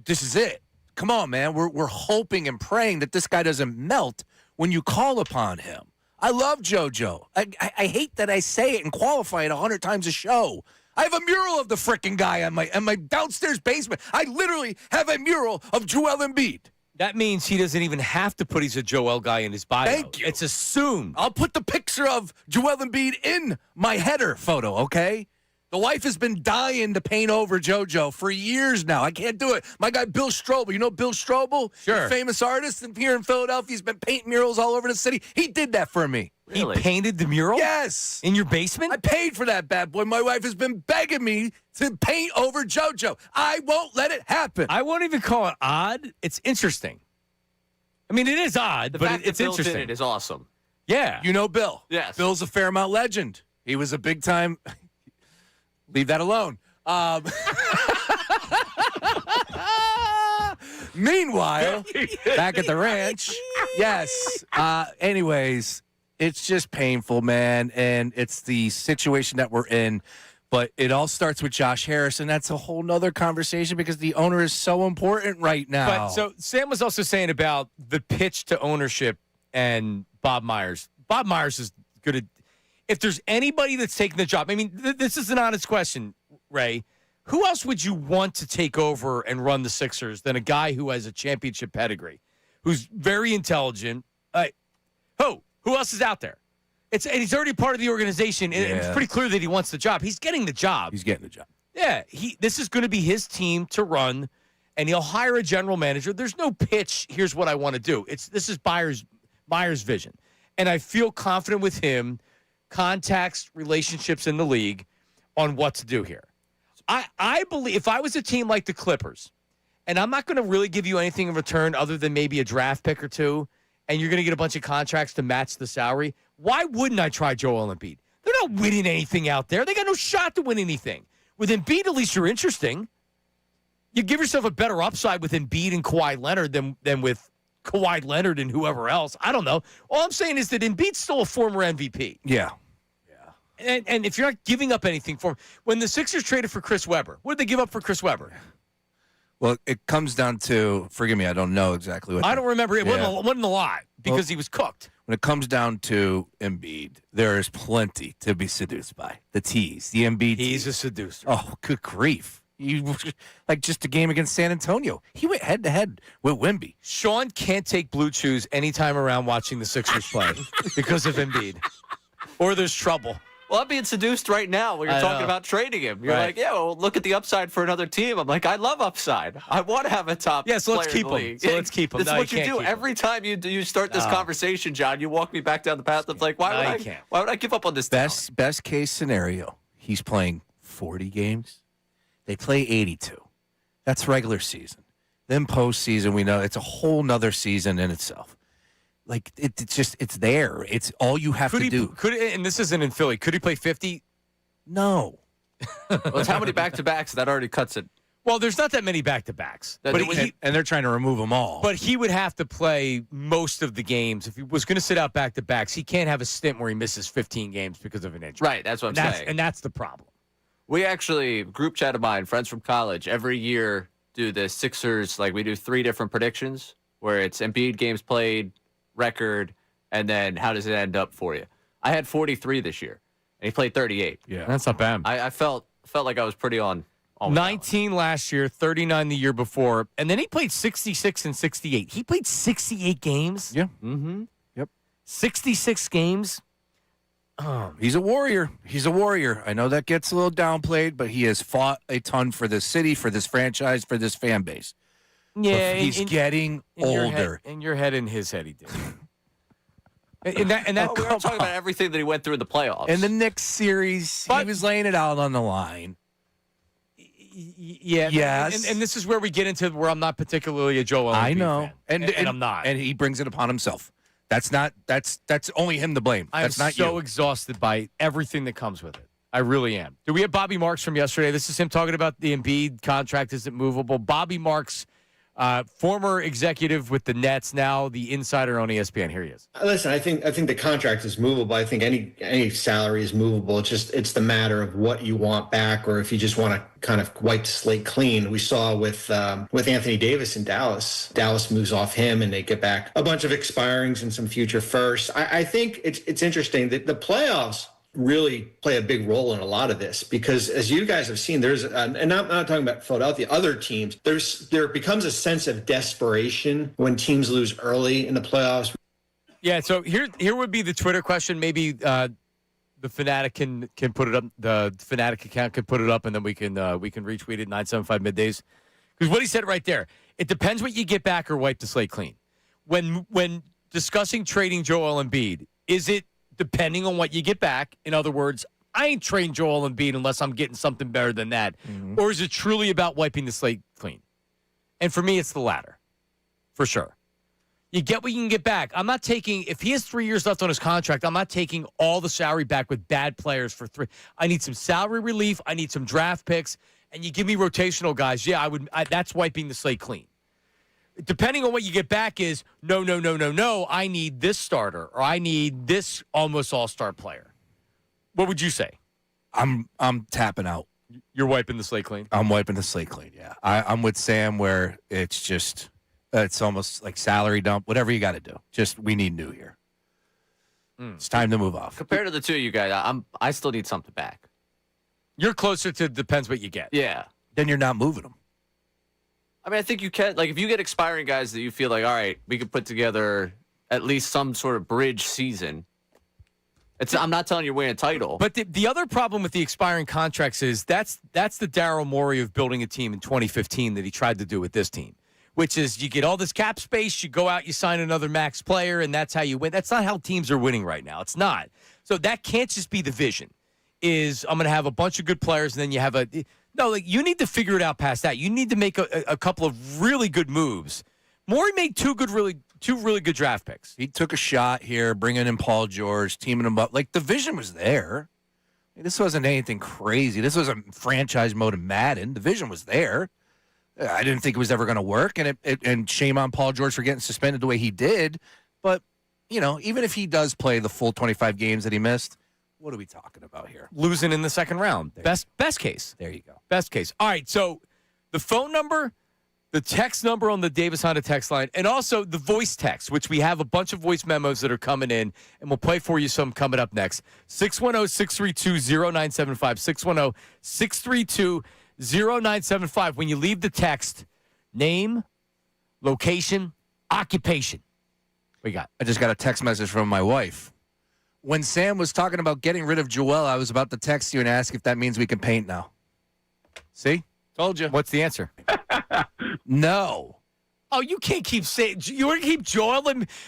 this is it. Come on, man. We're hoping and praying that this guy doesn't melt when you call upon him. I love JoJo. I hate that I say it and qualify it 100 times a show. I have a mural of the frickin' guy on my downstairs basement. I literally have a mural of Joel Embiid. That means he doesn't even have to put he's a Joel guy in his bio. Thank you. It's assumed. I'll put the picture of Joel Embiid in my header photo, okay? The wife has been dying to paint over JoJo for years now. I can't do it. My guy Bill Strobel, you know Bill Strobel? Sure. Famous artist here in Philadelphia. He's been painting murals all over the city. He did that for me. Really? He painted the mural? Yes. In your basement? I paid for that bad boy. My wife has been begging me to paint over JoJo. I won't let it happen. I won't even call it odd. It's interesting. I mean, it is odd, The but fact it's that Bill interesting. did it is awesome. Yeah. You know Bill. Yes. Bill's a Fairmount legend. He was a big time. Leave that alone. Meanwhile, back at the ranch, yes. Anyways, it's just painful, man, and it's the situation that we're in. But it all starts with Josh Harris, and that's a whole nother conversation because the owner is so important right now. But so Sam was also saying about the pitch to ownership and Bob Myers. Bob Myers is good at. If there's anybody that's taking the job, I mean, this is an honest question, Ray. Who else would you want to take over and run the Sixers than a guy who has a championship pedigree, who's very intelligent? Who else is out there? And he's already part of the organization, and it's pretty clear that he wants the job. He's getting the job. He's getting the job. Yeah, this is going to be his team to run, and he'll hire a general manager. There's no pitch. Here's what I want to do. This is Myers' vision, and I feel confident with him. Contacts, relationships in the league on what to do here. I believe if I was a team like the Clippers, and I'm not going to really give you anything in return other than maybe a draft pick or two, and you're going to get a bunch of contracts to match the salary, why wouldn't I try Joel Embiid? They're not winning anything out there. They got no shot to win anything. With Embiid, at least you're interesting. You give yourself a better upside with Embiid and Kawhi Leonard than with Kawhi Leonard and whoever else. I don't know. All I'm saying is that Embiid's still a former MVP. Yeah. And if you're not giving up anything for him, when the Sixers traded for Chris Webber, what did they give up for Chris Webber? Well, it comes down to, forgive me, I don't know exactly what. I don't remember. It wasn't a lot because he was cooked. When it comes down to Embiid, there is plenty to be seduced by. The tease, the Embiid He's tease. a seducer. Oh, good grief. Like just a game against San Antonio. He went head-to-head with Wemby. Sean can't take blue chews anytime around watching the Sixers play because of Embiid. Or there's trouble. Well, I'm being seduced right now when you're talking about trading him. You're like, yeah, well, look at the upside for another team. I'm like, I love upside. I want to have a top Yeah, so let's player keep in the him. league. So let's keep him. That's No, what you you can't do. keep him. Every time you start this conversation, John, you walk me back down the path of like, why would I give up on this talent? Best case scenario, he's playing 40 games. They play 82. That's regular season. Then postseason, we know it's a whole nother season in itself. Like it's there. It's all you have to do. And this isn't in Philly. Could he play 50? No. Well, it's how many back-to-backs that already cuts it. Well, there's not that many back-to-backs. And they're trying to remove them all. But he would have to play most of the games. If he was going to sit out back-to-backs, he can't have a stint where he misses 15 games because of an injury. Right, that's what I'm saying. And that's the problem. We actually, group chat of mine, friends from college, every year do the Sixers, like we do 3 different predictions where it's Embiid games played, record, and then how does it end up for you? I had 43 this year, and he played 38. Yeah. That's not bad. I felt like I was pretty on 19 last year, 39 the year before, and then he played 66 and 68. He played 68 games? Yeah. Mm-hmm. Yep. 66 games? He's a warrior. He's a warrior. I know that gets a little downplayed, but he has fought a ton for this city, for this franchise, for this fan base. Yeah. But he's getting older. In your head, in his head, he did. We were talking about everything that he went through in the playoffs. In the Knicks series, he was laying it out on the line. Yeah. Yes. And this is where we get into where I'm not particularly a Joel Embiid I know. fan. And I'm not. And he brings it upon himself. That's only him to blame. That's I'm not so you. exhausted by everything that comes with it. I really am. Do we have Bobby Marks from yesterday? This is him talking about the Embiid contract. Is it movable? Bobby Marks Former executive with the Nets, now the insider on ESPN. Here he is. Listen, I think the contract is movable. I think any salary is movable. It's the matter of what you want back, or if you just want to kind of wipe the slate clean. We saw with Anthony Davis in Dallas. Dallas moves off him, and they get back a bunch of expirings and some future firsts. I think it's interesting that the playoffs really play a big role in a lot of this, because as you guys have seen, there's and I'm not talking about Philadelphia, other teams, there becomes a sense of desperation when teams lose early in the playoffs. Yeah, so here would be the Twitter question. Maybe the Fanatic can put it up, the Fanatic account can put it up, and then we can retweet it 975 Middays. Because what he said right there, it depends what you get back or wipe the slate clean. When discussing trading Joel Embiid, is it depending on what you get back? In other words, I ain't trading Joel Embiid unless I'm getting something better than that. Mm-hmm. Or is it truly about wiping the slate clean? And for me, it's the latter, for sure. You get what you can get back. I'm not taking, if he has 3 years left on his contract, I'm not taking all the salary back with bad players for 3. I need some salary relief. I need some draft picks. And you give me rotational guys. Yeah, that's wiping the slate clean. Depending on what you get back is, no, I need this starter, or I need this almost all-star player. What would you say? I'm tapping out. You're wiping the slate clean? I'm wiping the slate clean, yeah. I'm with Sam where it's almost like salary dump, whatever you got to do. Just, we need new here. It's time to move off. Compared to the two of you guys, I still need something back. You're closer to depends what you get. Yeah. Then you're not moving them. I mean, I think you can, like, if you get expiring guys that you feel like, all right, we could put together at least some sort of bridge season. I'm not telling you win a title. But the other problem with the expiring contracts is that's the Daryl Morey of building a team in 2015 that he tried to do with this team, which is you get all this cap space, you go out, you sign another max player, and that's how you win. That's not how teams are winning right now. It's not. So that can't just be the vision, is I'm going to have a bunch of good players, and then you have a – no, like, you need to figure it out past that. You need to make a couple of really good moves. Morey made two really good draft picks. He took a shot here, bringing in Paul George, teaming him up. Like, the vision was there. This wasn't anything crazy. This was a franchise mode of Madden. The vision was there. I didn't think it was ever going to work, and shame on Paul George for getting suspended the way he did. But, even if he does play the full 25 games that he missed, what are we talking about here? Losing in the second round. Best case. There you go. Best case. All right, so the phone number, the text number on the Davis Honda text line, and also the voice text, which we have a bunch of voice memos that are coming in, and we'll play for you some coming up next. 610-632-0975. 610-632-0975. When you leave the text, name, location, occupation. What you got? I just got a text message from my wife. When Sam was talking about getting rid of Joel, I was about to text you and ask if that means we can paint now. See? Told you. What's the answer? No. Oh, you can't keep saying – you want to keep Joel?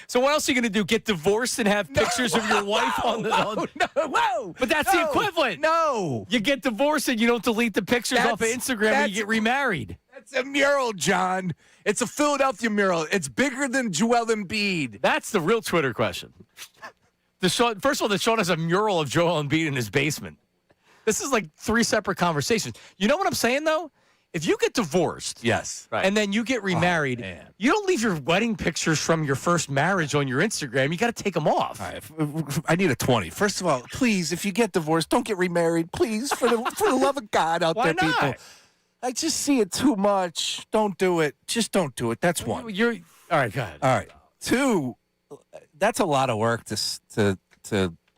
So what else are you going to do, get divorced and have pictures of your wife on the – Whoa. But that's the equivalent. No. You get divorced and you don't delete the pictures off of Instagram and you get remarried. That's a mural, John. It's a Philadelphia mural. It's bigger than Joel Embiid. That's the real Twitter question. First of all, Deshaun has a mural of Joel Embiid in his basement. This is like 3 separate conversations. You know what I'm saying, though? If you get divorced, yes, right, and then you get remarried, you don't leave your wedding pictures from your first marriage on your Instagram. You got to take them off. All right, I need a 20. First of all, please, if you get divorced, don't get remarried, please, for the love of God out there, people. I just see it too much. Don't do it. Just don't do it. That's one. All right, go ahead. All right, 2. That's a lot of work to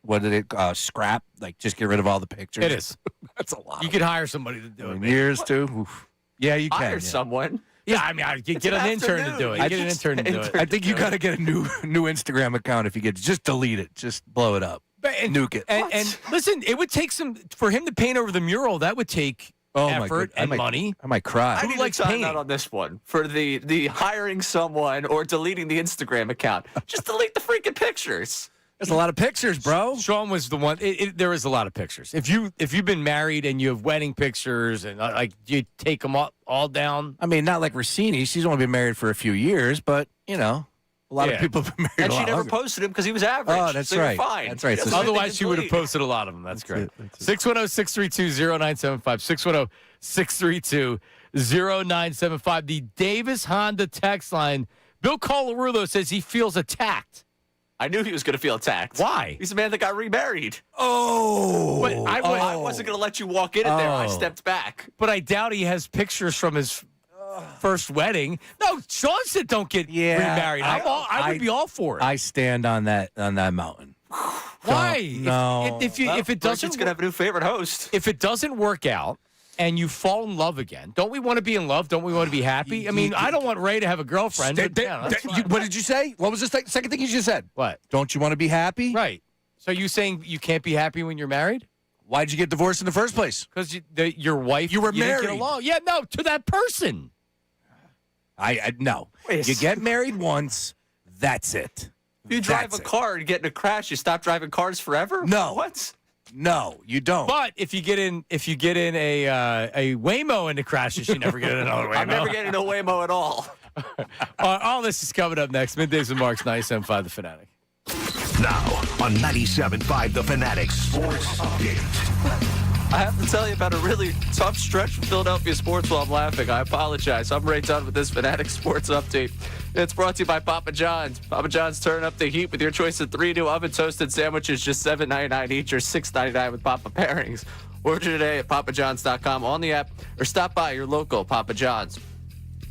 what did it scrap? Like, just get rid of all the pictures. It is. That's a lot. You could hire somebody to do it. Years too. Oof. Yeah, you can hire someone. Yeah, I mean, get an intern to do it. Get an intern to do it. I think you got to get a new Instagram account if you get. Just delete it. Just blow it up. Nuke it. And listen, it would take for him to paint over the mural. That would take effort and money. I might cry. I need to sign out on this one for the hiring someone or deleting the Instagram account. Just delete the freaking pictures. There's a lot of pictures, bro. Sean was the one. There is a lot of pictures. If you've been married and you have wedding pictures and you take them all down. I mean, not like Rossini. She's only been married for a few years, but a lot of people have been married. And she never posted him because he was average. Oh, that's so right. You're fine. That's right. So otherwise, she would have posted a lot of them. That's great. 610-632-0975. 0975. The Davis Honda text line. Bill Colarulo says he feels attacked. I knew he was going to feel attacked. Why? He's a man that got remarried. Oh. But I wasn't going to let you walk in there. I Oh. stepped back. But I doubt he has pictures from his first wedding. No, Sean said don't get remarried. I would be all for it. I stand on that mountain. Why? No. If it doesn't, It's going to have a new favorite host. if it doesn't work out and you fall in love again, don't we want to be in love? Don't we want to be happy? I mean, I don't want Ray to have a girlfriend. But, yeah, that's fine. What did you say? What was the second thing you just said? What? Don't you want to be happy? Right. So you saying you can't be happy when you're married? Why'd you get divorced in the first place? Because your wife, You were didn't married. get along. Yeah, no, to that person. I no. Wait. You get married once. That's it. If you drive That's a it. car and get in a crash, you stop driving cars forever? No. What? No, you don't. But if you get in a Waymo and it crashes, you never get in another Waymo. I'm never getting a Waymo at all. All this is coming up next. Middays with Marks, 97.5 The Fanatic. Now on 97.5 The Fanatic Sports Update. I have to tell you about a really tough stretch for Philadelphia sports while I'm laughing. I apologize. I'm Ray Dunn with this Fanatic Sports Update. It's brought to you by Papa John's. Papa John's turn up the heat with your choice of 3 new oven-toasted sandwiches, just $7.99 each or $6.99 with Papa pairings. Order today at papajohns.com on the app or stop by your local Papa John's.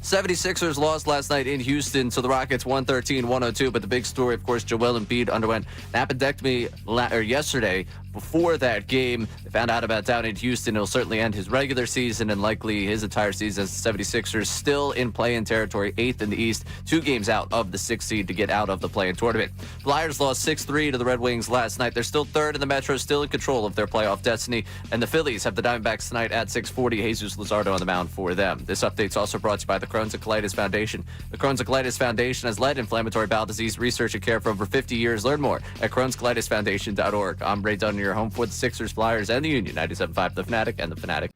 76ers lost last night in Houston to the Rockets 113-102, but the big story, of course, Joel Embiid underwent an appendectomy yesterday. Before that game, they found out about down in Houston. It'll certainly end his regular season and likely his entire season as the 76ers still in play-in territory, 8th in the East, 2 games out of the 6th seed to get out of the play-in tournament. Flyers lost 6-3 to the Red Wings last night. They're still 3rd in the Metro, still in control of their playoff destiny, and the Phillies have the Diamondbacks tonight at 6:40. Jesus Luzardo on the mound for them. This update's also brought to you by the Crohn's and Colitis Foundation. The Crohn's and Colitis Foundation has led inflammatory bowel disease research and care for over 50 years. Learn more at crohnscolitisfoundation.org. I'm Ray Dunn, your home for the Sixers, Flyers, and the Union. 97.5 The Fanatic and The Fanatic.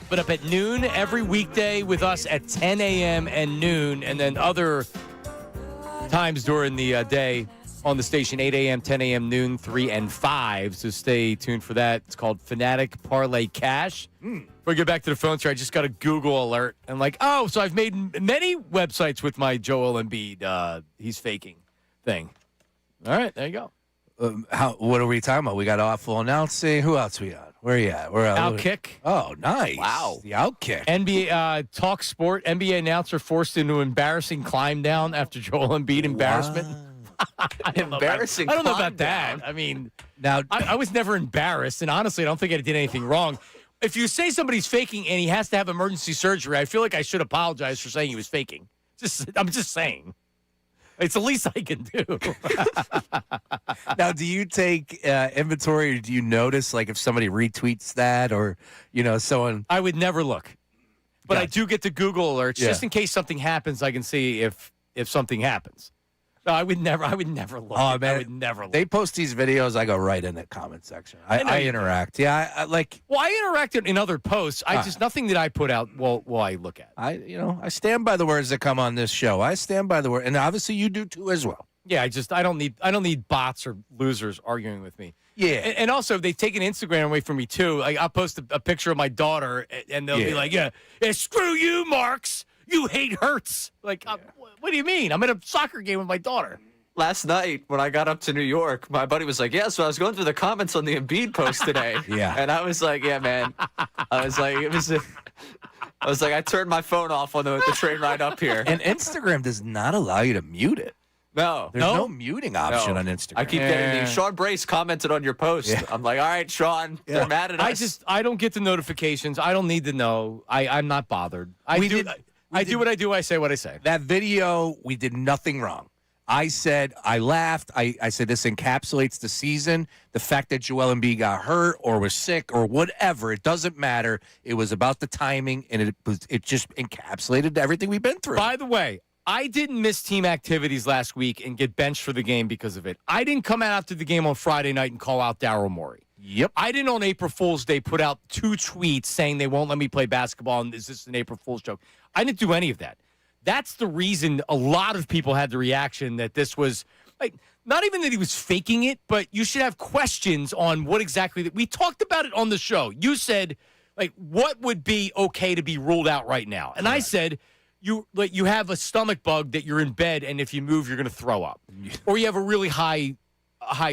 but up at noon every weekday with us at 10 a.m. and noon, and then other times during the day on the station, 8 a.m., 10 a.m., noon, 3, and 5. So stay tuned for that. It's called Fanatic Parlay Cash. Before we get back to the phones here, I just got a Google alert. And so I've made many websites with my Joel Embiid, he's faking thing. All right, there you go. What are we talking about? We got awful announcing. Who else we on? Where are you at? We're Outkick. Oh, nice. Wow. The Outkick. NBA Talk Sport. NBA announcer forced into embarrassing climb down after Joel Embiid embarrassment. Embarrassing. I don't know climb about that. down. I mean, Now, I was never embarrassed, and honestly, I don't think I did anything wrong. If you say somebody's faking and he has to have emergency surgery, I feel like I should apologize for saying he was faking. I'm just saying. It's the least I can do. now, do you take inventory, or do you notice, like, if somebody retweets that, or, someone? I would never look. But I Gotcha. do get the Google alerts just in case something happens. I can see if something happens. No, I would never look. Oh, man. I would never look. They post these videos. I go right in the comment section. I interact. Yeah, I like. Well, I interacted in other posts. Nothing that I put out. Well, I look at. I stand by the words that come on this show. I stand by the word, and obviously you do too as well. Yeah, I don't need bots or losers arguing with me. Yeah, and also they've taken Instagram away from me too. Like I'll post a picture of my daughter, and they'll be like, "Yeah, screw you, Marks. You hate Hurts." Like, what do you mean? I'm at a soccer game with my daughter. Last night when I got up to New York, my buddy was like, "Yeah, so I was going through the comments on the Embiid post today." Yeah, and I was like, "Yeah, man." I was like, I turned my phone off on the train ride up here. And Instagram does not allow you to mute it. No. There's no muting option on Instagram. I keep getting these. Sean Brace commented on your post. Yeah. I'm like, all right, Sean, they're mad at us. I don't get the notifications. I don't need to know. I'm not bothered. I do what I do. I say what I say. That video, we did nothing wrong. I said, I laughed. I said, this encapsulates the season. The fact that Joel Embiid got hurt or was sick or whatever, it doesn't matter. It was about the timing, and it just encapsulated everything we've been through. By the way, I didn't miss team activities last week and get benched for the game because of it. I didn't come out after the game on Friday night and call out Daryl Morey. Yep. I didn't on April Fool's Day put out 2 tweets saying they won't let me play basketball and is this an April Fool's joke? I didn't do any of that. That's the reason a lot of people had the reaction that this was like not even that he was faking it, but you should have questions on what exactly that we talked about it on the show. You said like what would be okay to be ruled out right now, and I said. You have a stomach bug that you're in bed, and if you move, you're going to throw up. Or you have a really high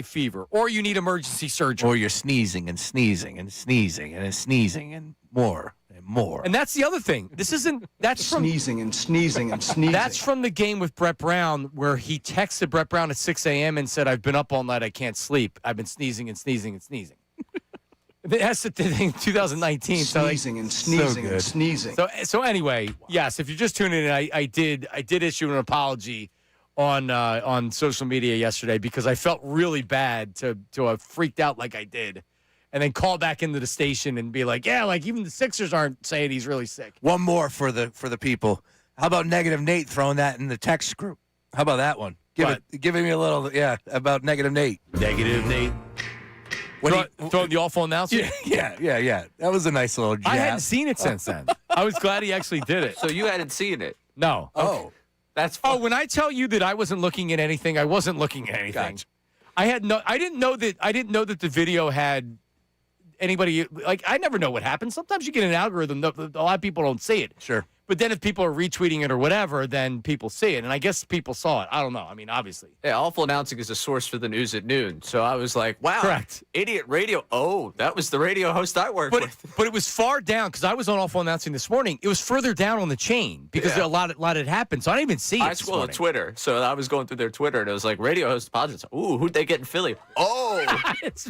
fever. Or you need emergency surgery. Or you're sneezing and sneezing and sneezing and sneezing and more and more. And that's the other thing. That's from sneezing and sneezing and sneezing. That's from the game with Brett Brown where he texted Brett Brown at 6 a.m. and said, I've been up all night. I can't sleep. I've been sneezing and sneezing and sneezing. That's the thing, 2019. Sneezing and sneezing and sneezing. So anyway, yes, if you're just tuning in, I did issue an apology on social media yesterday because I felt really bad to have freaked out like I did, and then call back into the station and be like, yeah, like even the Sixers aren't saying he's really sick. One more for the people. How about Negative Nate throwing that in the text group? How about that one? Give me a little, about Negative Nate. Negative Nate. Throwing the awful announcement? Yeah. That was a nice little jab. I hadn't seen it since then. I was glad he actually did it. So you hadn't seen it? No. Oh. That's fun. when I tell you that I wasn't looking at anything, I wasn't looking at anything. Gotcha. I didn't know that the video had anybody like I never know what happens. Sometimes you get an algorithm that a lot of people don't see it. Sure. But then if people are retweeting it or whatever, then people see it. And I guess people saw it. I don't know. I mean, obviously. Yeah, Awful Announcing is a source for the news at noon. So I was like, wow. Correct. Idiot radio. Oh, that was the radio host I worked with. But it was far down because I was on Awful Announcing this morning. It was further down on the chain because a lot had happened. So I didn't even see it. I scrolled on Twitter. So I was going through their Twitter and it was like radio host positives. Ooh, who'd they get in Philly? Oh,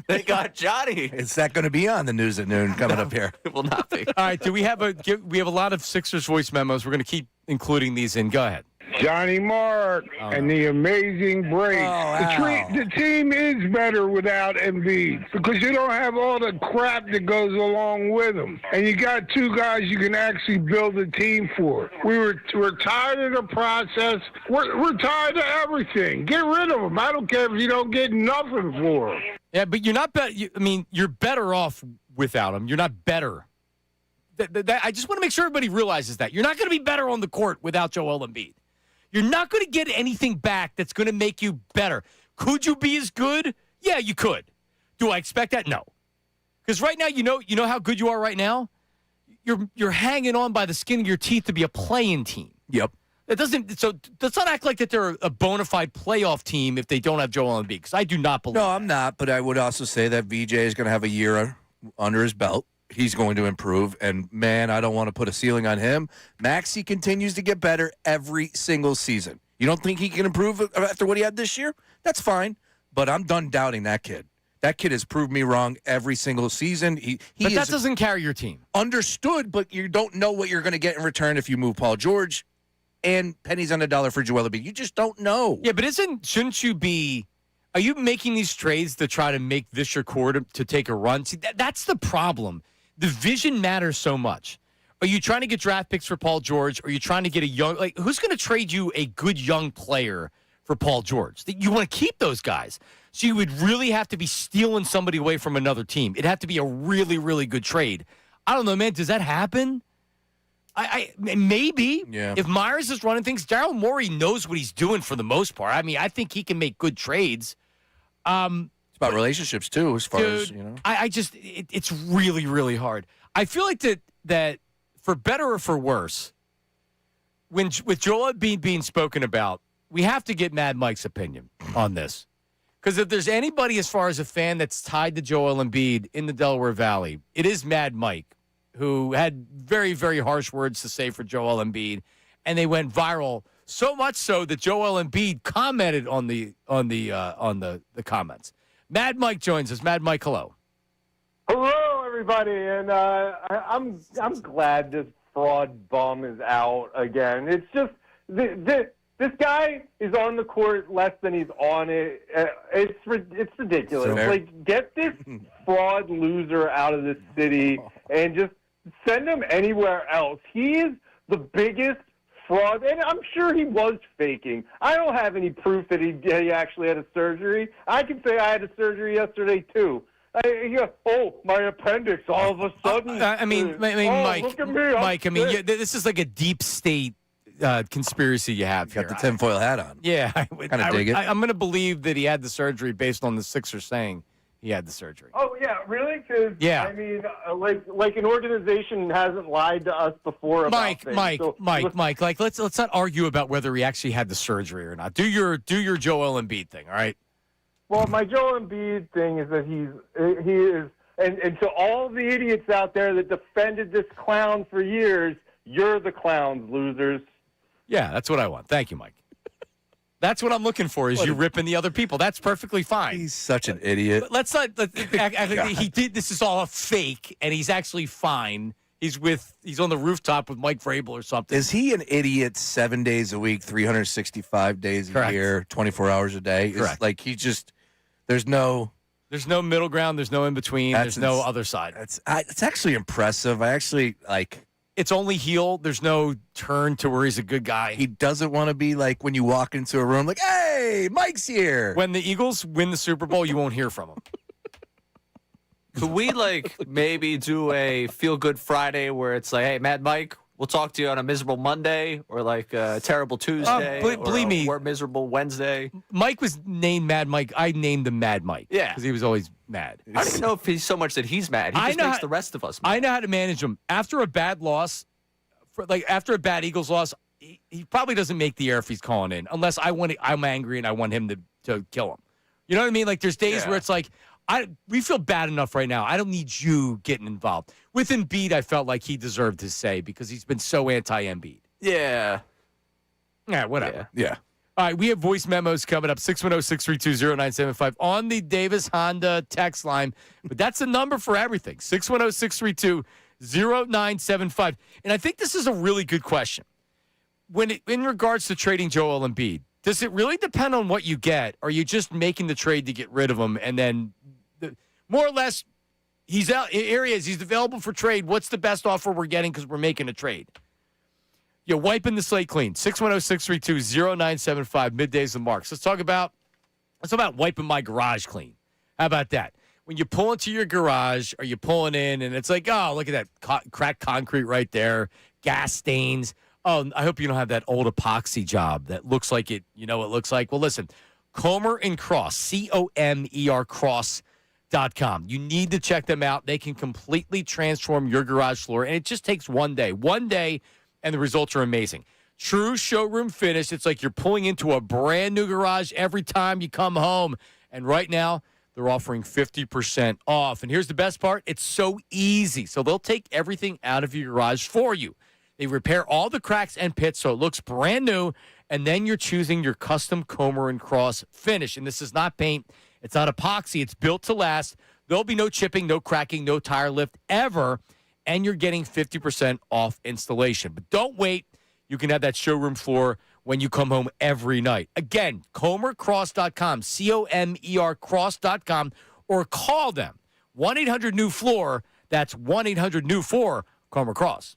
they got Johnny. Is that going to be on the news at noon coming up here? It will not be. All right. Do we have a lot of Sixers voice memos. We're going to keep including these in. Go ahead. Johnny Mark and the amazing break. The team is better without Embiid because you don't have all the crap that goes along with them. And you got 2 guys you can actually build a team for. We're tired of the process. We're tired of everything. Get rid of them. I don't care if you don't get nothing for them. Yeah, but you're not better. You're better off without them. You're not better. I just want to make sure everybody realizes that. You're not going to be better on the court without Joel Embiid. You're not going to get anything back that's going to make you better. Could you be as good? Yeah, you could. Do I expect that? No. Because right now, you know how good you are right now? You're hanging on by the skin of your teeth to be a play-in team. Yep. So let's not act like that they're a bona fide playoff team if they don't have Joel Embiid, because I do not believe No, I'm not, but I would also say that VJ is going to have a year under his belt. He's going to improve, and, man, I don't want to put a ceiling on him. Maxey continues to get better every single season. You don't think he can improve after what he had this year? That's fine, but I'm done doubting that kid. That kid has proved me wrong every single season. But that doesn't carry your team. Understood, but you don't know what you're going to get in return if you move Paul George and pennies on a dollar for Joel Embiid. You just don't know. Yeah, but shouldn't you be – are you making these trades to try to make this your core to take a run? See, that's the problem. The vision matters so much. Are you trying to get draft picks for Paul George? Or are you trying to get a young – like, who's going to trade you a good young player for Paul George? You want to keep those guys. So you would really have to be stealing somebody away from another team. It'd have to be a really, really good trade. I don't know, man. Does that happen? Maybe. Yeah. If Myers is running things, Daryl Morey knows what he's doing for the most part. I mean, I think he can make good trades. It's about relationships, too, as far as, it's really, really hard. I feel like that for better or for worse, with Joel Embiid being spoken about, we have to get Mad Mike's opinion on this. Because if there's anybody as far as a fan that's tied to Joel Embiid in the Delaware Valley, it is Mad Mike, who had very, very harsh words to say for Joel Embiid, and they went viral. So much so that Joel Embiid commented on the comments. Mad Mike joins us. Mad Mike, hello. Hello, everybody, and I'm glad this fraud bum is out again. It's just this guy is on the court less than he's on it. It's ridiculous. Like, get this fraud loser out of this city and just send him anywhere else. He is the biggest fraud, and I'm sure he was faking. I don't have any proof that he actually had a surgery. I can say I had a surgery yesterday too. My appendix all of a sudden. Mike. Look at me. Mike, this is like a deep state conspiracy you have here. Got the tinfoil hat on. Yeah, Kind of dig it. I'm going to believe that he had the surgery based on the Sixers saying he had the surgery. Oh yeah, really? Because yeah. I mean, like an organization hasn't lied to us before about things. Mike. Like let's not argue about whether he actually had the surgery or not. Do your Joel Embiid thing, all right? Well, my Joel Embiid thing is that he is, and to all the idiots out there that defended this clown for years, you're the clowns, losers. Yeah, that's what I want. Thank you, Mike. That's what I'm looking for, is you ripping the other people. That's perfectly fine. He's such an idiot. Let's not he did this is all a fake, and he's actually fine. He's on the rooftop with Mike Vrabel or something. Is he an idiot 7 days a week, 365 days a Correct. year, 24 hours a day? Correct. Like he just there's no middle ground, there's no in between, there's no other side. It's actually impressive. I actually like. It's only heel. There's no turn to where he's a good guy. He doesn't want to be like when you walk into a room like, hey, Mike's here. When the Eagles win the Super Bowl, you won't hear from him. Could we maybe do a feel good Friday where it's like, hey, Mad Mike, we'll talk to you on a miserable Monday, or a terrible Tuesday, believe me, or miserable Wednesday. Mike was named Mad Mike. I named him Mad Mike. Yeah, because he was always mad. I don't know if he's so much that he's mad. He just makes the rest of us mad. I know how to manage him. After a bad loss, after a bad Eagles loss, he probably doesn't make the air if he's calling in, unless I'm angry and I want him to kill him. You know what I mean? Like there's days where it's like, we feel bad enough right now. I don't need you getting involved. With Embiid, I felt like he deserved his say because he's been so anti-Embiid. Yeah. Yeah, whatever. Yeah. All right, we have voice memos coming up, 610-632-0975 on the Davis Honda text line. But that's the number for everything, 610-632-0975. And I think this is a really good question. In regards to trading Joel Embiid, does it really depend on what you get? Or are you just making the trade to get rid of him and then more or less he's out? Here he is. He's available for trade. What's the best offer we're getting because we're making a trade? You're wiping the slate clean. 610-632-0975, Middays and Marks. Let's talk about wiping my garage clean. How about that? when you pull into your garage or you pulling in and it's like, oh, look at that cracked concrete right there, gas stains. Oh, I hope you don't have that old epoxy job that looks like it, you know, it looks like. Well, listen, Comer and Cross, Comer Cross.com. You need to check them out. They can completely transform your garage floor, and it just takes one day. One day, and the results are amazing. True showroom finish. It's like you're pulling into a brand new garage every time you come home. And right now, they're offering 50% off. And here's the best part. It's so easy. So they'll take everything out of your garage for you. They repair all the cracks and pits so it looks brand new. And then you're choosing your custom Comer and Cross finish. And this is not paint. It's not epoxy. It's built to last. There'll be no chipping, no cracking, no tire lift ever. And you're getting 50% off installation. But don't wait. You can have that showroom floor when you come home every night. Again, ComerCross.com, COMER Cross.com, or call them. 1-800-NEW-FLOOR. That's 1-800-NEW-4, Comer Cross.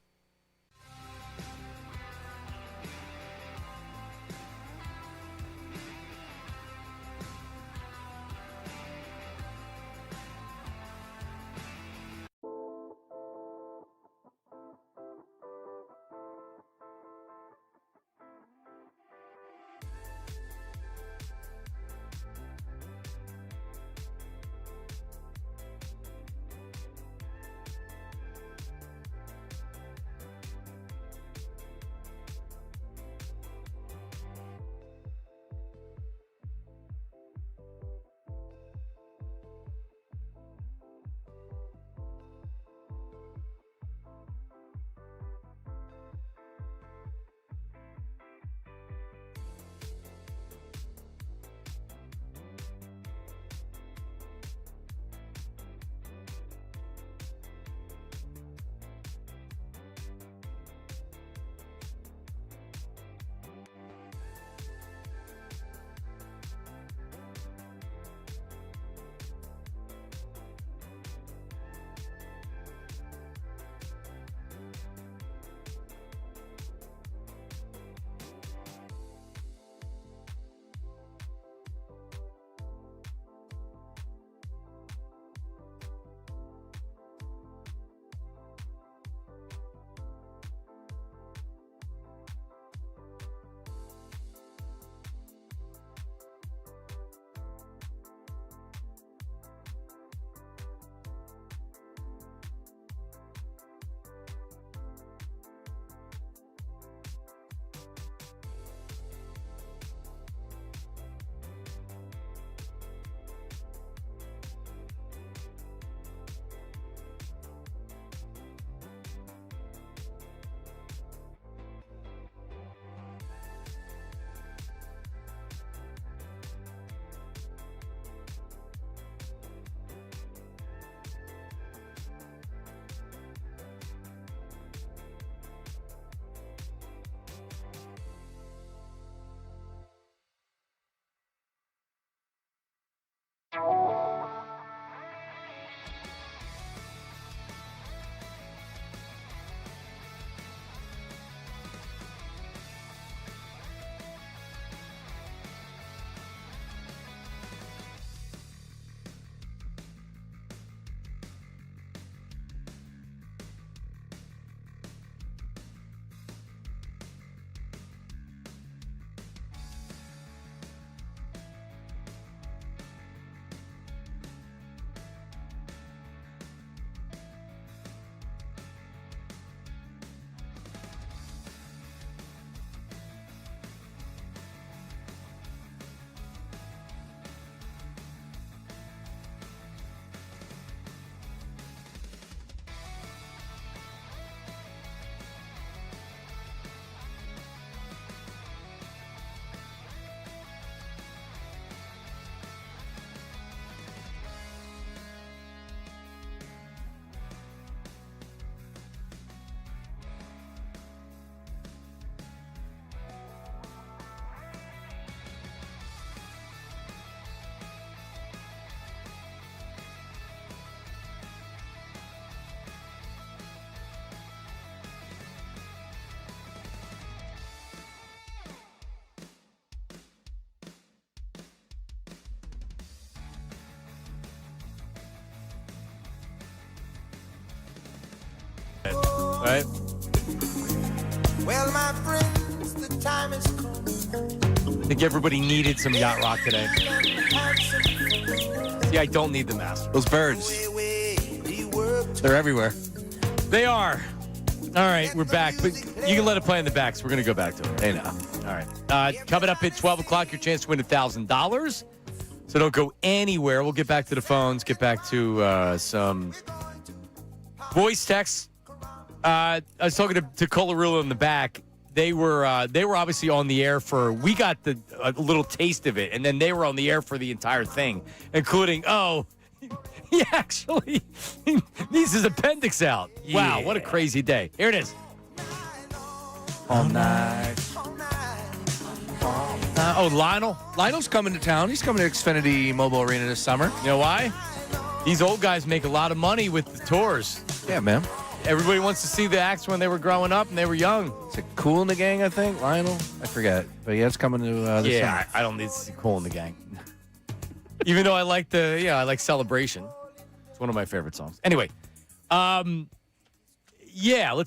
right? Well, my friends, the time is come. I think everybody needed some yacht rock today. See, I don't need the master. Those birds. They're everywhere. They are. All right, we're back. But you can let it play in the back, so we're going to go back to it. Hey, now. All right. Coming up at 12 o'clock, your chance to win $1,000. So don't go anywhere. We'll get back to the phones, get back to some voice texts. I was talking to Colarulo in the back. They were obviously on the air we got a little taste of it, and then they were on the air for the entire thing, including, he actually needs his appendix out. Wow, what a crazy day. Here it is. All night. Lionel? Lionel's coming to town. He's coming to Xfinity Mobile Arena this summer. You know why? These old guys make a lot of money with the tours. Yeah, man. Everybody wants to see the acts when they were growing up and they were young. Is it Cool in the Gang, I think? Lionel? I forget. But yeah, it's coming to this summer. I don't need to see Cool in the Gang. Even though I like I like Celebration. It's one of my favorite songs. Anyway, let's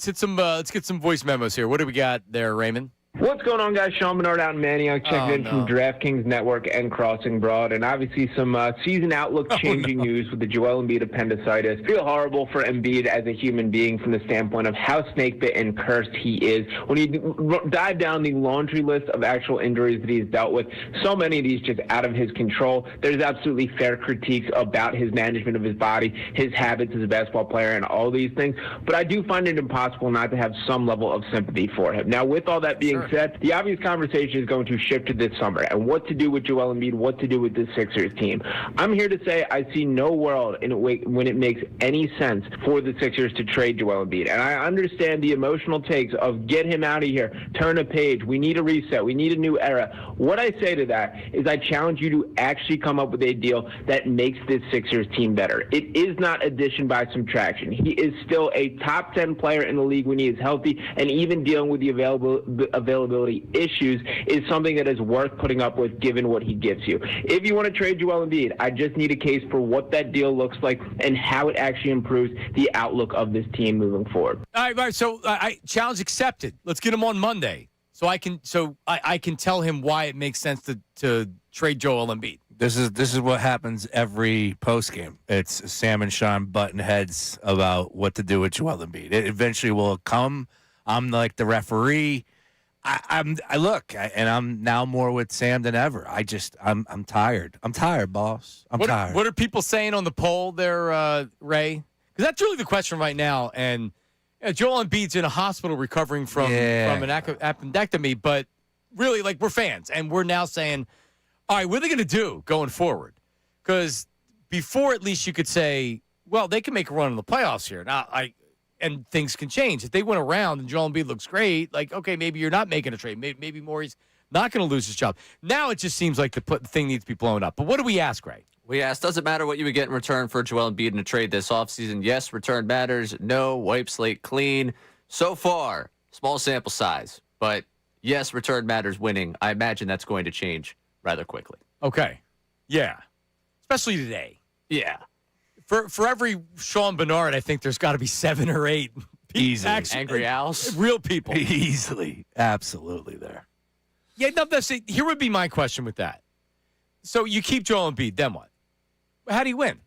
get some voice memos here. What do we got there, Raymond? What's going on, guys? Sean Bernard out in Manioc, checking in from DraftKings Network and Crossing Broad, and obviously some season outlook changing news with the Joel Embiid appendicitis. Feel horrible for Embiid as a human being from the standpoint of how snake-bit and cursed he is. When you dive down the laundry list of actual injuries that he's dealt with, so many of these just out of his control. There's absolutely fair critiques about his management of his body, his habits as a basketball player, and all these things, but I do find it impossible not to have some level of sympathy for him. Now, with all that being said, the obvious conversation is going to shift to this summer and what to do with Joel Embiid, what to do with this Sixers team. I'm here to say I see no world when it makes any sense for the Sixers to trade Joel Embiid. And I understand the emotional takes of get him out of here, turn a page, we need a reset, we need a new era. What I say to that is I challenge you to actually come up with a deal that makes this Sixers team better. It is not addition by subtraction. He is still a top 10 player in the league when he is healthy, and even dealing with the availability issues is something that is worth putting up with given what he gives you. If you want to trade Joel Embiid, I just need a case for what that deal looks like and how it actually improves the outlook of this team moving forward. All right, so I challenge accepted. Let's get him on Monday so I can tell him why it makes sense to trade Joel Embiid. This is what happens every post game. It's Sam and Sean button heads about what to do with Joel Embiid. It eventually will come. I'm like the referee. I'm now more with Sam than ever. I'm tired. I'm tired, boss. I'm tired. What are people saying on the poll there, Ray? Because that's really the question right now. And Joel Embiid's in a hospital recovering from an appendectomy, but really, we're fans, and we're now saying, all right, what are they going to do going forward? Because before, at least you could say, well, they can make a run in the playoffs here. Now, and things can change. If they went around and Joel Embiid looks great, okay, maybe you're not making a trade. Maybe Morey's not going to lose his job. Now it just seems like the thing needs to be blown up. But what do we ask, Ray? We asked, does it matter what you would get in return for Joel Embiid in a trade this offseason? Yes, return matters. No, wipe slate clean. So far, small sample size. But yes, return matters winning. I imagine that's going to change rather quickly. Okay. Yeah. Especially today. Yeah. For every Sean Bernard, I think there's got to be 7 or 8 easily angry owls, real people, easily, absolutely there. Yeah, no. Here would be my question with that. So you keep Joel Embiid, then what? How do you win?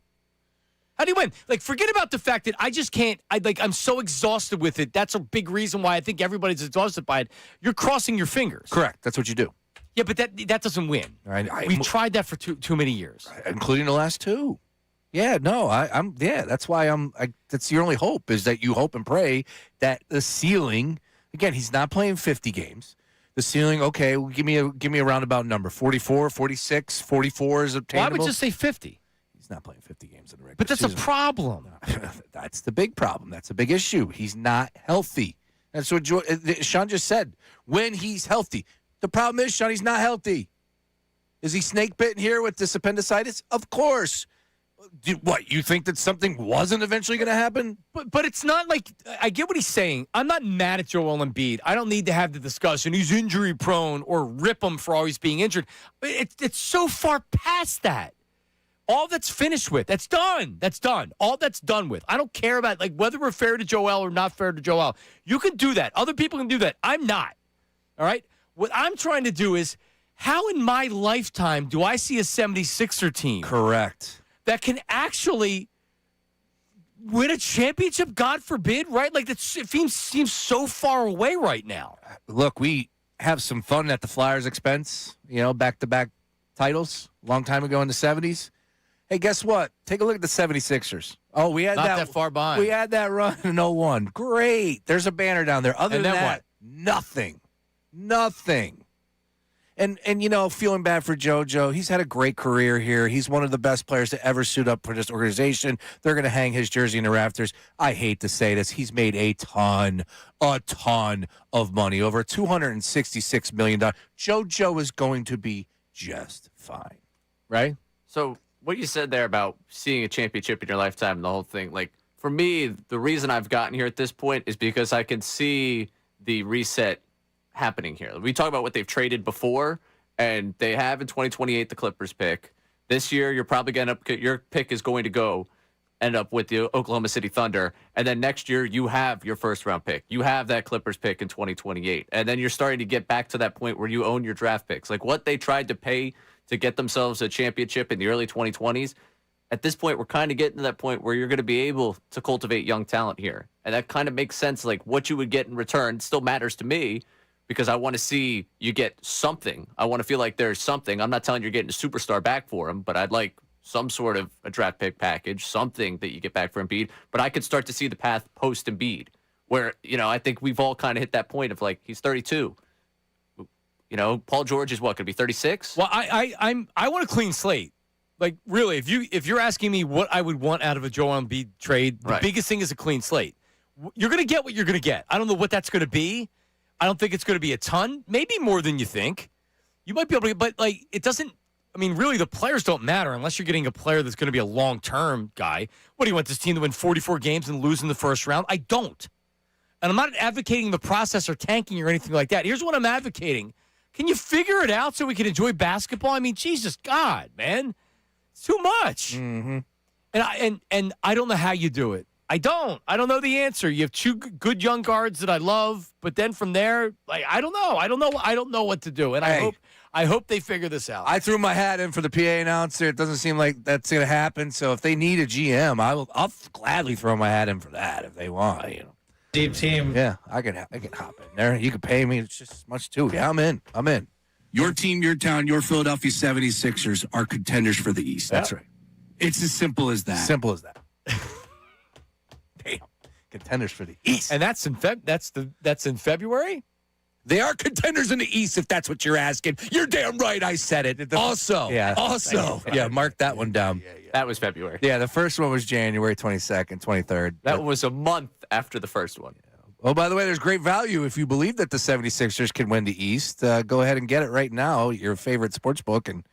How do you win? Forget about the fact that I just can't. I'm so exhausted with it. That's a big reason why I think everybody's exhausted by it. You're crossing your fingers. Correct. That's what you do. Yeah, but that doesn't win. We've tried that for too many years, including the last 2. Yeah, no, that's why that's your only hope is that you hope and pray that the ceiling, again, he's not playing 50 games. The ceiling, okay, well, give me a roundabout number, 44, 46, 44 is obtainable. Well, I would just say 50. He's not playing 50 games in the regular But that's season. a problem. That's the big problem. That's a big issue. He's not healthy. That's what Sean just said. When he's healthy. The problem is, Sean, he's not healthy. Is he snake bitten here with this appendicitis? Of course. What, you think that something wasn't eventually going to happen? But it's not I get what he's saying. I'm not mad at Joel Embiid. I don't need to have the discussion. He's injury prone or rip him for always being injured. It's so far past that. all that's finished with. That's done. That's done. All that's done with. I don't care about like whether we're fair to Joel or not fair to Joel. You can do that. Other people can do that. I'm not. All right? What I'm trying to do is how in my lifetime do I see a 76er team Correct. that can actually win a championship, God forbid, right? Like, it seems so far away right now. Look, we have some fun at the Flyers' expense, back-to-back titles a long time ago in the 70s. Hey, guess what? Take a look at the 76ers. Oh, we had Not that far behind. We had that run in 01. Great. There's a banner down there. Other And than then that, nothing. And feeling bad for JoJo. He's had a great career here. He's one of the best players to ever suit up for this organization. They're going to hang his jersey in the rafters. I hate to say this. He's made a ton of money, over $266 million. JoJo is going to be just fine, right? So what you said there about seeing a championship in your lifetime and the whole thing, like for me, the reason I've gotten here at this point is because I can see the reset happening here. We talk about what they've traded before, and they have in 2028 the Clippers pick. This year, you're probably going to your pick is going to end up with the Oklahoma City Thunder, and then next year you have your first round pick. You have that Clippers pick in 2028, and then you're starting to get back to that point where you own your draft picks. Like what they tried to pay to get themselves a championship in the early 2020s. At this point, we're kind of getting to that point where you're going to be able to cultivate young talent here, and that kind of makes sense. Like what you would get in return still matters to me, because I want to see you get something. I want to feel like there's something. I'm not telling you you're getting a superstar back for him, but I'd like some sort of a draft pick package, something that you get back for Embiid. But I could start to see the path post Embiid, where I think we've all kind of hit that point of like he's 32. Paul George is what, going to be 36? Well, I want a clean slate. Like really, if you're asking me what I would want out of a Joel Embiid trade, the biggest thing is a clean slate. You're going to get what you're going to get. I don't know what that's going to be. I don't think it's going to be a ton, maybe more than you think. You might be able to, but like it doesn't. I mean, really, the players don't matter unless you're getting a player that's going to be a long-term guy. What do you want this team to win 44 games and lose in the first round? I don't. And I'm not advocating the process or tanking or anything like that. Here's what I'm advocating. Can you figure it out so we can enjoy basketball? I mean, Jesus God, man. It's too much. Mm-hmm. And I don't know how you do it. I don't know the answer. You have two good young guards that I love, but then from there, like I don't know what to do. And I hope they figure this out. I threw my hat in for the PA announcer. It doesn't seem like that's going to happen. So if they need a GM, I'll gladly throw my hat in for that if they want. Deep team. Yeah, I can hop in there. You can pay me. It's just as much too. Yeah, I'm in. Your team, your town, your Philadelphia 76ers are contenders for the East. That's right. It's as simple as that. Simple as that. Damn. Contenders for the East. And that's in February? They are contenders in the East, if that's what you're asking. You're damn right I said it. Also. Yeah, mark that one down. That was February. Yeah, the first one was January 22nd, 23rd. That was a month after the first one. Oh, by the way, there's great value. If you believe that the 76ers can win the East, go ahead and get it right now, your favorite sports book. And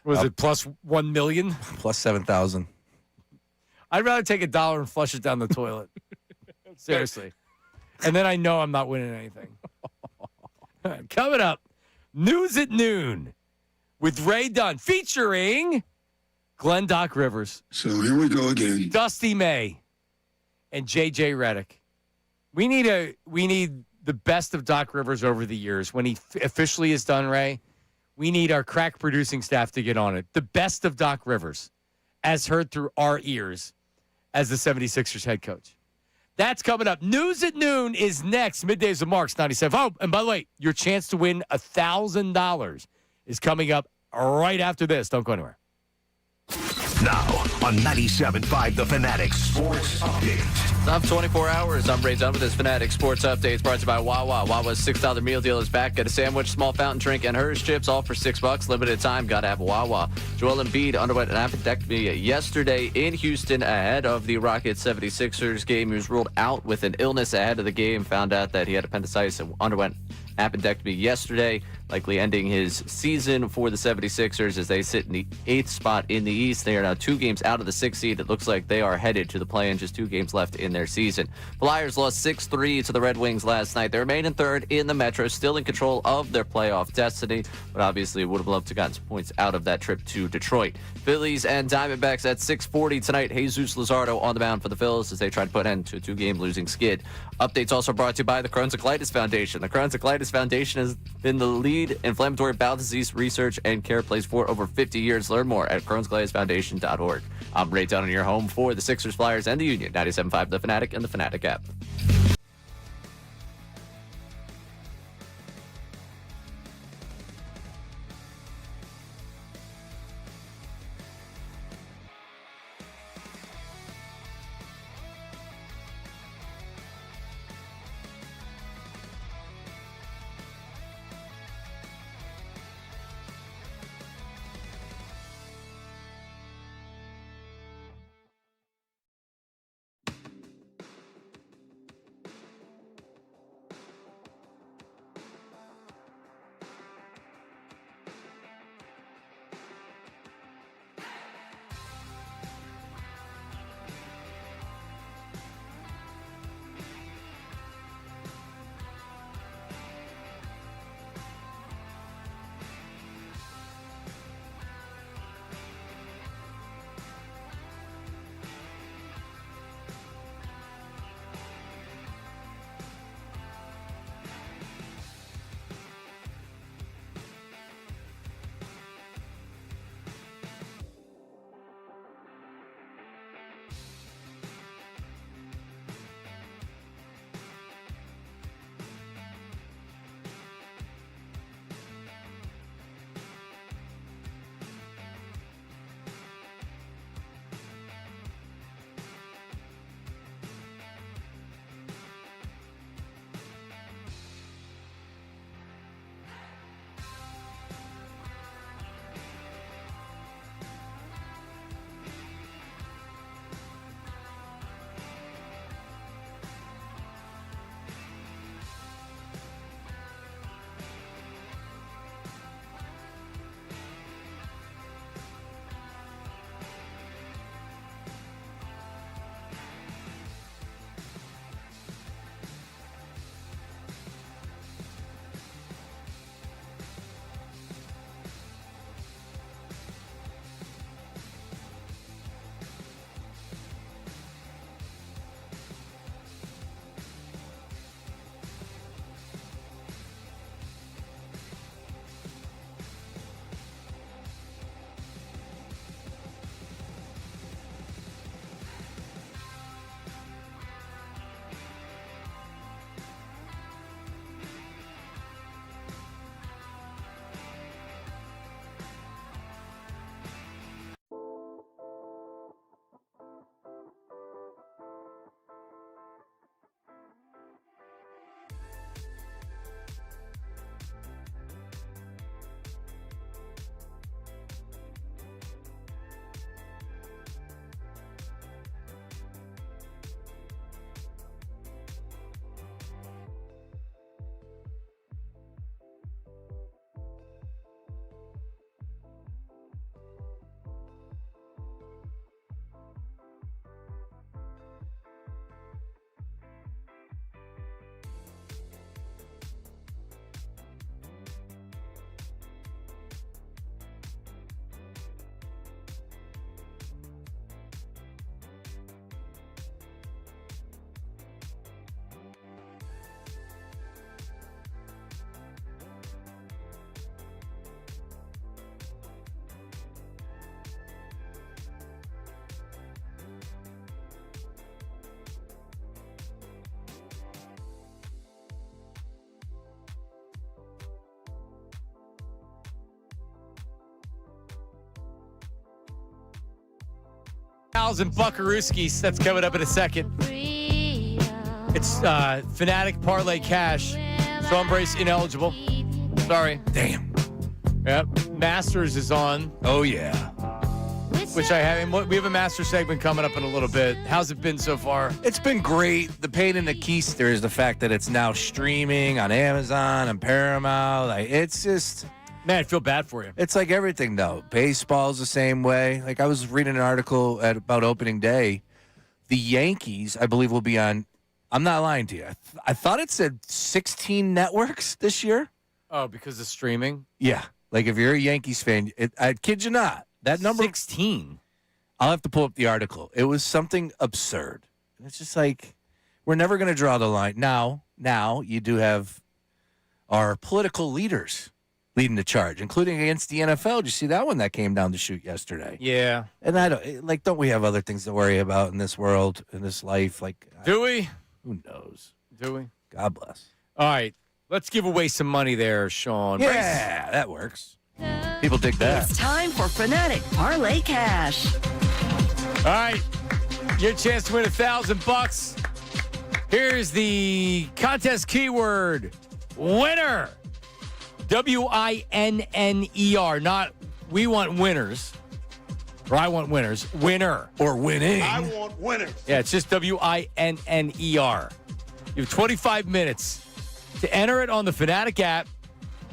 was it plus 1 million? Plus 7,000. I'd rather take $1 and flush it down the toilet. Seriously. And then I know I'm not winning anything. Coming up, News at Noon with Ray Dunn, featuring Glenn Doc Rivers. So here we go again. Dusty May and JJ Redick. We need the best of Doc Rivers over the years. When he officially is done, Ray, we need our crack producing staff to get on it. The best of Doc Rivers, as heard through our ears as the 76ers head coach. That's coming up. News at Noon is next. Middays with Marks 97. Oh, and by the way, your chance to win $1,000 is coming up right after this. Don't go anywhere. Now on 97.5 The Fanatic Sports Update. Top 24 hours. I'm Ray Dunn with this Fanatic Sports Update. Brought to you by Wawa. Wawa's $6 meal deal is back. Get a sandwich, small fountain drink, and Hers chips, all for $6. Limited time. Got to have Wawa. Joel Embiid underwent an appendectomy yesterday in Houston ahead of the Rockets 76ers game. He was ruled out with an illness ahead of the game. Found out that he had appendicitis and underwent appendectomy yesterday, likely ending his season for the 76ers as they sit in the 8th spot in the East. They are now 2 games out of the 6th seed. It looks like they are headed to the play-in, just 2 games left in their season. Flyers lost 6-3 to the Red Wings last night. They remain in 3rd in the Metro, still in control of their playoff destiny, but obviously would have loved to gotten some points out of that trip to Detroit. Phillies and Diamondbacks at 6:40 tonight. Jesus Luzardo on the mound for the Phillies as they try to put an end to a 2-game losing skid. Updates also brought to you by the Crohn's and Colitis Foundation. The Crohn's and Colitis Foundation has been the lead inflammatory bowel disease research and care place for over 50 years. Learn more at crohnscolitisfoundation.org. I'm Ray Dunn in your home for the Sixers, Flyers, and the Union. 97.5 The Fanatic and the Fanatic app. And Buckarooski's. That's coming up in a second. It's Fanatic Parlay Cash. Sean Brace ineligible. Sorry. Damn. Yep. Masters is on. Oh, yeah. which I have. And we have a master segment coming up in a little bit. How's it been so far? It's been great. The pain in the keister is the fact that it's now streaming on Amazon and Paramount. Like, it's just... Man, I feel bad for you. It's like everything, though. Baseball's the same way. Like, I was reading an article about opening day. The Yankees, I believe, will be on... I'm not lying to you. I thought it said 16 networks this year. Oh, because of streaming? Yeah. Like, if you're a Yankees fan, I kid you not. That number... 16. I'll have to pull up the article. It was something absurd. It's just like, we're never going to draw the line. Now, you do have our political leaders leading the charge, including against the NFL. Did you see that one that came down the chute yesterday? Yeah. And don't we have other things to worry about in this world, in this life? Like, do we? Who knows? Do we? God bless. All right. Let's give away some money there, Sean. Yeah, that works. People dig that. It's time for Fanatic Parlay Cash. All right. Your chance to win $1,000. Here's the contest keyword. Winner. W-I-N-N-E-R. Not we want winners. Or I want winners. Winner. Or winning. I want winners. Yeah, it's just W-I-N-N-E-R. You have 25 minutes to enter it on the Fanatic app.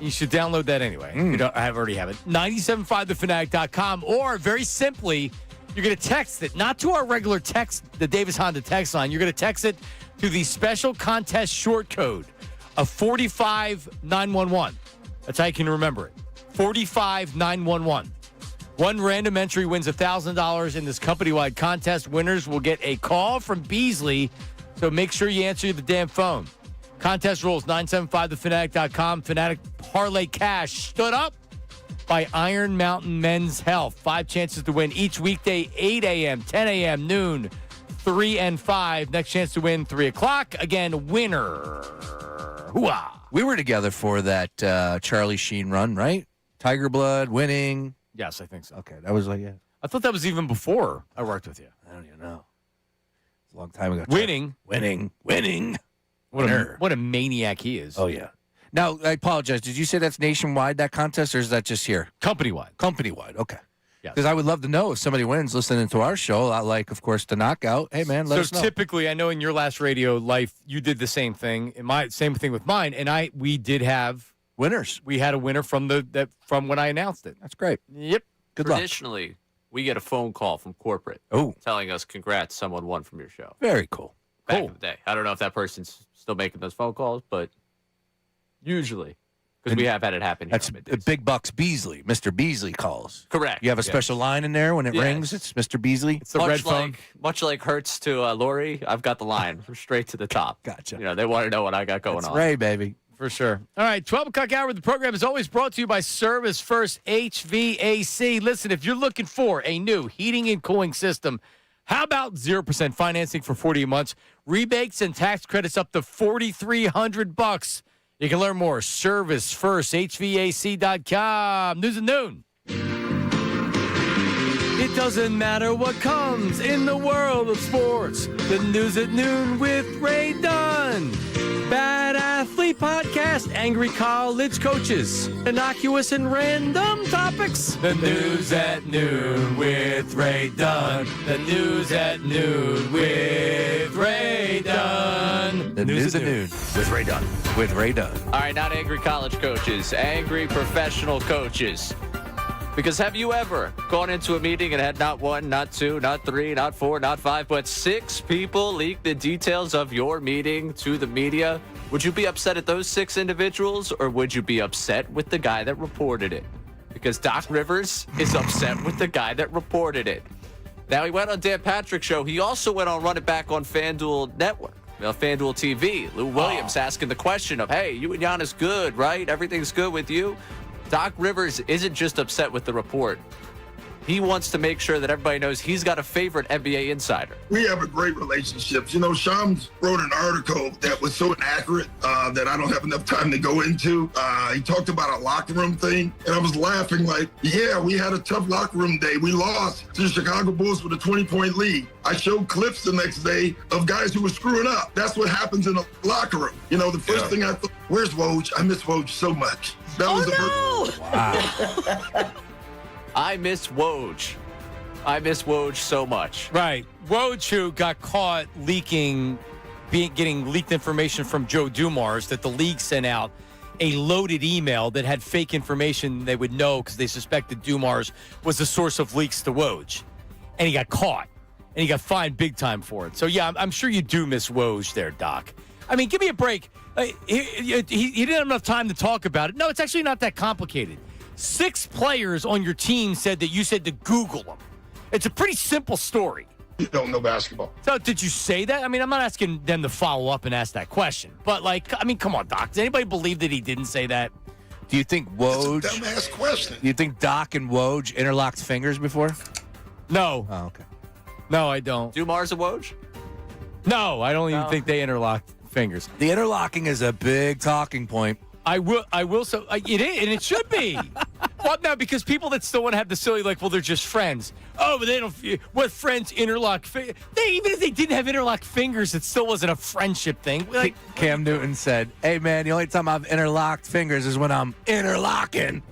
You should download that anyway. You don't already have it. 975thefanatic.com. Or, very simply, you're going to text it. Not to our regular text, the Davis Honda text line. You're going to text it to the special contest short code of 45911. That's how you can remember it. 45911. One random entry wins $1,000 in this company-wide contest. Winners will get a call from Beasley, so make sure you answer the damn phone. Contest rules, 975thefanatic.com. Fanatic Parlay Cash stood up by Iron Mountain Men's Health. 5 chances to win each weekday, 8 a.m., 10 a.m., noon, 3 and 5. Next chance to win, 3 o'clock. Again, winner. Hooah. We were together for that Charlie Sheen run, right? Tiger Blood, winning. Yes, I think so. Okay, that was like, yeah. I thought that was even before I worked with you. I don't even know. It's a long time ago. Winning. What a maniac he is. Oh, yeah. Now, I apologize. Did you say that's nationwide, that contest, or is that just here? Company-wide. Company-wide, okay. Yes. Because I would love to know if somebody wins listening to our show, like, of course, the knockout. Hey, man, let us know. So typically, I know in your last radio life, you did the same thing. Same thing with mine, and we did have winners. We had a winner from when I announced it. That's great. Yep. Good luck. Traditionally, we get a phone call from corporate telling us, congrats, someone won from your show. Very cool. Back in the day. I don't know if that person's still making those phone calls, but usually, because we have had it happen here. That's Big Bucks Beasley. Mr. Beasley calls. Correct. You have a special line in there when it rings. It's Mr. Beasley. It's the red phone. Much like Hertz to Lori, I've got the line straight to the top. Gotcha. They want to know what I got going on. Ray, baby. For sure. All right, 12 o'clock hour. The program is always brought to you by Service First HVAC. Listen, if you're looking for a new heating and cooling system, how about 0% financing for 48 months, rebates and tax credits up to $4,300? You can learn more. ServiceFirstHVAC.com. News at noon. It doesn't matter what comes in the world of sports. The news at noon with Ray Dunn. Bad Athlete Podcast, Angry College Coaches, Innocuous and Random Topics. The news at noon with Ray Dunn. The news at noon with Ray Dunn. The news at noon with Ray Dunn. With Ray Dunn. All right, not angry college coaches, angry professional coaches. Because have you ever gone into a meeting and had not 1, not 2, not 3, not 4, not 5, but 6 people leak the details of your meeting to the media? Would you be upset at those 6 individuals, or would you be upset with the guy that reported it? Because Doc Rivers is upset with the guy that reported it. Now, he went on Dan Patrick's show. He also went on Run It Back on FanDuel Network, FanDuel TV. Lou Williams asking the question of, hey, you and Giannis good, right? Everything's good with you? Doc Rivers isn't just upset with the report. He wants to make sure that everybody knows he's got a favorite NBA insider. We have a great relationship. Shams wrote an article that was so inaccurate that I don't have enough time to go into. He talked about a locker room thing, and I was laughing like, yeah, we had a tough locker room day. We lost to the Chicago Bulls with a 20-point lead. I showed clips the next day of guys who were screwing up. That's what happens in a locker room. The first thing I thought, where's Woj? I miss Woj so much. That was the first. Wow. I miss Woj. I miss Woj so much. Right. Woj, who got caught getting leaked information from Joe Dumars that the league sent out a loaded email that had fake information they would know because they suspected Dumars was the source of leaks to Woj. And he got caught. And he got fined big time for it. So, yeah, I'm sure you do miss Woj there, Doc. I mean, give me a break. He didn't have enough time to talk about it. No, it's actually not that complicated. 6 players on your team said that you said to Google them. It's a pretty simple story. You don't know basketball. So did you say that? I mean, I'm not asking them to follow up and ask that question. But, come on, Doc. Does anybody believe that he didn't say that? Do you think Woj... That's a dumbass question. Do you think Doc and Woj interlocked fingers before? No. Oh, okay. No, I don't. Dumars and Woj? No, I don't even think they interlocked fingers. The interlocking is a big talking point. I will. So it is, and it should be. Well, no, because people that still want to have the silly, they're just friends. Oh, but they don't. What friends interlock? Even if they didn't have interlocked fingers, it still wasn't a friendship thing. Cam Newton said, "Hey, man, the only time I've interlocked fingers is when I'm interlocking."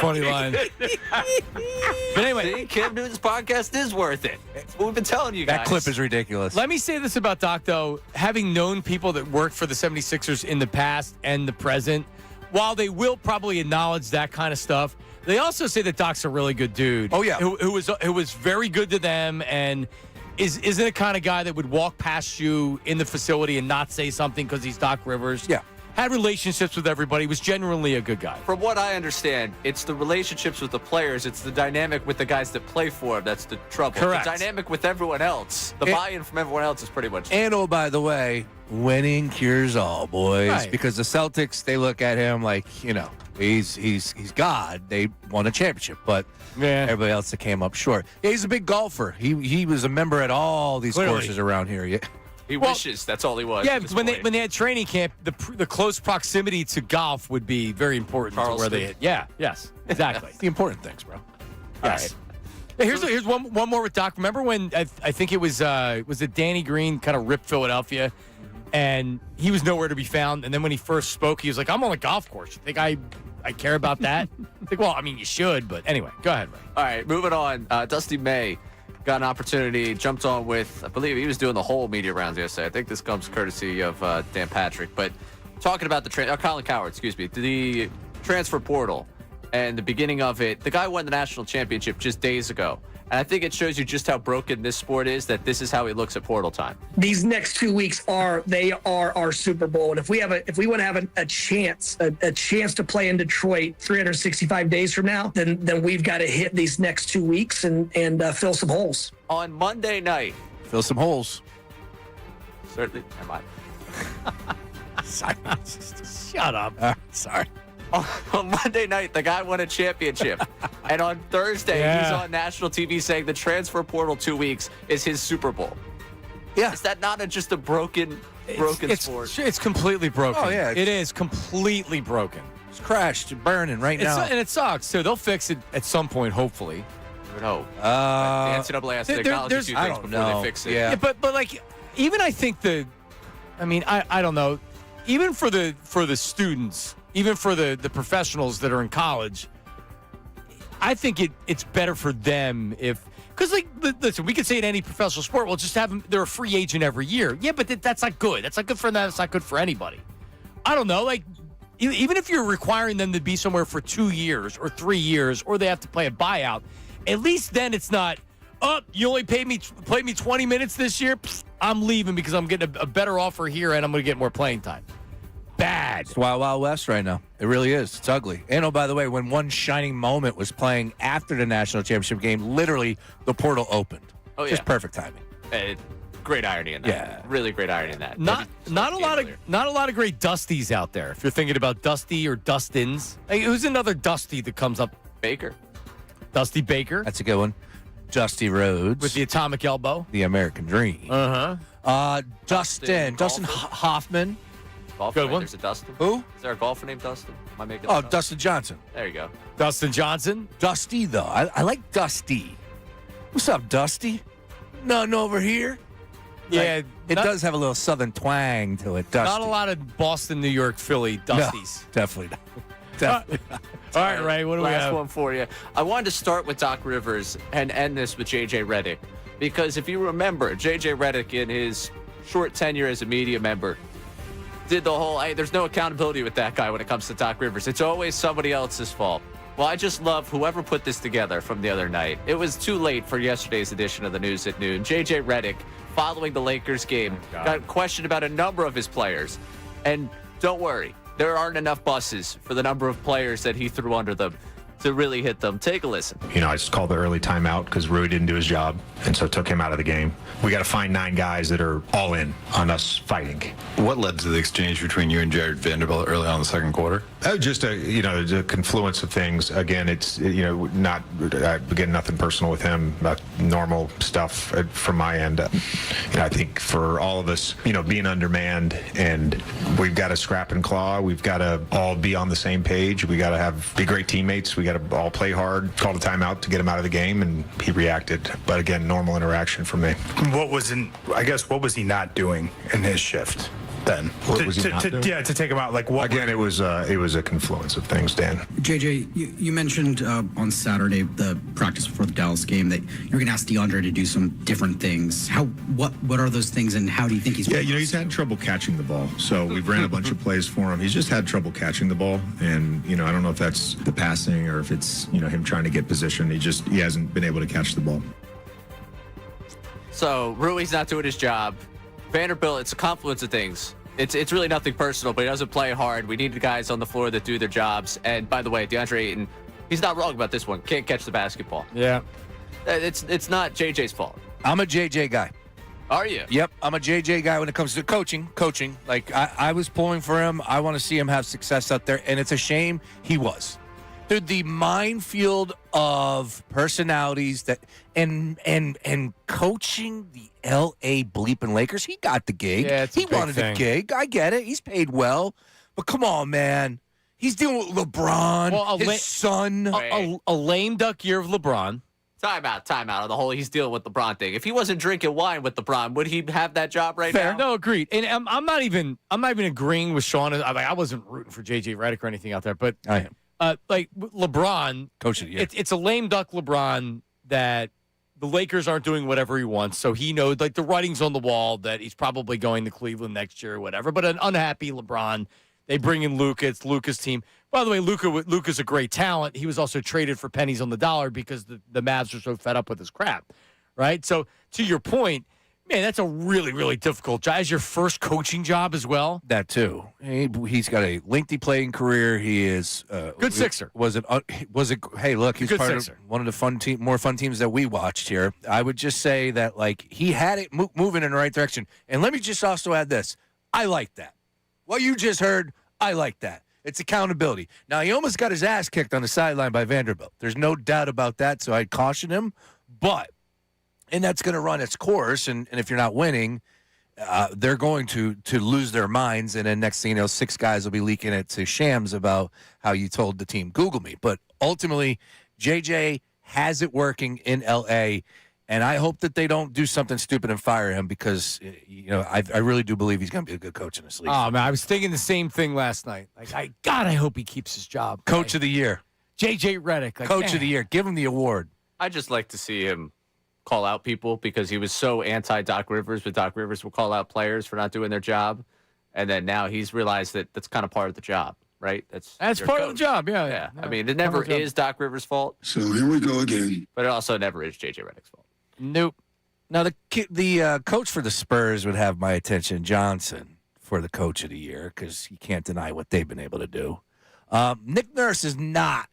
Funny line. But anyway, see, Cam Newton's podcast is worth it. That's what we've been telling you guys. That clip is ridiculous. Let me say this about Doc, though. Having known people that worked for the 76ers in the past and the present, while they will probably acknowledge that kind of stuff, they also say that Doc's a really good dude. Oh, yeah. Who was very good to them and isn't the kind of guy that would walk past you in the facility and not say something because he's Doc Rivers. Yeah. Had relationships with everybody, was genuinely a good guy. From what I understand, it's the relationships with the players, it's the dynamic with the guys that play for him that's the trouble. Correct. The dynamic with everyone else, the buy-in from everyone else is pretty much... And, oh, by the way, winning cures all, boys. Right. Because the Celtics, they look at him like, he's God. They won a championship, but everybody else that came up short. Yeah, he's a big golfer. He was a member at all these courses around here. Yeah. He wishes that's all he was. Yeah, when they had training camp, the close proximity to golf would be very important to where they hit. Yeah, yes, exactly. The important things, bro. Yes. Right. Here's one more with Doc. Remember when I think it was it Danny Green kind of ripped Philadelphia, and he was nowhere to be found. And then when he first spoke, he was like, "I'm on the golf course. You think I care about that?" Like, well, I mean, you should, but anyway, go ahead, Ray. All right, moving on. Dusty May got an opportunity, jumped on with, I believe he was doing the whole media rounds yesterday. I think this comes courtesy of Dan Patrick. But talking about Colin Cowherd, the transfer portal and the beginning of it, the guy won the national championship just days ago. And I think it shows you just how broken this sport is, that this is how he looks at portal time. These next 2 weeks are our Super Bowl, and if we want to have a chance to play in Detroit 365 days from now, then we've got to hit these next 2 weeks and fill some holes. On Monday night, fill some holes. Certainly, am I? Sorry. Shut up. Sorry. On Monday night, the guy won a championship. And on Thursday, he's on national TV saying the transfer portal 2 weeks is his Super Bowl. Yeah. Is that not just a broken sport? It's completely broken. Oh, yeah. It is completely broken. It's crashed, burning right now. And it sucks. So they'll fix it at some point, hopefully. I would hope. The NCAA has to acknowledge a few things before they fix it. Yeah, but even I think I don't know. Even for the students, even for the professionals that are in college, I think it's better for them because listen, we could say in any professional sport, we'll just have them, they're a free agent every year. Yeah, but that's not good. That's not good for them. That's not good for anybody. I don't know. Even if you're requiring them to be somewhere for 2 years or 3 years, or they have to play a buyout, at least then it's not, you only played me 20 minutes this year. Pfft, I'm leaving because I'm getting a better offer here and I'm going to get more playing time. Bad. It's Wild Wild West right now. It really is. It's ugly. And, oh, by the way, when one shining moment was playing after the national championship game, literally the portal opened. Oh, yeah. Just perfect timing. Great irony in that. Yeah. Really great irony in that. Not a lot of great Dusties out there. If you're thinking about Dusty or Dustins. Who's another Dusty that comes up? Baker. Dusty Baker. That's a good one. Dusty Rhodes. With the atomic elbow. The American Dream. Dustin Hoffman. Golfer, good one. There's a Dustin. Who? Is there a golfer named Dustin? Am I making Oh, Dustin Johnson. There you go. Dustin Johnson. Dusty, though. I like Dusty. What's up, Dusty? Nothing over here. Yeah. It does have a little southern twang to it, Dusty. Not a lot of Boston, New York, Philly Dusties. No, definitely not. Definitely. All right, Ray, what do we Last have? one for you. I wanted to start with Doc Rivers and end this with J.J. Redick. Because if you remember, J.J. Redick in his short tenure as a media member did the whole, hey, there's no accountability with that guy when it comes to Doc Rivers. It's always somebody else's fault. Well, I just love whoever put this together from the other night. It was too late for yesterday's edition of the News at Noon. J.J. Redick, following the Lakers game, got questioned about a number of his players. And don't worry, there aren't enough buses for the number of players that he threw under them to really hit them. Take a listen. You know, I just called the early timeout because Rui didn't do his job, and so took him out of the game. We got to find 9 guys that are all in on us fighting. What led to the exchange between you and Jared Vanderbilt early on in the second quarter? Just a confluence of things. Again, it's not again nothing personal with him. Normal stuff from my end. I think for all of us, being undermanned, and we've got to scrap and claw. We've got to all be on the same page. We got to be great teammates. We got to all play hard. Called a timeout to get him out of the game, and he reacted. But again, normal interaction for me. What was he not doing in his shift then? What was he not doing? Yeah, to take him out. Like what? Again, it was a confluence of things, Dan. JJ, you mentioned on Saturday, the practice before the Dallas game, that you're going to ask DeAndre to do some different things. What are those things, and how do you think he's? Yeah, he's had trouble catching the ball. So we've ran a bunch of plays for him. He's just had trouble catching the ball, and I don't know if that's the passing or if it's him trying to get position. He hasn't been able to catch the ball. So Rui's not doing his job. Vanderbilt, it's a confluence of things. It's really nothing personal, but he doesn't play hard. We need the guys on the floor that do their jobs. And by the way, DeAndre Ayton, he's not wrong about this one. Can't catch the basketball. Yeah. It's not JJ's fault. I'm a JJ guy. Are you? Yep, I'm a JJ guy when it comes to coaching. Like, I was pulling for him. I want to see him have success out there, and it's a shame he was. Dude, the minefield of personalities that and coaching the L.A. bleeping Lakers, he got the gig. Yeah, he wanted the gig. I get it. He's paid well. But come on, man. He's dealing with LeBron, his son. A lame duck year of LeBron. Time out on the whole he's dealing with LeBron thing. If he wasn't drinking wine with LeBron, would he have that job right Fair. now? No, agreed. And I'm not even agreeing with Sean. I wasn't rooting for J.J. Redick or anything out there, but I am. Like LeBron, coach of the year. It's a lame duck LeBron that the Lakers aren't doing whatever he wants, so he knows like the writing's on the wall that he's probably going to Cleveland next year or whatever. But an unhappy LeBron, they bring in Luka. It's Luka's team. By the way, Luka's a great talent. He was also traded for pennies on the dollar because the Mavs are so fed up with his crap, right? So to your point, man, that's a really, really difficult job. As your first coaching job as well. That too. He's got a lengthy playing career. He is good Sixer. Was it? Hey, look, he's part of one of the more fun teams that we watched here. I would just say that like he had it moving in the right direction. And let me just also add this: I like that. What you just heard, I like that. It's accountability. Now he almost got his ass kicked on the sideline by Vanderbilt. There's no doubt about that. So I'd caution him, and that's going to run its course. And if you're not winning, they're going to lose their minds. And then next thing you know, 6 guys will be leaking it to Shams about how you told the team, Google me. But ultimately, JJ has it working in L.A., and I hope that they don't do something stupid and fire him because, I really do believe he's going to be a good coach in this league. Oh, man, I was thinking the same thing last night. Like, I hope he keeps his job. Coach of the year. J.J. Redick. Like, Coach of the year. Give him the award. I just like to see him call out people because he was so anti-Doc Rivers, but Doc Rivers will call out players for not doing their job. And then now he's realized that that's kind of part of the job, right? That's part of the job, yeah. I mean, it never is Doc Rivers' fault. So here we go again. But it also never is J.J. Redick's fault. Nope. Now, the coach for the Spurs would have my attention, Johnson, for the coach of the year because you can't deny what they've been able to do. Nick Nurse is not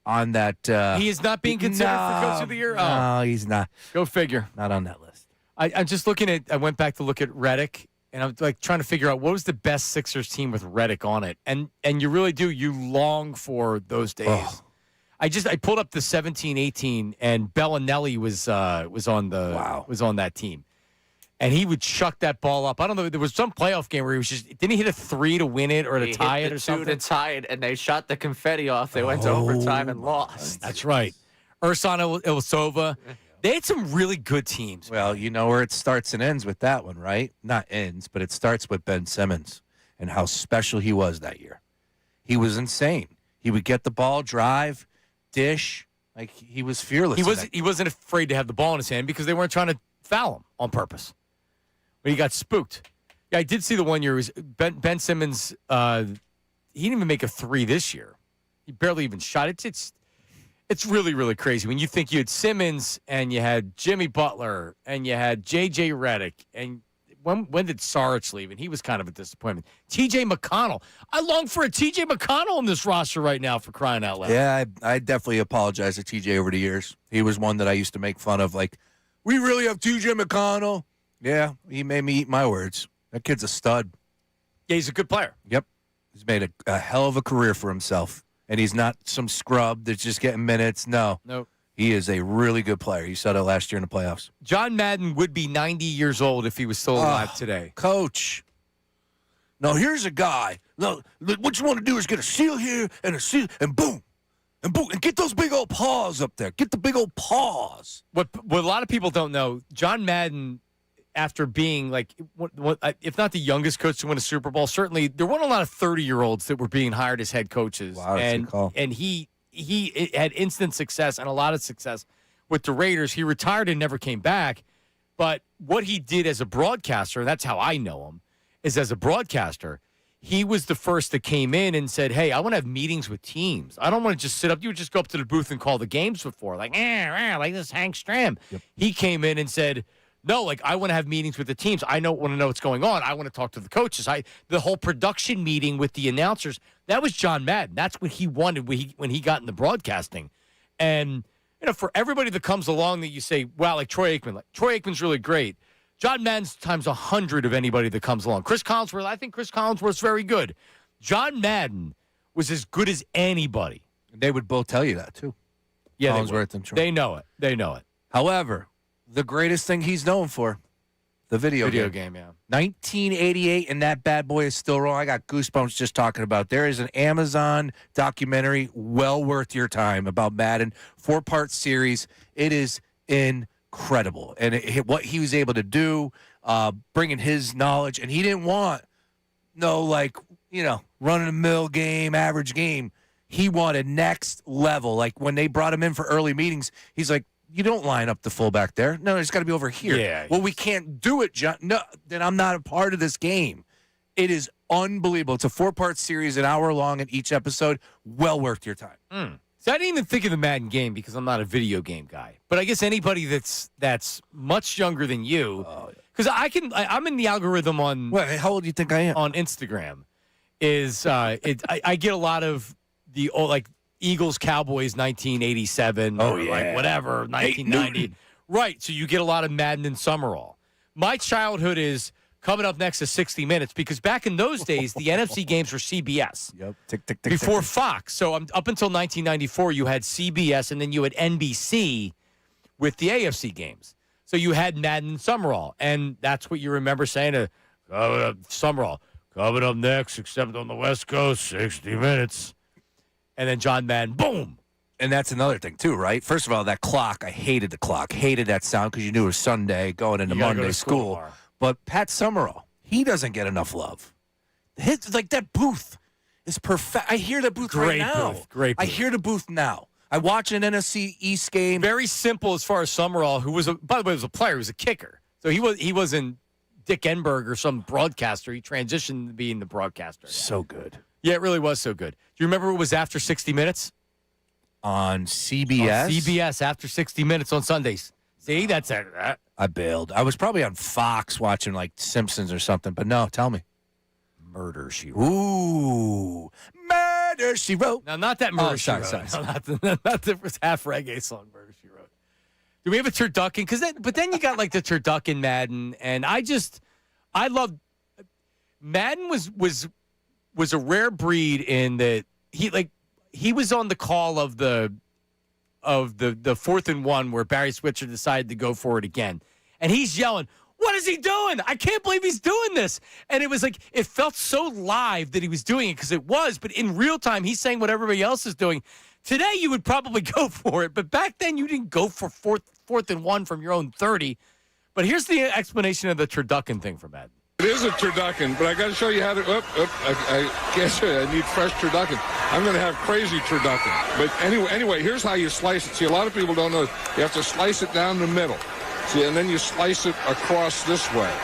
on that. He is not being considered for coach of the year? No, he's not. Go figure. Not on that list. I'm just looking at – I went back to look at Redick, and I'm like trying to figure out what was the best Sixers team with Redick on it. And you really do. You long for those days. Oh. I pulled up the 17-18, and Bellinelli was on that team, and he would chuck that ball up. I don't know. There was some playoff game where he was didn't he hit a 3 to win it or to tie it or something? To tie it, and they shot the confetti off. They went to overtime and lost. That's right. Ursan Ilyasova. They had some really good teams. Well, you know where it starts and ends with that one, right? Not ends, but it starts with Ben Simmons and how special he was that year. He was insane. He would get the ball, drive, dish. Like, he was fearless. He wasn't afraid to have the ball in his hand because they weren't trying to foul him on purpose. But he got spooked. Yeah, I did see the one year. It was Ben Simmons. He didn't even make a three this year. He barely even shot it. It's really, really crazy when you think you had Simmons and you had Jimmy Butler and you had J.J. Redick. And when did Saric leave? And he was kind of a disappointment. T.J. McConnell. I long for a T.J. McConnell on this roster right now, for crying out loud. Yeah, I definitely apologize to T.J. over the years. He was one that I used to make fun of. Like, we really have T.J. McConnell. Yeah, he made me eat my words. That kid's a stud. Yeah, he's a good player. Yep. He's made a hell of a career for himself. And he's not some scrub that's just getting minutes. No. Nope. He is a really good player. You saw that last year in the playoffs. John Madden would be 90 years old if he was still alive today. Coach. No, here's a guy. No, what you want to do is get a seal here and a seal, and boom. And boom. And get those big old paws up there. Get the big old paws. What a lot of people don't know, John Madden, after being like, if not the youngest coach to win a Super Bowl, certainly there weren't a lot of 30-year-olds that were being hired as head coaches. Wow, that's a good call. And he had instant success and a lot of success with the Raiders. He retired and never came back. But what he did as a broadcaster, and that's how I know him, is as a broadcaster, he was the first that came in and said, hey, I want to have meetings with teams. I don't want to just sit up. You would just go up to the booth and call the games before. Like this Hank Stram. Yep. He came in and said, no, like, I want to have meetings with the teams. I want to know what's going on. I want to talk to the coaches. The whole production meeting with the announcers, that was John Madden. That's what he wanted when he got into broadcasting. And, for everybody that comes along that you say, wow, like Troy Aikman. Like, Troy Aikman's really great. John Madden's times 100 of anybody that comes along. Chris Collinsworth, I think Chris Collinsworth's very good. John Madden was as good as anybody. They would both tell you that, too. Yeah, Collinsworth and Troy. They know it. They know it. However, the greatest thing he's known for, the video game, yeah. 1988, and that bad boy is still rolling. I got goosebumps just talking about it. There is an Amazon documentary well worth your time about Madden, 4-part series. It is incredible. And what he was able to do, bringing his knowledge, and he didn't want run-of-the-mill game, average game. He wanted next level. Like, when they brought him in for early meetings, he's like, you don't line up the fullback there. No, it's got to be over here. Yeah. Well, we can't do it, John. No, then I'm not a part of this game. It is unbelievable. It's a 4-part series, an hour long in each episode. Well worth your time. So I didn't even think of the Madden game because I'm not a video game guy. But I guess anybody that's much younger than you, because I'm in the algorithm on. Wait, how old do you think I am? On Instagram, is I get a lot of the old, Eagles, Cowboys, 1987, or whatever, 1990. Right, so you get a lot of Madden and Summerall. My childhood is coming up next to 60 Minutes because back in those days, the NFC games were CBS. Yep, tick. Before Fox. So up until 1994, you had CBS, and then you had NBC with the AFC games. So you had Madden and Summerall, and that's what you remember saying to Summerall. Coming up next, except on the West Coast, 60 Minutes. And then John Madden, boom. And that's another thing, too, right? First of all, that clock, I hated the clock. Hated that sound because you knew it was Sunday going into Monday school. But Pat Summerall, he doesn't get enough love. That booth is perfect. I hear the booth right now. Great booth. I hear the booth now. I watch an NFC East game. Very simple as far as Summerall, who was, by the way, was a player. He was a kicker. So he wasn't Dick Enberg or some broadcaster. He transitioned to being the broadcaster. So good. Yeah, it really was so good. Do you remember it was after 60 Minutes? On CBS? On CBS, after 60 Minutes on Sundays. See, that's it. I bailed. I was probably on Fox watching, Simpsons or something, but no, tell me. Murder, She Wrote. Ooh, Murder, She Wrote. Now, not that Murder, She Wrote. Sorry. No, not the half reggae song, Murder, She Wrote. Do we have a turducken? But then you got, the turducken Madden, and I loved Madden was a rare breed in that he was on the call of the 4th and 1 where Barry Switzer decided to go for it again. And he's yelling, what is he doing? I can't believe he's doing this. And it was it felt so live that he was doing it because it was, but in real time, he's saying what everybody else is doing. Today, you would probably go for it, but back then, you didn't go for 4th and 1 from your own 30. But here's the explanation of the turducken thing for Madden. It is a turducken, but I got to show you how to. I can't show you. I need fresh turducken. I'm going to have crazy turducken. But anyway, here's how you slice it. See, a lot of people don't know. You have to slice it down the middle. See, and then you slice it across this way.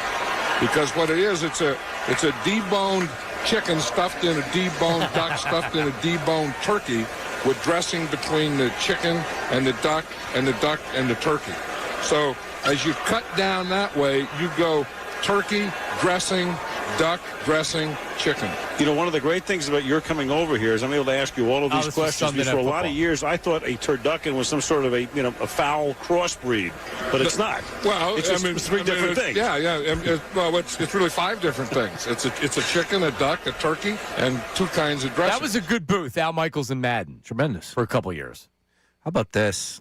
Because what it is, it's a deboned chicken stuffed in a deboned duck stuffed in a deboned turkey with dressing between the chicken and the duck and the duck and the turkey. So as you cut down that way, you go turkey, dressing, duck, dressing, chicken. You know, one of the great things about your coming over here is I'm able to ask you all of these questions. Because for a lot of years, I thought a turducken was some sort of a foul crossbreed, but it's not. Well, it's just three different things. Yeah. Well, it's really 5 different things. It's a chicken, a duck, a turkey, and 2 kinds of dressing. That was a good booth, Al Michaels and Madden. Tremendous. For a couple years. How about this?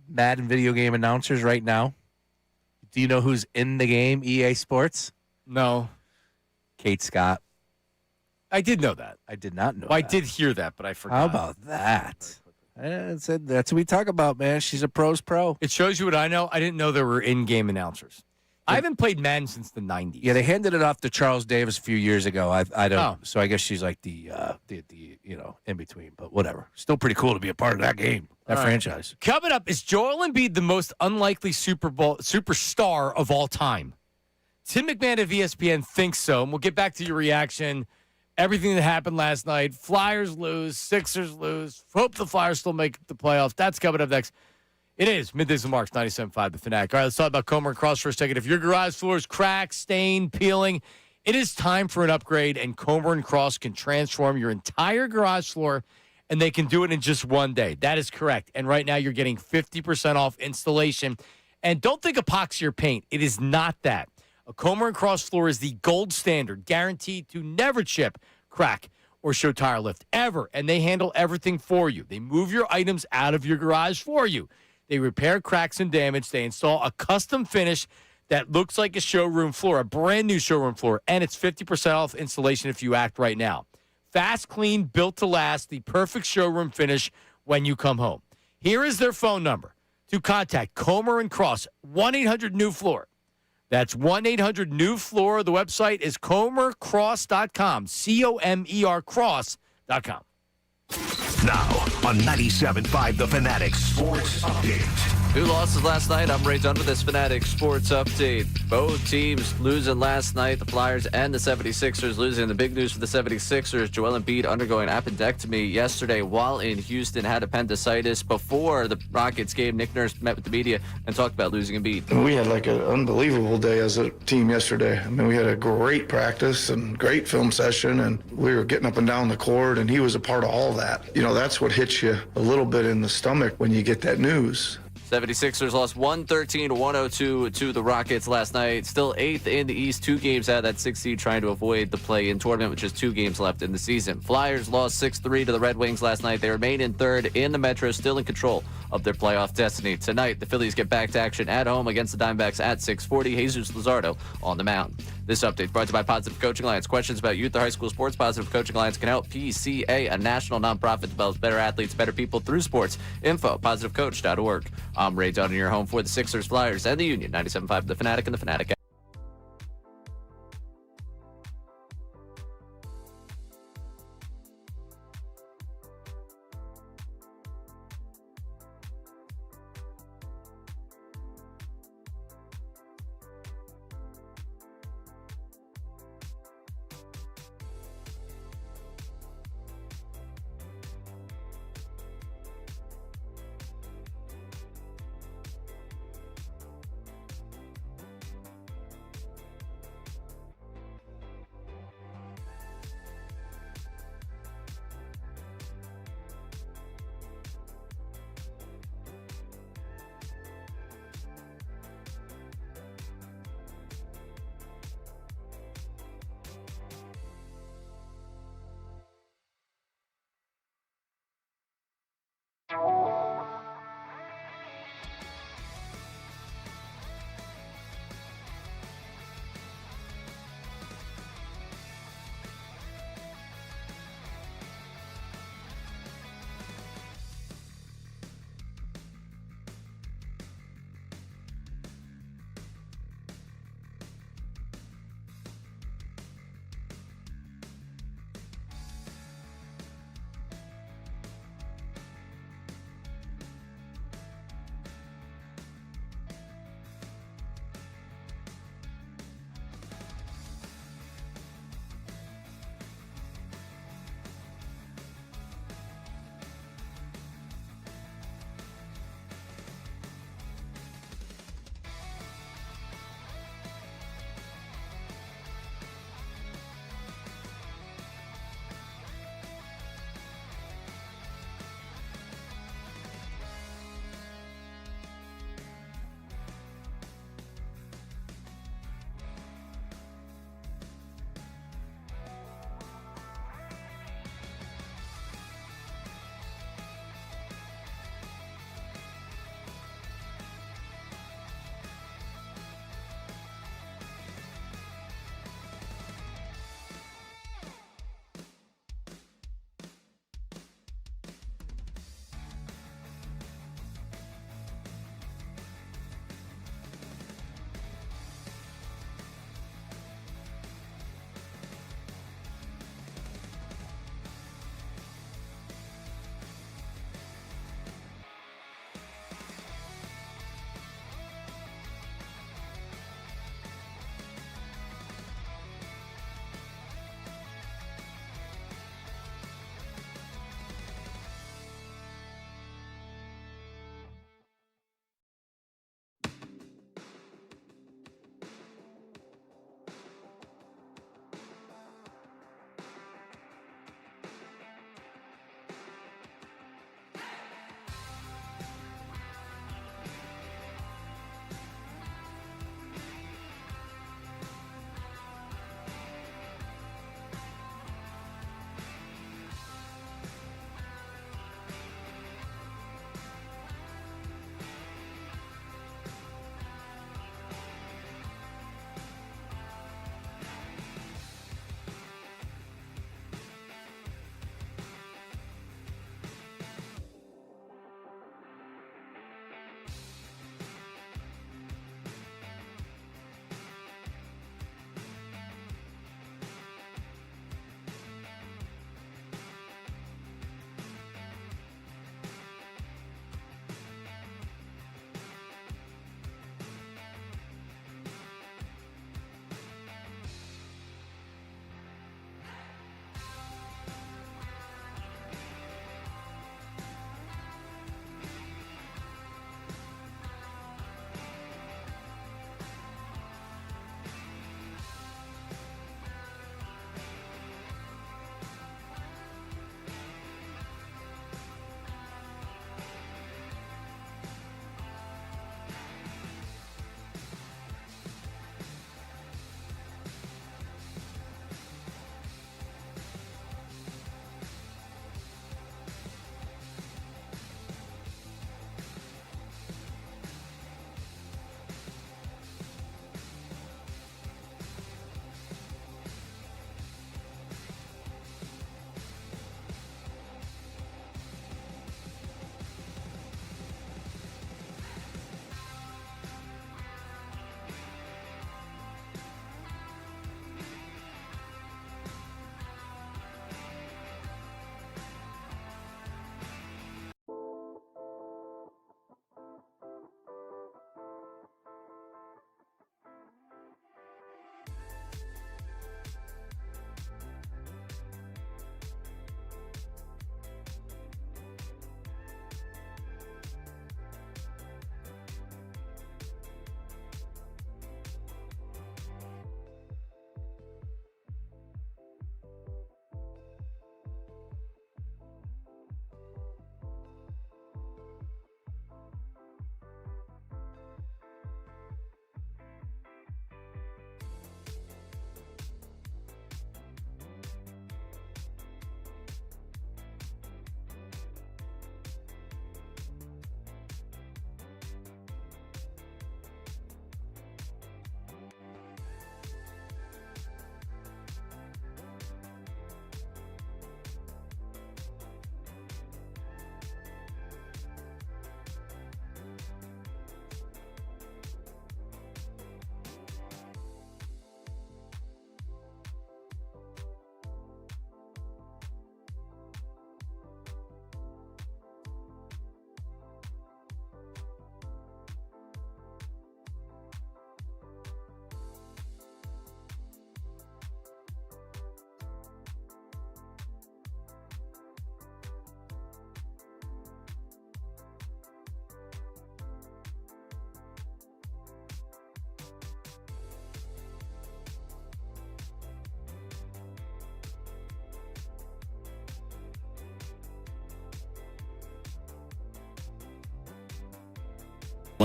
Madden video game announcers right now. Do you know who's in the game, EA Sports? No. Kate Scott. I did know that. I did not know I that. did hear that, but I forgot. How about that? That's what we talk about, man. She's a pro's pro. It shows you what I know. I didn't know there were in-game announcers. I haven't played Madden since the 90s. Yeah, they handed it off to Charles Davis a few years ago. I don't. Oh. So I guess she's like the in between, but whatever. Still pretty cool to be a part of that game, that franchise. Coming up, is Joel Embiid the most unlikely superstar of all time? Tim McMahon of ESPN thinks so, and we'll get back to your reaction. Everything that happened last night. Flyers lose, Sixers lose. Hope the Flyers still make the playoffs. That's coming up next. It is Middays with Marks, 97.5 The Fanatic. All right, let's talk about Comer and Cross for a second. If your garage floor is cracked, stained, peeling, it is time for an upgrade, and Comer and Cross can transform your entire garage floor, and they can do it in just one day. That is correct. And right now you're getting 50% off installation. And don't think epoxy or paint. It is not that. A Comer and Cross floor is the gold standard, guaranteed to never chip, crack, or show tire lift ever. And they handle everything for you. They move your items out of your garage for you. They repair cracks and damage. They install a custom finish that looks like a showroom floor, a brand new showroom floor, and it's 50% off installation if you act right now. Fast, clean, built to last, the perfect showroom finish when you come home. Here is their phone number to contact Comer and Cross, 1-800-NEW-FLOOR. That's 1-800-NEW-FLOOR. The website is comercross.com, C-O-M-E-R cross.com. Now on 97.5 The Fanatic Sports Update. 2 losses last night. I'm Ray Dunn with this Fanatic Sports Update. Both teams losing last night. The Flyers and the 76ers losing. The big news for the 76ers, Joel Embiid undergoing appendectomy yesterday while in Houston, had appendicitis. Before the Rockets game, Nick Nurse met with the media and talked about losing Embiid. We had like an unbelievable day as a team yesterday. I mean, we had a great practice and great film session, and we were getting up and down the court, and he was a part of all that. You know, that's what hits you a little bit in the stomach when you get that news. 76ers lost 113-102 to the Rockets last night. Still 8th in the East, 2 games out of that 6th seed, trying to avoid the play-in tournament, with just 2 games left in the season. Flyers lost 6-3 to the Red Wings last night. They remain in 3rd in the Metro, still in control of their playoff destiny. Tonight, the Phillies get back to action at home against the Diamondbacks at 6:40. Jesus Luzardo on the mound. This update brought to you by Positive Coaching Alliance. Questions about youth or high school sports? Positive Coaching Alliance can help. PCA, a national nonprofit, develops better athletes, better people through sports. Info, positivecoach.org. I'm Ray Dunn, your home for the Sixers, Flyers, and the Union. 97.5 The Fanatic and the Fanatic.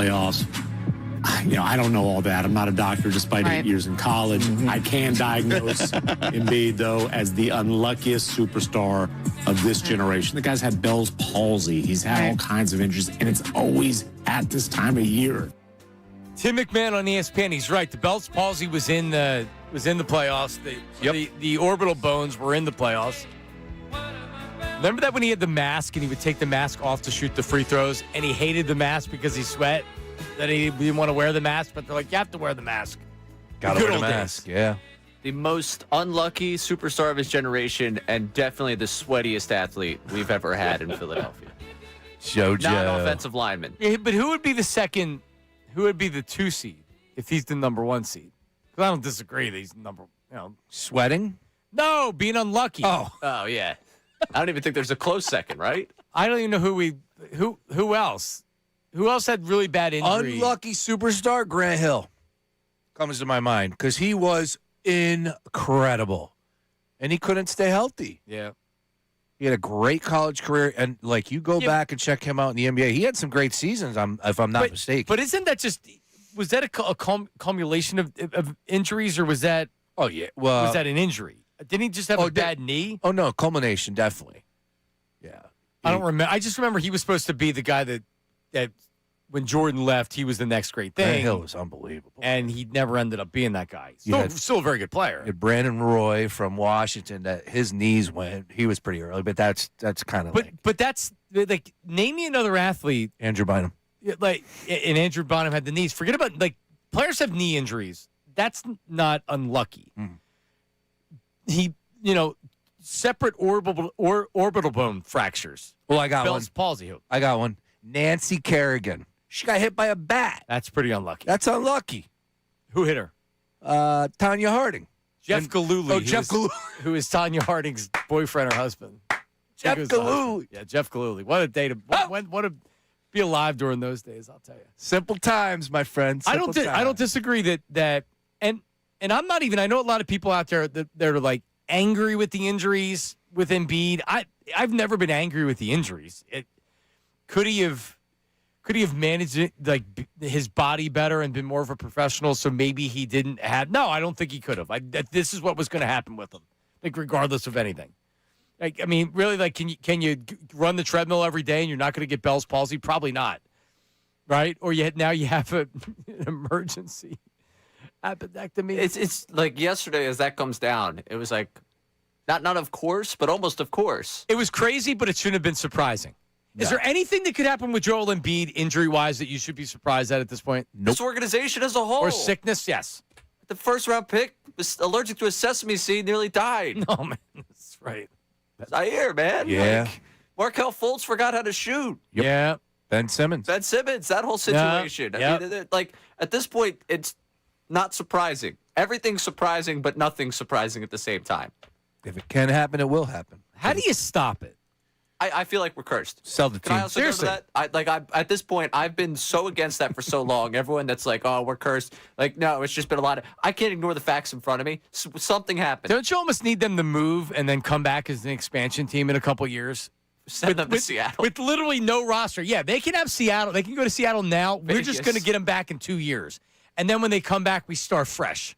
playoffs. I don't know all that. I'm not a doctor despite 8 years in college. I can diagnose Embiid, though, as the unluckiest superstar of this generation. The guy's had Bell's palsy. He's had all kinds of injuries, and it's always at this time of year. Tim McMahon on ESPN, he's right. The Bell's palsy was in the playoffs. The orbital bones were in the playoffs. Remember that when he had the mask and he would take the mask off to shoot the free throws, and he hated the mask because he sweat? That he didn't want to wear the mask, but they're like, you have to wear the mask. Got to wear the mask, yeah. The most unlucky superstar of his generation and definitely the sweatiest athlete we've ever had in Philadelphia. JoJo. Non-offensive lineman. Yeah, but who would be the second, who would be the 2 seed if he's the number 1 seed? Because I don't disagree that he's Sweating? No, being unlucky. Oh, yeah. I don't even think there's a close second, right? I don't even know who else. Who else had really bad injury? Unlucky superstar, Grant Hill comes to my mind because he was incredible, and he couldn't stay healthy. Yeah. He had a great college career, and you go back and check him out in the NBA. He had some great seasons, if I'm not mistaken. But isn't that was that a culmination of injuries, or was that? Oh yeah, well, was that an injury? Didn't he just have a bad knee? Oh no, culmination definitely. Yeah, I don't remember. I just remember he was supposed to be the guy that when Jordan left, he was the next great thing. Grant Hill was unbelievable, and he never ended up being that guy. Still a very good player. Brandon Roy from Washington, that his knees went. He was pretty early, but that's kind of. But that's like, name me another athlete. Andrew Bynum. And Andrew Bynum had the knees. Forget about players have knee injuries. That's not unlucky. He, separate orbital bone fractures. Well, I got Bell's one. palsy. I got one. Nancy Kerrigan. She got hit by a bat. That's pretty unlucky. That's unlucky. Who hit her? Tanya Harding. Jeff Gillooly. Who is Tanya Harding's boyfriend or husband. Jeff Gillooly. Yeah, Jeff Gillooly. What a day to what a be alive during those days, I'll tell you. Simple times, my friend. I don't disagree that and I'm not even, I know a lot of people out there that they're angry with the injuries with Embiid. I've never been angry with the injuries. Could he have managed it, his body better and been more of a professional? So maybe he didn't have. No, I don't think he could have. This is what was going to happen with him, regardless of anything. Really, can you run the treadmill every day and you're not going to get Bell's palsy? Probably not, right? Or now you have an emergency appendectomy. It's like yesterday as that comes down. It was not of course, but almost of course. It was crazy, but it shouldn't have been surprising. Is there anything that could happen with Joel Embiid injury-wise that you should be surprised at this point? Nope. This organization as a whole. Or sickness, yes. The first-round pick was allergic to a sesame seed, nearly died. No, man, that's right. Zaire, man. Yeah. Markelle Fultz forgot how to shoot. Yep. Yeah. Ben Simmons, that whole situation. Yeah. I mean, at this point, it's not surprising. Everything's surprising, but nothing's surprising at the same time. If it can happen, it will happen. How do you stop it? I feel like we're cursed. Sell the Can I team. also go to that? At this point, I've been so against that for so long. Everyone that's oh, we're cursed. No, it's just been a lot of. I can't ignore the facts in front of me. Something happened. Don't you almost need them to move and then come back as an expansion team in a couple years? Send them to Seattle with literally no roster. Yeah, they can have Seattle. They can go to Seattle now. Vegas. We're just going to get them back in 2 years, and then when they come back, we start fresh.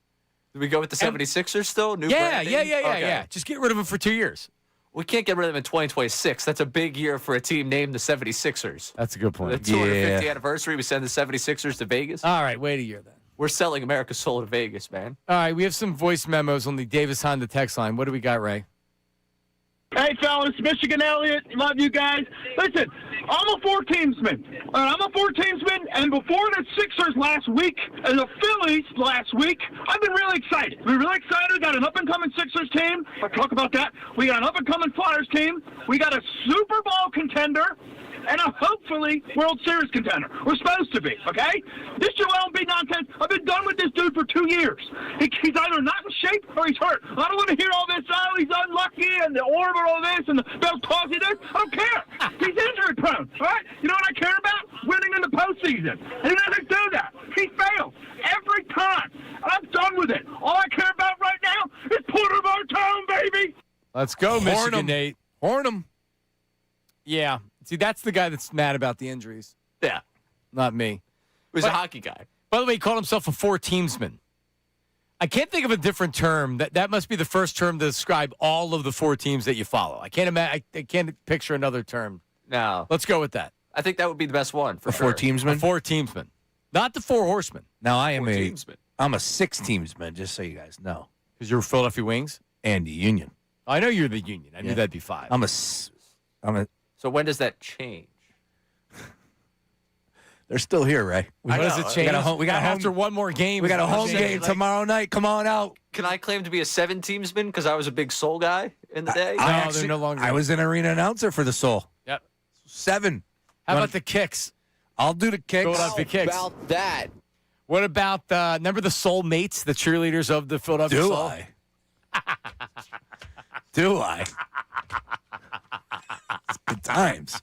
Do we go with the 76ers still? New yeah. branding? Yeah. Just get rid of them for 2 years. We can't get rid of them in 2026. That's a big year for a team named the 76ers. That's a good point. The 250th anniversary, we send the 76ers to Vegas. All right, wait a year then. We're selling America's soul to Vegas, man. All right, we have some voice memos on the Davis Honda text line. What do we got, Ray? Hey, fellas, Michigan Elliott, love you guys. Listen, I'm a four-teamsman. And before the Sixers last week and the Phillies last week, I've been really excited. We got an up-and-coming Sixers team. I'll talk about that. We got an up-and-coming Flyers team. We got a Super Bowl contender and a hopefully World Series contender. We're supposed to be, okay? This Joel Embiid nonsense, I've been done with this dude for 2 years. He's either not in shape or he's hurt. I don't want to hear all this, he's unlucky and the orbital this and the Bell's palsy this. I don't care. He's injury prone, all right? You know what I care about? Winning in the postseason. And he doesn't do that. He fails every time. And I'm done with it. All I care about right now is put him on town, baby. Let's go, Michigan Nate. Horn him. Yeah. See, that's the guy that's mad about the injuries. Yeah. Not me. He's a hockey guy. By the way, he called himself a four-teamsman. I can't think of a different term. That must be the first term to describe all of the four teams that you follow. I can't imagine. I can't picture another term. No. Let's go with that. I think that would be the best one for sure. Four-teamsman? A four-teamsman. Not the four horsemen. Now, I'm a six-teamsman, just so you guys know. Because you're Philadelphia Wings? And the Union. I know you're the Union. I knew that'd be five. So when does that change? They're still here, Ray. How does it change? We got after one more game. We got a home game tomorrow night. Come on out. Can I claim to be a seven-teamsman because I was a big Soul guy in the day? They're no longer. I was an arena announcer for the Soul. Yep. 7. How about the kicks? I'll do the kicks. Philadelphia kicks. How about that? What about, remember the Soul Mates, the cheerleaders of the Philadelphia Do Soul? Do I? Good times.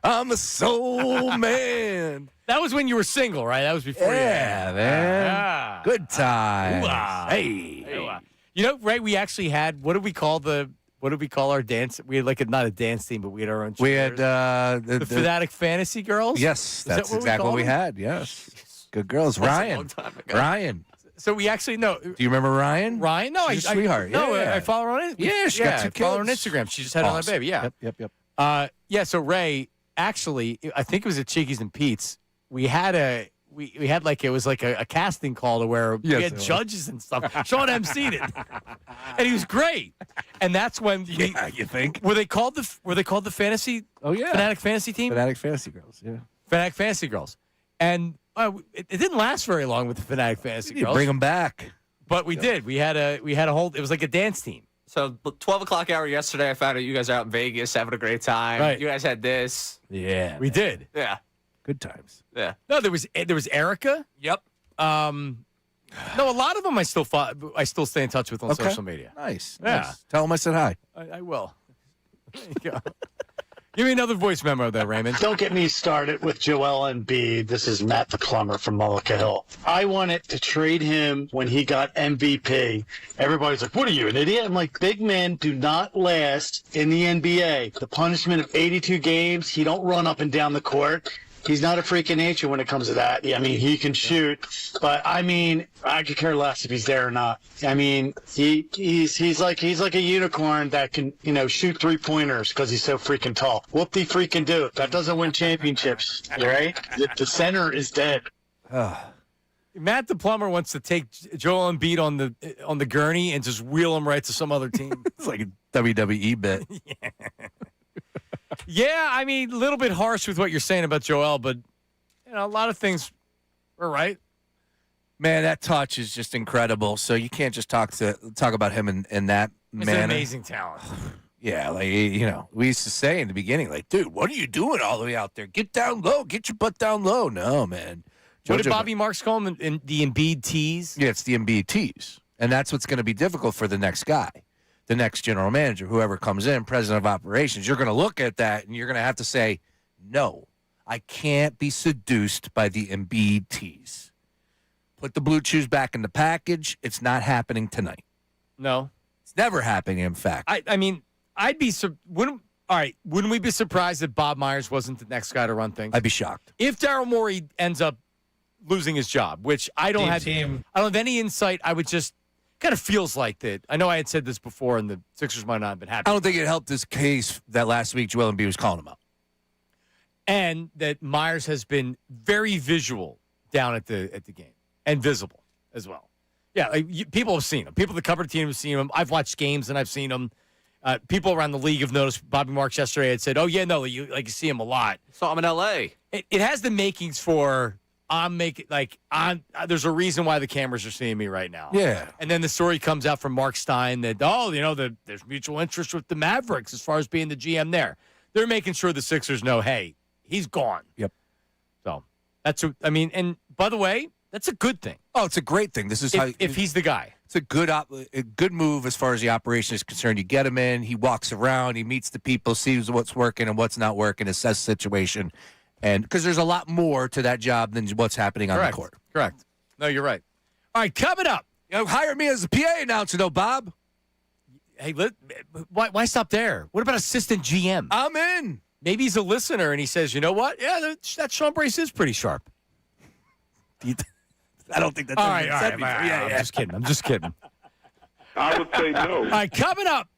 I'm a soul man. That was when you were single, right? That was before Yeah, man. Yeah. Good times. Ooh-ah. Hey. You know, Ray, we actually had, what did we call our dance? We had not a dance team, but we had our own cheerleaders. We had the Fanatic Fantasy Girls? Yes, that's that exactly what we them? had. Yes. Good girls. That's a Ryan. long time ago. Ryan. So we actually, no. Do you remember Ryan? Ryan? No, She's a sweetheart. No, Yeah. I follow her on Instagram. Yeah, she got 2 I follow her on kids. Instagram. She just had another baby. Yeah. Yep. Yeah, so Ray, actually, I think it was at Cheeky's and Pete's. We had a casting call to where we had judges and stuff. Sean emceed it, and he was great. And that's when you think were they called the fantasy? Oh yeah, Fanatic Fantasy Team. Fanatic Fantasy Girls. Yeah, Fanatic Fantasy Girls. And it didn't last very long with the Fanatic Fantasy Girls. Bring them back. But we did. We had a whole. It was like a dance team. So 12 o'clock hour yesterday, I found out you guys are out in Vegas having a great time. Right. You guys had this. Yeah, we did. Yeah. Good times. Yeah. No, there was Erica. Yep. No, a lot of them I still stay in touch with on social media. Nice. Yeah. Nice. Tell them I said hi. I will. There you go. Give me another voice memo there, Raymond. Don't get me started with Joel Embiid. This is Matt the Plumber from Mullica Hill. I wanted to trade him when he got MVP. Everybody's like, what are you, an idiot? I'm like, big men do not last in the NBA. The punishment of 82 games, he don't run up and down the court. He's not a freak of nature when it comes to that. I mean, he can shoot, but I mean, I could care less if he's there or not. I mean, he's like a unicorn that can, shoot 3-pointers because he's so freaking tall. Whoop-de-freaking do. That doesn't win championships, right? The center is dead. Matt the Plumber wants to take Joel Embiid on the gurney and just wheel him right to some other team. It's like a WWE bit. Yeah. Yeah, I mean, a little bit harsh with what you're saying about Joel, but a lot of things are right. Man, that touch is just incredible. So you can't just talk about him in that He's manner. an amazing talent. Yeah, we used to say in the beginning, like, dude, what are you doing all the way out there? Get down low. Get your butt down low. No, man. What did Bobby Marks call him? In the Embiid tease? Yeah, it's the Embiid tease. And that's what's going to be difficult for the next guy. The next general manager, whoever comes in, president of operations, you're going to look at that and you're going to have to say, no, I can't be seduced by the Embiid tease. Put the blue chews back in the package. It's not happening tonight. No. It's never happening, in fact. I mean, wouldn't we be surprised if Bob Myers wasn't the next guy to run things? I'd be shocked. If Daryl Morey ends up losing his job, which I don't have any insight, I would just kind of feels like that. I know I had said this before, and the Sixers might not have been happy. I don't think it helped his case that last week Joel Embiid was calling him out. And that Myers has been very visual down at the game and visible as well. Yeah, people have seen him. People that cover the team have seen him. I've watched games and I've seen him. People around the league have noticed. Bobby Marks yesterday had said, "Oh yeah, no, you see him a lot." Saw him in L.A. It has the makings for. There's a reason why the cameras are seeing me right now. Yeah. And then the story comes out from Mark Stein that, there's mutual interest with the Mavericks as far as being the GM there. They're making sure the Sixers know, hey, he's gone. Yep. So and by the way, that's a good thing. Oh, it's a great thing. This is if he's the guy. It's a good move as far as the operation is concerned. You get him in, he walks around, he meets the people, sees what's working and what's not working, assess the situation. And because there's a lot more to that job than what's happening on the court. Correct. No, you're right. All right, coming up. Hire me as a PA announcer, though, Bob. Hey, why stop there? What about assistant GM? I'm in. Maybe he's a listener and he says, you know what? Yeah, that Sean Brace is pretty sharp. I don't think that's all ever been said before. I'm just kidding. I would say no. All right, coming up.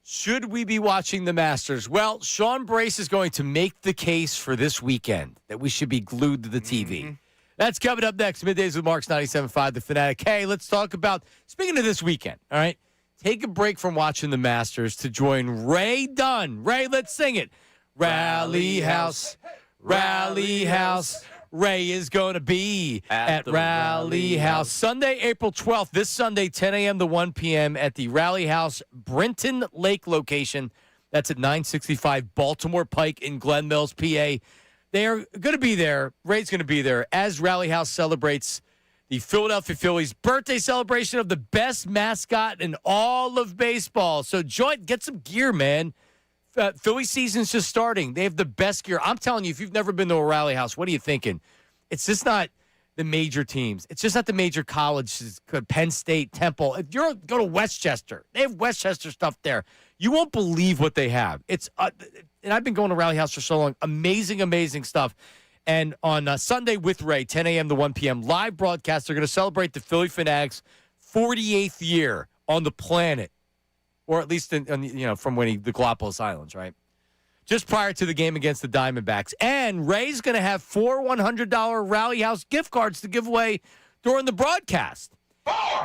Should we be watching the Masters? Well, Sean Brace is going to make the case for this weekend that we should be glued to the TV. That's coming up next. Middays with Marks 97.5, The Fanatic. Hey, let's talk about, speaking of this weekend, all right? Take a break from watching the Masters to join Ray Dunn. Ray, let's sing it. Rally House, Rally House. Ray is going to be at Rally House. Sunday, April 12th, this Sunday, 10 a.m. to 1 p.m. at the Rally House Brinton Lake location. That's at 965 Baltimore Pike in Glen Mills, PA. They are going to be there. Ray's going to be there as Rally House celebrates the Philadelphia Phillies birthday celebration of the best mascot in all of baseball. So get some gear, man. Philly season's just starting. They have the best gear. I'm telling you, if you've never been to a Rally House, what are you thinking? It's just not the major teams. It's just not the major colleges, Penn State, Temple. If you go to Westchester, they have Westchester stuff there. You won't believe what they have. It's and I've been going to Rally House for so long. Amazing, amazing stuff. And on Sunday with Ray, 10 a.m. to 1 p.m., live broadcast. They're going to celebrate the Philly Fanatics' 48th year on the planet. Or at least, from when the Galapagos Islands, right? Just prior to the game against the Diamondbacks. And Ray's going to have 4 $100 Rally House gift cards to give away during the broadcast.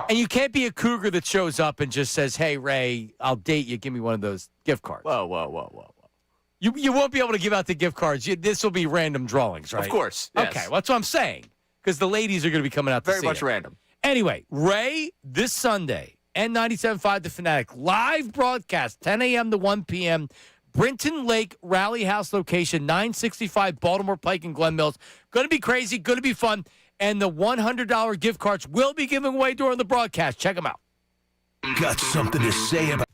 And you can't be a cougar that shows up and just says, hey, Ray, I'll date you. Give me one of those gift cards. Whoa. You won't be able to give out the gift cards. This will be random drawings, right? Of course. Yes. Okay, well, that's what I'm saying. Because the ladies are going to be coming out to Very see much it. random. Anyway, Ray, this Sunday, N97.5 The Fanatic, live broadcast, 10 a.m. to 1 p.m., Brinton Lake Rally House location, 965 Baltimore Pike in Glen Mills. Going to be crazy, going to be fun, and the $100 gift cards will be given away during the broadcast. Check them out. Got something to say about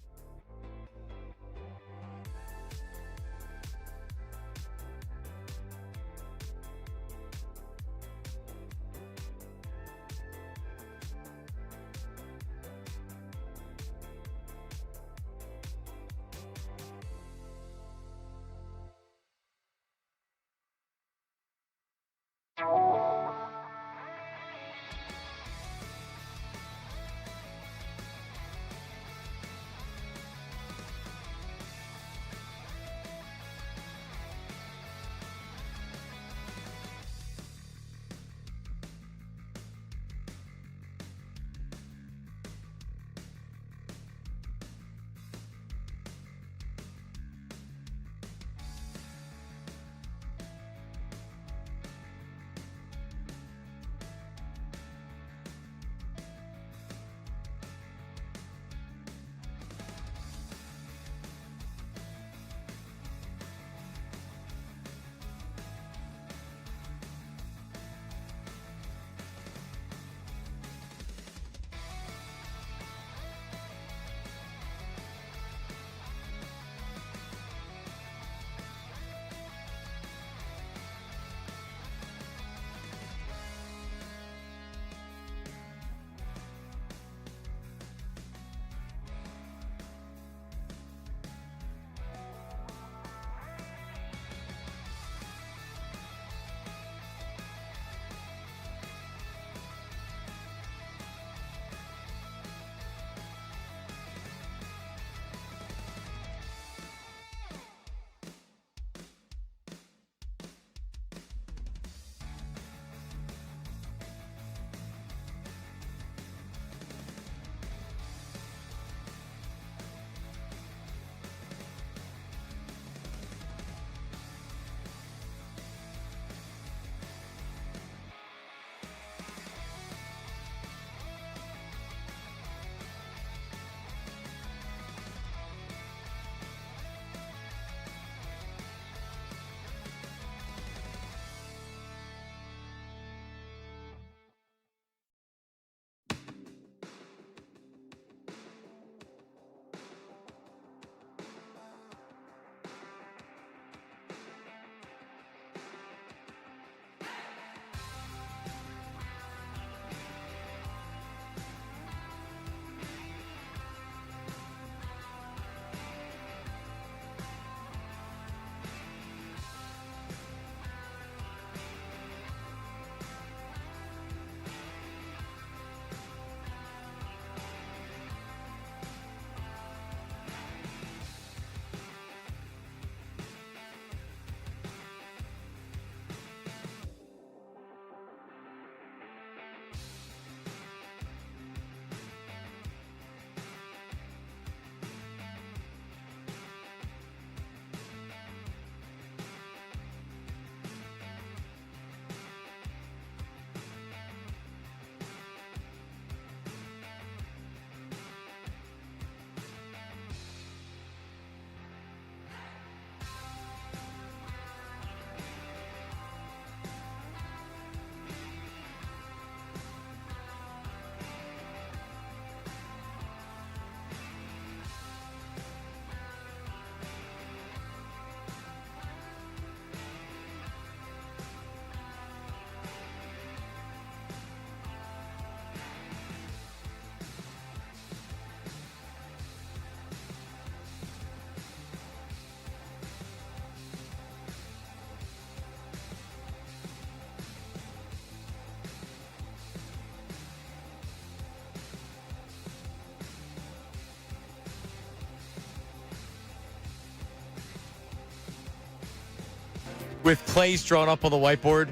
with plays drawn up on the whiteboard.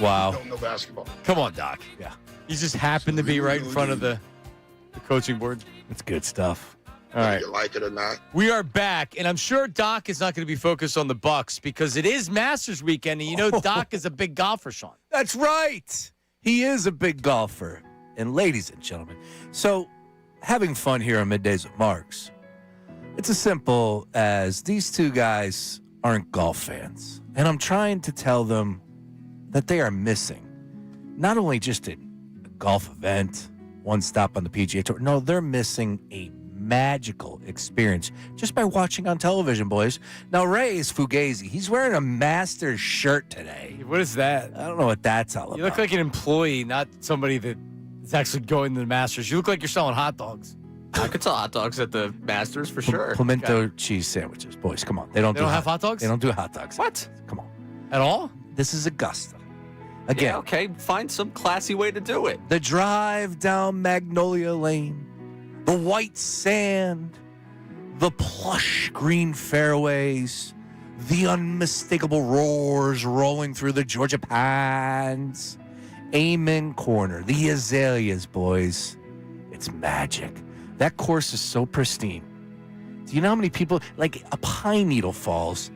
Wow. Don't know basketball. Come on, Doc. Yeah. You just happen to be right in front of the coaching board. It's good stuff. All right. You like it or not. We are back, and I'm sure Doc is not going to be focused on the Bucks because it is Masters weekend, and you know Doc is a big golfer, Sean. That's right. He is a big golfer. And ladies and gentlemen, so having fun here on Middays with Marks, it's as simple as these two guys aren't golf fans. And I'm trying to tell them that they are missing not only just a golf event, one stop on the PGA Tour. No, they're missing a magical experience just by watching on television, boys. Now, Ray is Fugazi. He's wearing a Masters shirt today. What is that? I don't know what that's all about. You look like an employee, not somebody that is actually going to the Masters. You look like you're selling hot dogs. I could sell hot dogs at the Masters for sure. Pimento cheese sandwiches, boys. Come on. They don't have hot dogs? They don't do hot dogs. What? Come on. At all? This is Augusta. Again. Yeah, okay. Find some classy way to do it. The drive down Magnolia Lane, the white sand, the plush green fairways, the unmistakable roars rolling through the Georgia pines. Amen Corner, the azaleas, boys. It's magic. That course is so pristine. Do you know how many people, like a pine needle falls,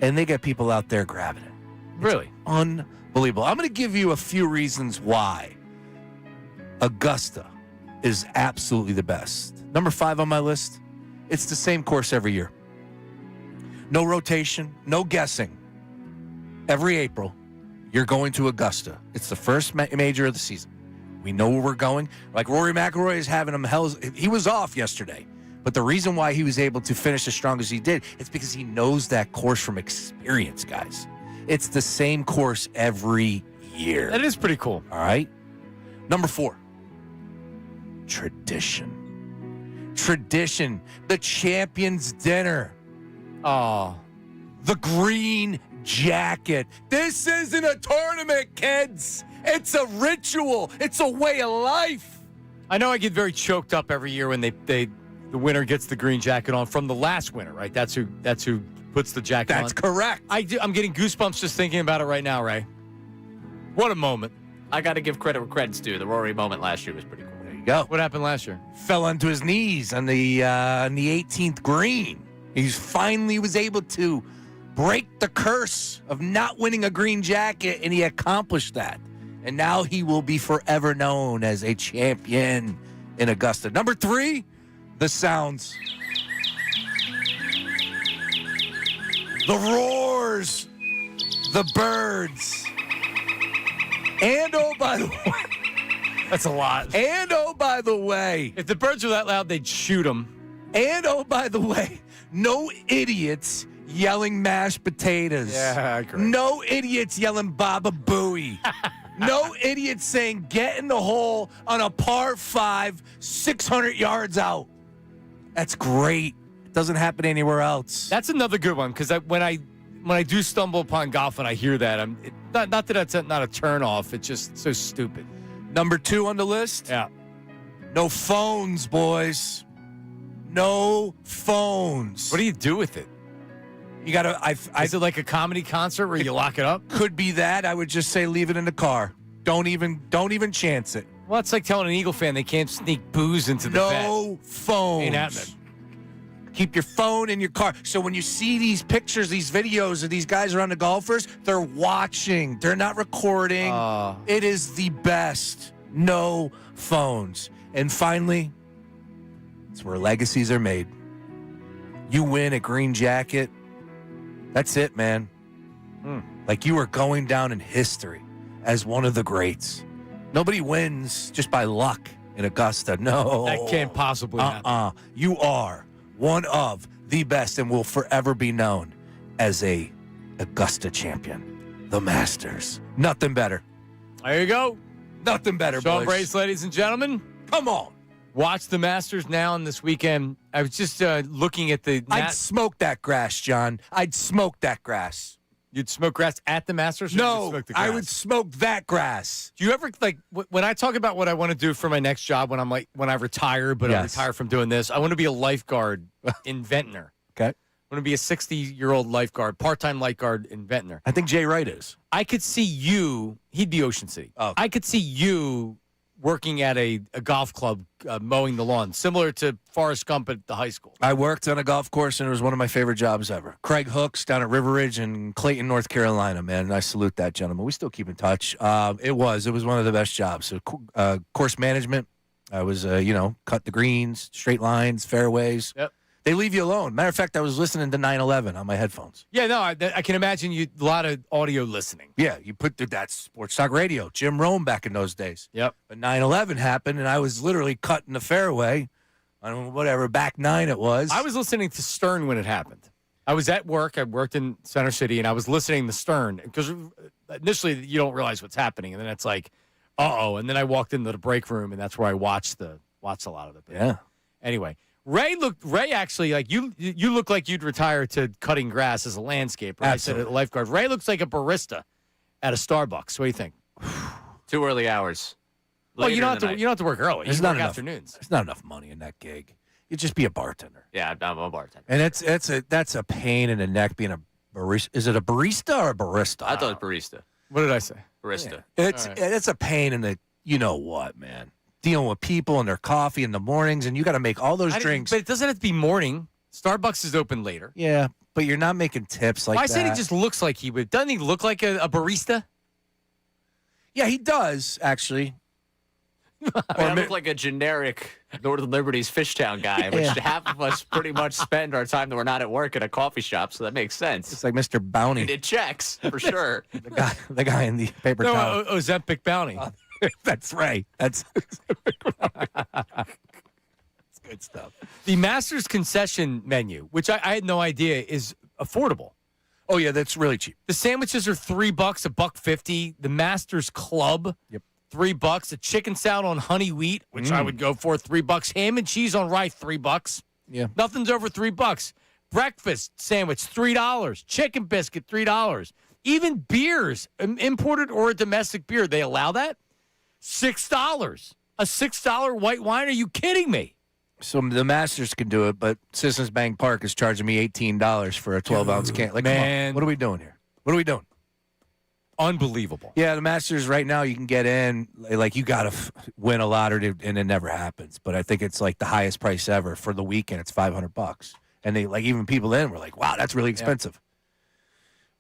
and they get people out there grabbing it? Really? Unbelievable. I'm going to give you a few reasons why Augusta is absolutely the best. Number 5 on my list, it's the same course every year. No rotation, no guessing. Every April, you're going to Augusta. It's the first major of the season. We know where we're going. Like Rory McIlroy is having him he was off yesterday. But the reason why he was able to finish as strong as he did, it's because he knows that course from experience, guys. It's the same course every year. That is pretty cool. All right. Number 4, tradition. Tradition. The champions dinner. Oh. The green jacket. This isn't a tournament, kids. It's a ritual. It's a way of life. I know I get very choked up every year when the winner gets the green jacket on from the last winner, right? That's who puts the jacket on. That's correct. I'm getting goosebumps just thinking about it right now, Ray. What a moment. I got to give credit where credit's due. The Rory moment last year was pretty cool. There you go. What happened last year? Fell onto his knees on the 18th green. He finally was able to break the curse of not winning a green jacket, and he accomplished that. And now he will be forever known as a champion in Augusta. Number 3, the sounds. The roars. The birds. And oh, by the way. That's a lot. And oh, by the way. If the birds were that loud, they'd shoot them. And oh, by the way, no idiots yelling mashed potatoes. Yeah, great. No idiots yelling Baba Booey. No idiots saying get in the hole on a par 5, 600 yards out. That's great. It doesn't happen anywhere else. That's another good one because when I do stumble upon golf and I hear that, not that that's not a turnoff. It's just so stupid. Number 2 on the list. Yeah. No phones, boys. No phones. What do you do with it? You gotta. Is it like a comedy concert where you lock it up? Could be that. I would just say leave it in the car. Don't even chance it. Well, it's like telling an Eagle fan they can't sneak booze into the vet. No phones. Ain't happening. Keep your phone in your car. So when you see these pictures, these videos of these guys around the golfers, they're watching. They're not recording. It is the best. No phones. And finally, it's where legacies are made. You win a green jacket. That's it, man. Like you are going down in history as one of the greats. Nobody wins just by luck in Augusta. No. That can't possibly happen. You are one of the best and will forever be known as a Augusta champion. The Masters. Nothing better. There you go. Nothing better, Sean boys. Brace, ladies and gentlemen. Come on. Watch the Masters now and this weekend. I was just looking at the... I'd smoke that grass, John. I'd smoke that grass. You'd smoke grass at the Masters? Or No, you'd smoke the grass? I would smoke that grass. Do you ever, like, when I talk about what I want to do for my next job when I retire, but I retire from doing this, I want to be a lifeguard in Ventnor. Okay. I'm going to be a 60-year-old lifeguard, part-time lifeguard in Ventnor. I think Jay Wright is. I could see you. He'd be Ocean City. Oh. I could see you working at a golf club mowing the lawn, similar to Forrest Gump at the high school. I worked on a golf course, and it was one of my favorite jobs ever. Craig Hooks down at River Ridge in Clayton, North Carolina, man. I salute that gentleman. We still keep in touch. It was one of the best jobs. So, course management. I was, cut the greens, straight lines, fairways. Yep. They leave you alone. Matter of fact, I was listening to 9/11 on my headphones. Yeah, no, I can imagine you a lot of audio listening. Yeah, you put that sports talk radio, Jim Rome back in those days. Yep. But 9/11 happened, and I was literally cutting the fairway on whatever back nine it was. I was listening to Stern when it happened. I was at work. I worked in Center City, and I was listening to Stern because initially you don't realize what's happening, and then it's like, uh-oh. And then I walked into the break room, and that's where I watched a lot of it. Yeah. Anyway. Ray actually, like you look like you'd retire to cutting grass as a landscaper. Absolutely. I said a lifeguard. Ray looks like a barista at a Starbucks. What do you think? Too early hours. Well, you Later don't in the have to work early. There's You not work enough afternoons. There's not enough money in that gig. You just be a bartender. Yeah, I'm a bartender. And that's a pain in the neck being a barista. Is it a barista or a barista? I thought it was barista. What did I say? Barista. Yeah. It's a pain in the you know what, man. Dealing with people and their coffee in the mornings, and you got to make all those drinks. But it doesn't have to be morning. Starbucks is open later. Yeah, but you're not making tips like I that. said he just looks like he would. Doesn't he look like a barista? Yeah, he does, actually. I look like a generic Northern Liberties Fishtown guy, which half of us pretty much spend our time that we're not at work at a coffee shop, so that makes sense. It's like Mr. Bounty. And it checks, for sure. the guy in the paper towel. Ozempic Bounty. That's right. That's good stuff. The Masters concession menu, which I had no idea is affordable. Oh yeah, that's really cheap. The sandwiches are $3, $1.50. The Masters Club, $3. A chicken salad on honey wheat, which I would go for, $3. Ham and cheese on rye, $3. Yeah, nothing's over $3. Breakfast sandwich, $3. Chicken biscuit, $3. Even beers, imported or a domestic beer, they allow that. $6. A $6 white wine? Are you kidding me? So the Masters can do it, but Citizens Bank Park is charging me $18 for a 12-ounce can. Like, man, come on. What are we doing here? What are we doing? Unbelievable. Yeah, the Masters right now, you can get in, like you got to win a lottery, and it never happens. But I think it's like the highest price ever for the weekend. It's $500, and they like even people in were like, "Wow, that's really expensive."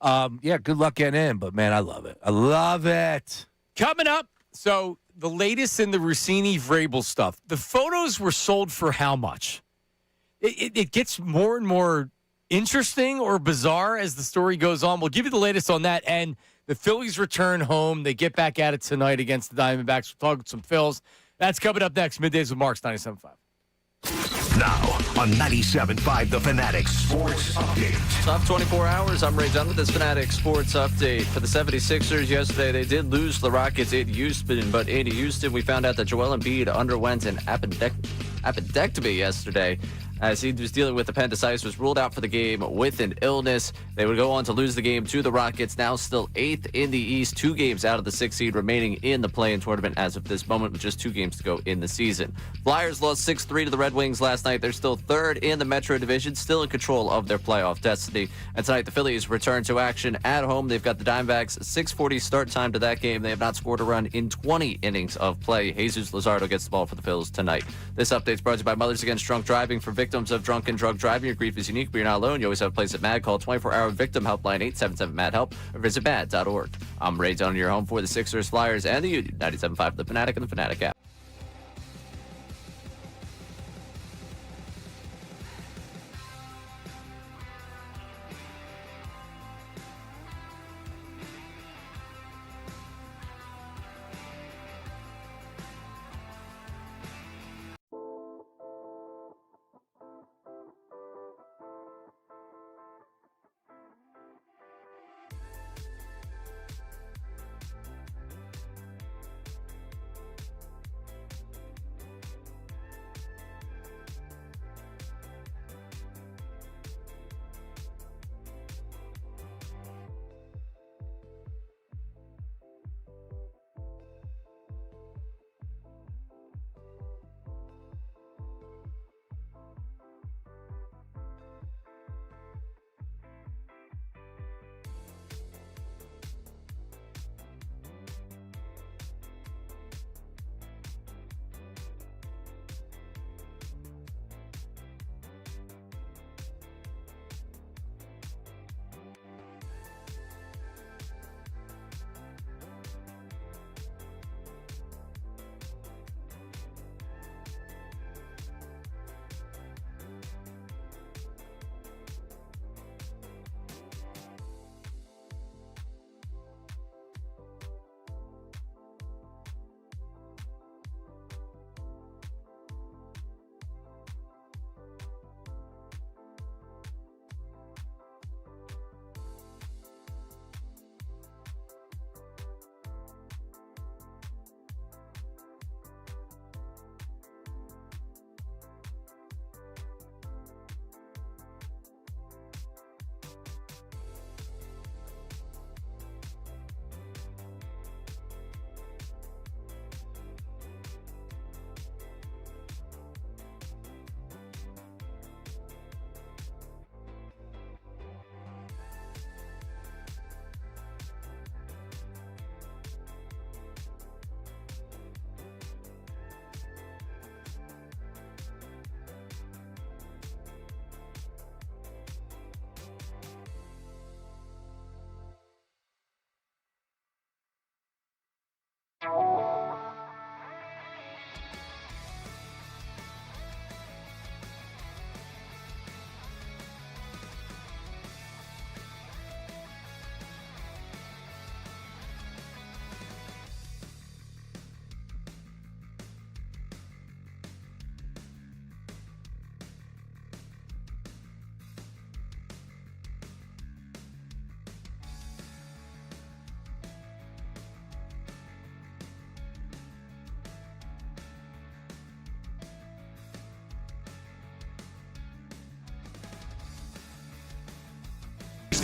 Yeah, good luck getting in, but man, I love it. I love it. Coming up, so the latest in the Rossini-Vrabel stuff. The photos were sold for how much? It gets more and more interesting or bizarre as the story goes on. We'll give you the latest on that. And the Phillies return home. They get back at it tonight against the Diamondbacks. We'll talk some Phils. That's coming up next. Middays with Marks, 97.5. Now on 97.5 The Fanatic Sports Update. Top 24 hours. I'm Ray Dunn with this Fanatic Sports Update. For the 76ers yesterday, they did lose the Rockets in Houston, but in Houston, we found out that Joel Embiid underwent an appendectomy yesterday as he was dealing with appendicitis, was ruled out for the game with an illness. They would go on to lose the game to the Rockets, now still 8th in the East, 2 games out of the 6th seed remaining in the play-in tournament as of this moment with just 2 games to go in the season. Flyers lost 6-3 to the Red Wings last night. They're still 3rd in the Metro Division, still in control of their playoff destiny. And tonight, the Phillies return to action at home. They've got the Diamondbacks, 6:40 start time to that game. They have not scored a run in 20 innings of play. Jesus Luzardo gets the ball for the Phils tonight. This update's brought to you by Mothers Against Drunk Driving. For victims of drunk and drug driving, your grief is unique, but you're not alone. You always have a place at MAD. Call 24-hour victim helpline 877-MAD-HELP or visit mad.org. I'm Ray Dunn, your home for the Sixers, Flyers, and the Union. 97.5 The Fanatic and the Fanatic app.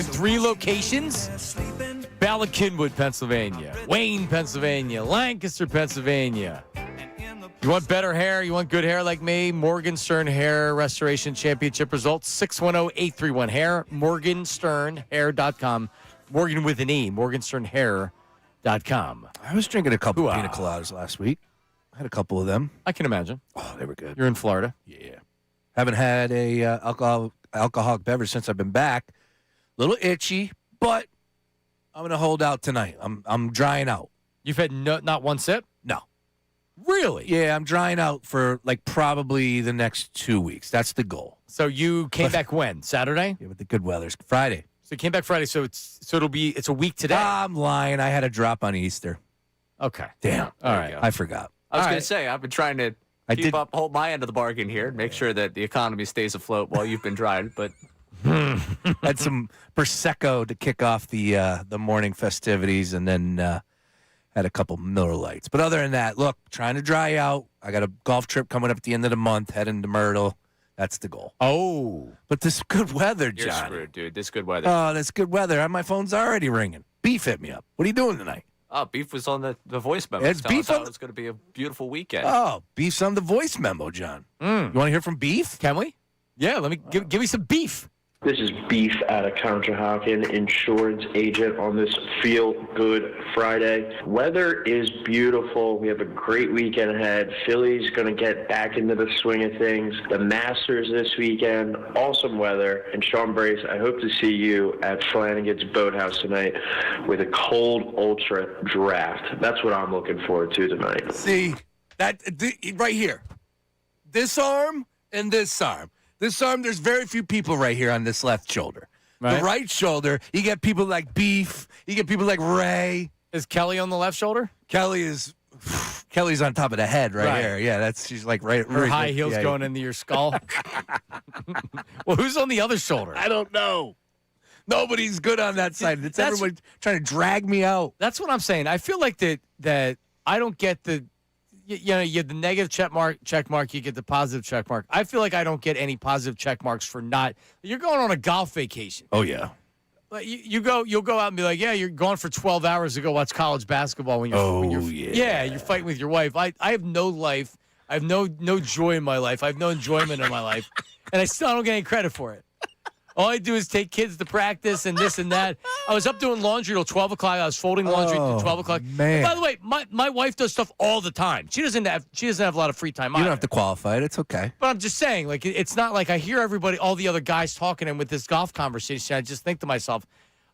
in 3 locations. Ballard, Kinwood, Pennsylvania. Wayne, Pennsylvania. Lancaster, Pennsylvania. You want better hair? You want good hair like me? Morgenstern Hair Restoration Championship results. 610-831-HAIR. Morgensternhair.com. Morgan with an E. Morgensternhair.com. I was drinking a couple of pina coladas last week. I had a couple of them. I can imagine. Oh, they were good. You're in Florida. Yeah. Haven't had a alcoholic beverage since I've been back. A little itchy, but I'm going to hold out tonight. I'm drying out. You've had not one sip? No. Really? Yeah, I'm drying out for like probably the next 2 weeks. That's the goal. So you came back when? Saturday? Yeah, with the good weather's Friday. So you came back Friday. So it's a week today. I'm lying. I had a drop on Easter. Okay. Damn. All right. I forgot. I was going to say, I've been trying to hold my end of the bargain here, make sure that the economy stays afloat while you've been drying. But had some Prosecco to kick off the morning festivities, and then had a couple Miller Lights. But other than that, look, trying to dry out. I got a golf trip coming up at the end of the month, heading to Myrtle. That's the goal. Oh. But this good weather, John. You're screwed, dude. This good weather. Oh, this good weather. My phone's already ringing. Beef hit me up. What are you doing tonight? Oh, Beef was on the voice memo. It's Beef on It's going to be a beautiful weekend. Oh, Beef's on the voice memo, John. You want to hear from Beef? Can we? Yeah, let me give me some beef. This is Beef out of Conshohocken, insurance agent on this Feel Good Friday. Weather is beautiful. We have a great weekend ahead. Phillies going to get back into the swing of things. The Masters this weekend, awesome weather. And Sean Brace, I hope to see you at Flanagan's Boathouse tonight with a cold ultra draft. That's what I'm looking forward to tonight. See, right here. This arm and this arm. This arm, there's very few people right here on this left shoulder. Right. The right shoulder, you get people like Beef. You get people like Ray. Is Kelly on the left shoulder? Kelly's on top of the head right here. Yeah, she's like right. Her high heels going into your skull. Well, who's on the other shoulder? I don't know. Nobody's good on that side. It's everyone trying to drag me out. That's what I'm saying. I feel like that I don't get the. You get the negative check mark, you get the positive check mark. I feel like I don't get any positive check marks for not. You're going on a golf vacation. Oh yeah. Like you'll go out and be like, yeah, you're gone for 12 hours to go watch college basketball when you're you're fighting with your wife. I have no life. I have no joy in my life. I have no enjoyment in my life, and I still don't get any credit for it. All I do is take kids to practice and this and that. I was up doing laundry till 12 o'clock. I was folding laundry till 12 o'clock. Man. By the way, my wife does stuff all the time. She doesn't have a lot of free time. You don't have to qualify it. It's okay. But I'm just saying, like, it's not like I hear all the other guys talking, and with this golf conversation, I just think to myself,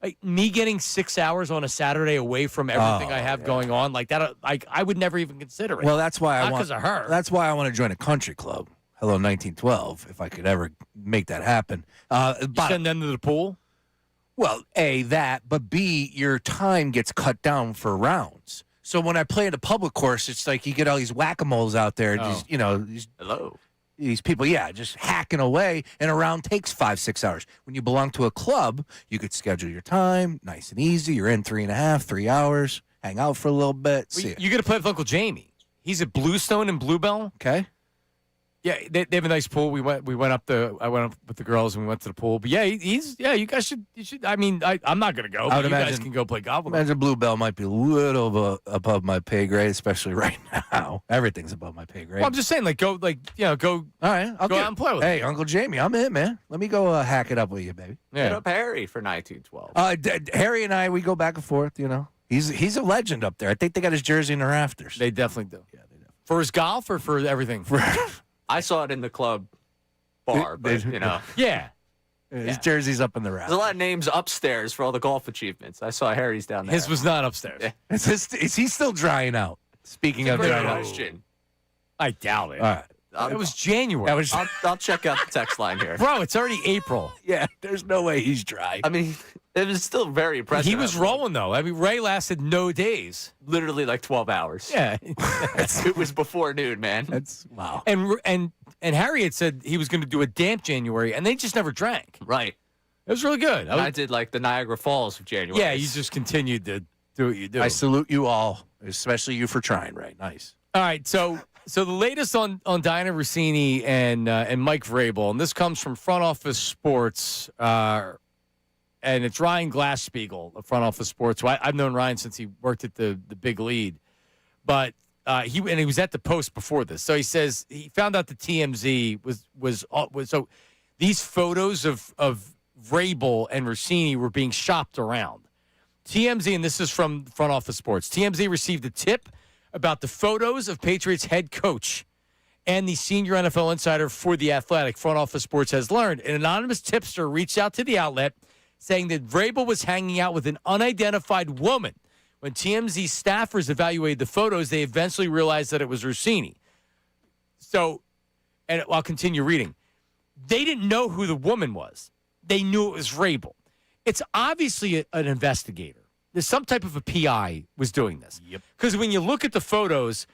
like, me getting 6 hours on a Saturday away from everything I have going on, like that, I would never even consider it. Well, that's why not because of her. That's why I want to join a country club. Hello, 1912, if I could ever make that happen. Send them to the pool? Well, A, that, but B, your time gets cut down for rounds. So when I play in a public course, it's like you get all these whack-a-moles out there, these people, just hacking away, and a round takes 5-6 hours. When you belong to a club, you could schedule your time, nice and easy. You're in 3 hours, hang out for a little bit. You got to play with Uncle Jamie. He's at Bluestone and Bluebell. Okay. Yeah, they have a nice pool. I went up with the girls and we went to the pool. But you guys should. I mean, I'm not gonna go. But you guys can go play golf. Imagine Bluebell might be a little above my pay grade, especially right now. Everything's above my pay grade. Well, I'm just saying, go. All right, I'll go out and play with. Hey, Uncle Jamie, I'm in, man. Let me go hack it up with you, baby. Yeah. Hit up Harry for 1912. Harry and I, we go back and forth. He's a legend up there. I think they got his jersey in the rafters. They definitely do. Yeah, they do. For his golf or for everything. I saw it in the club bar, but Yeah. His jersey's up in the rafters. There's a lot of names upstairs for all the golf achievements. I saw Harry's down there. His was not upstairs. Yeah. Is he still drying out? Speaking of drying out. Question. I doubt it. All right. It was January. I'll check out the text line here. Bro, it's already April. Yeah, there's no way he's dry. I mean, it was still very impressive. He was rolling, though. I mean, Ray lasted no days. Literally like 12 hours. Yeah. It was before noon, man. That's wow. And Harry had said he was going to do a damp January, and they just never drank. Right. It was really good. I did like the Niagara Falls of January. Yeah, you just continued to do what you do. I salute you all, especially you for trying, Ray. Nice. All right, so the latest on Diana Rossini and Mike Vrabel, and this comes from Front Office Sports, and and it's Ryan Glass-Steagall of Front Office Sports. So I've known Ryan since he worked at the Big Lead. But he was at the Post before this. So he says he found out the TMZ was so these photos of Vrabel and Rossini were being shopped around. TMZ, and this is from Front Office Sports, TMZ received a tip about the photos of Patriots head coach and the senior NFL insider for The Athletic. Front Office Sports has learned. An anonymous tipster reached out to the outlet saying that Vrabel was hanging out with an unidentified woman. When TMZ staffers evaluated the photos, they eventually realized that it was Rossini. So, and I'll continue reading. They didn't know who the woman was. They knew it was Vrabel. It's obviously an investigator. There's some type of a PI was doing this. Yep. Because when you look at the photos,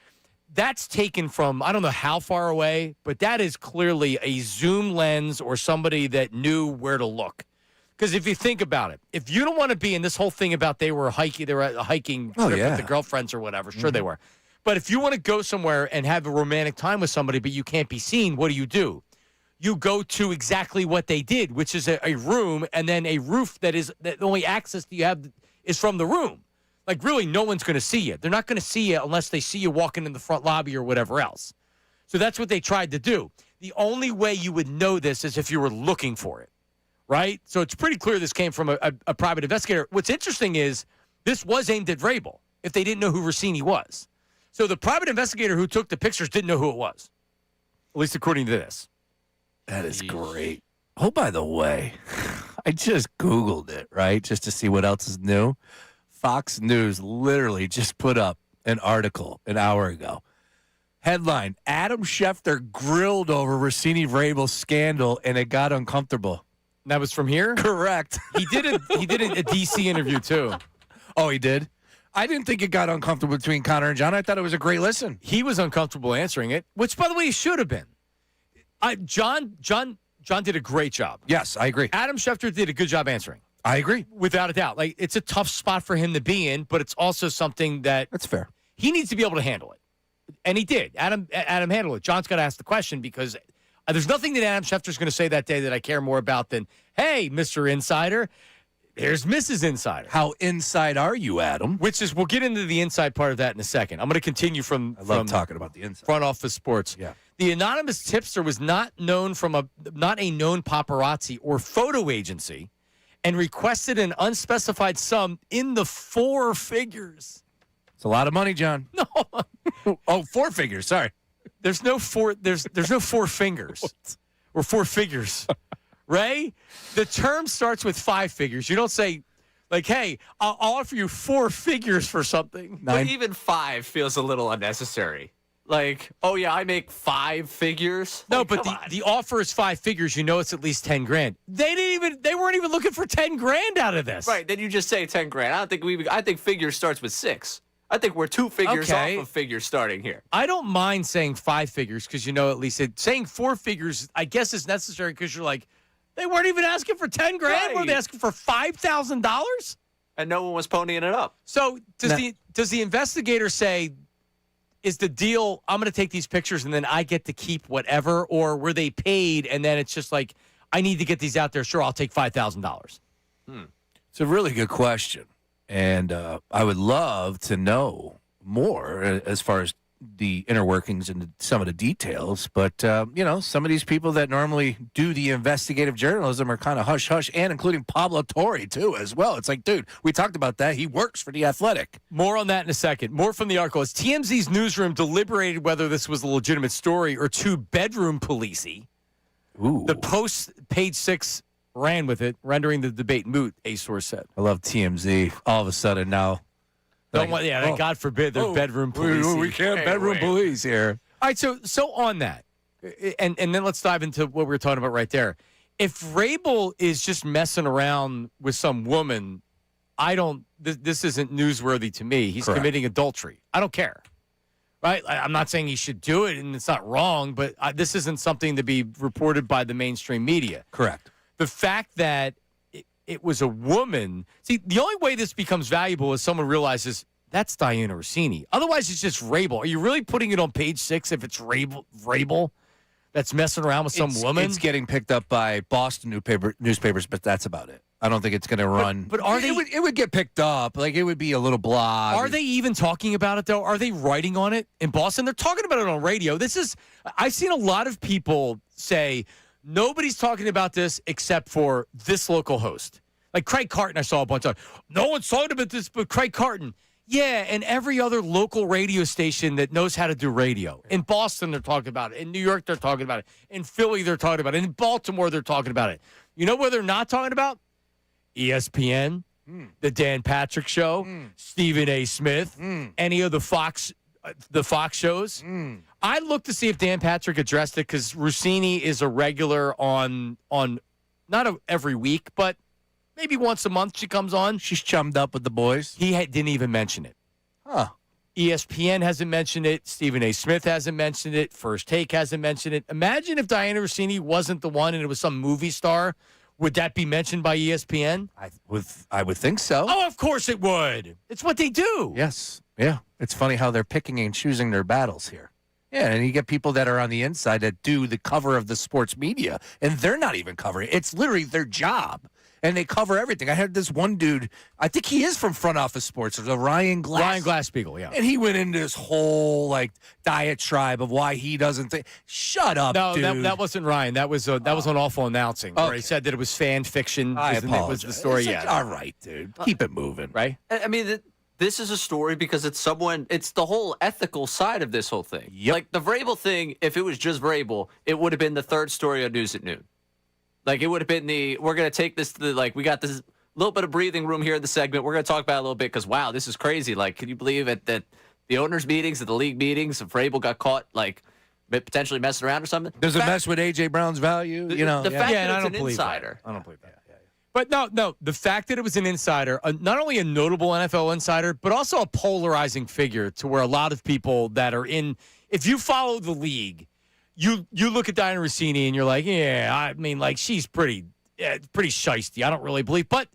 that's taken from, I don't know how far away, but that is clearly a zoom lens or somebody that knew where to look. Because if you think about it, if you don't want to be in this whole thing about they were hiking trip with the girlfriends or whatever, sure they were. But if you want to go somewhere and have a romantic time with somebody, but you can't be seen, what do? You go to exactly what they did, which is a room and then a roof that the only access that you have is from the room. Like, really, no one's going to see you. They're not going to see you unless they see you walking in the front lobby or whatever else. So that's what they tried to do. The only way you would know this is if you were looking for it, right? So it's pretty clear this came from a private investigator. What's interesting is this was aimed at Vrabel if they didn't know who Rossini was. So the private investigator who took the pictures didn't know who it was, at least according to this. That is great. Oh, by the way, I just Googled it, right, just to see what else is new. Fox News literally just put up an article an hour ago. Headline, Adam Schefter grilled over Rossini Vrabel scandal, and it got uncomfortable. That was from here? Correct. He did a DC interview, too. Oh, he did? I didn't think it got uncomfortable between Connor and John. I thought it was a great listen. He was uncomfortable answering it, which, by the way, he should have been. John did a great job. Yes, I agree. Adam Schefter did a good job answering. I agree. Without a doubt. Like, it's a tough spot for him to be in, but it's also something that's fair. He needs to be able to handle it. And he did. Adam handled it. John's got to ask the question because there's nothing that Adam Schefter's going to say that day that I care more about than, hey, Mr. Insider, there's Mrs. Insider. How inside are you, Adam? Which is, we'll get into the inside part of that in a second. I'm going to continue from talking about the inside. Front Office Sports. Yeah. The anonymous tipster was not a known paparazzi or photo agency and requested an unspecified sum in the four figures. It's a lot of money, John. No. Oh, four figures. Sorry. There's no four fingers or four figures. Ray, the term starts with five figures. You don't say, like, hey, I'll offer you four figures for something. But even five feels a little unnecessary. Like, oh, yeah, I make five figures? No, like, but the offer is five figures. You know it's at least 10 grand. They weren't even looking for 10 grand out of this. Right, then you just say 10 grand. I think figures starts with six. I think we're two figures off of figures starting here. I don't mind saying five figures because you know at least saying four figures, I guess, is necessary because you're like, they weren't even asking for 10 grand. Were they asking for $5,000? And no one was ponying it up. So does the investigator say, is the deal, I'm going to take these pictures and then I get to keep whatever? Or were they paid and then it's just like, I need to get these out there. Sure, I'll take $5,000. It's a really good question. And I would love to know more as far as the inner workings and some of the details. But, some of these people that normally do the investigative journalism are kind of hush-hush, and including Pablo Torre, too, as well. It's like, dude, we talked about that. He works for The Athletic. More on that in a second. More from the article. As TMZ's newsroom deliberated whether this was a legitimate story or too bedroom policey, the Post, page 6, ran with it, rendering the debate moot, a source said. I love TMZ. All of a sudden now. God forbid they're bedroom police. We can't bedroom police here. All right, so on that, and then let's dive into what we were talking about right there. If Vrabel is just messing around with some woman, this isn't newsworthy to me. He's committing adultery. I don't care. Right? I'm not saying he should do it, and it's not wrong, but this isn't something to be reported by the mainstream media. Correct. The fact that it was a woman. See, the only way this becomes valuable is someone realizes that's Diana Rossini. Otherwise, it's just Vrabel. Are you really putting it on page 6 if it's Vrabel that's messing around with some woman? It's getting picked up by Boston newspapers, but that's about it. I don't think it's going to run. But are they? It would get picked up. Like, it would be a little blah. Are they even talking about it, though? Are they writing on it in Boston? They're talking about it on radio. I've seen a lot of people say, nobody's talking about this except for this local host. Like Craig Carton, I saw a bunch of, no one's talking about this but Craig Carton. Yeah, and every other local radio station that knows how to do radio. In Boston, they're talking about it. In New York, they're talking about it. In Philly, they're talking about it. In Baltimore, they're talking about it. You know where they're not talking about? ESPN, the Dan Patrick Show, Stephen A. Smith, any of the Fox shows. I'd look to see if Dan Patrick addressed it because Rossini is a regular on not every week, but maybe once a month she comes on. She's chummed up with the boys. He didn't even mention it. Huh. ESPN hasn't mentioned it. Stephen A. Smith hasn't mentioned it. First Take hasn't mentioned it. Imagine if Diana Rossini wasn't the one and it was some movie star. Would that be mentioned by ESPN? I would think so. Oh, of course it would. It's what they do. Yes. Yeah. It's funny how they're picking and choosing their battles here. Yeah, and you get people that are on the inside that do the cover of the sports media, and they're not even covering it. It's literally their job, and they cover everything. I had this one dude, I think he is from Front Office Sports. There's a Ryan Glass-Steagall, yeah. And he went into this whole, diatribe of why he doesn't think. Shut up, dude. No, that wasn't Ryan. That was an awful announcing. Where he said that it was fan fiction. I apologize. Was the story, yeah. All right, dude. Keep it moving. Right? I mean, this is a story because it's the whole ethical side of this whole thing. Yep. Like the Vrabel thing, if it was just Vrabel, it would have been the third story on News at Noon. Like it would have been we're going to take this to we got this little bit of breathing room here in the segment. We're going to talk about it a little bit because, wow, this is crazy. Like, can you believe it that the owners' meetings, at the league meetings, if Vrabel got caught, potentially messing around or something? Does it mess with A.J. Brown's value? The fact that I it's don't an believe insider. That. I don't believe that. But no, the fact that it was an insider, not only a notable NFL insider, but also a polarizing figure to where a lot of people that are if you follow the league, you look at Diana Rossini and you're like, yeah, I mean, she's pretty shisty. I don't really believe. But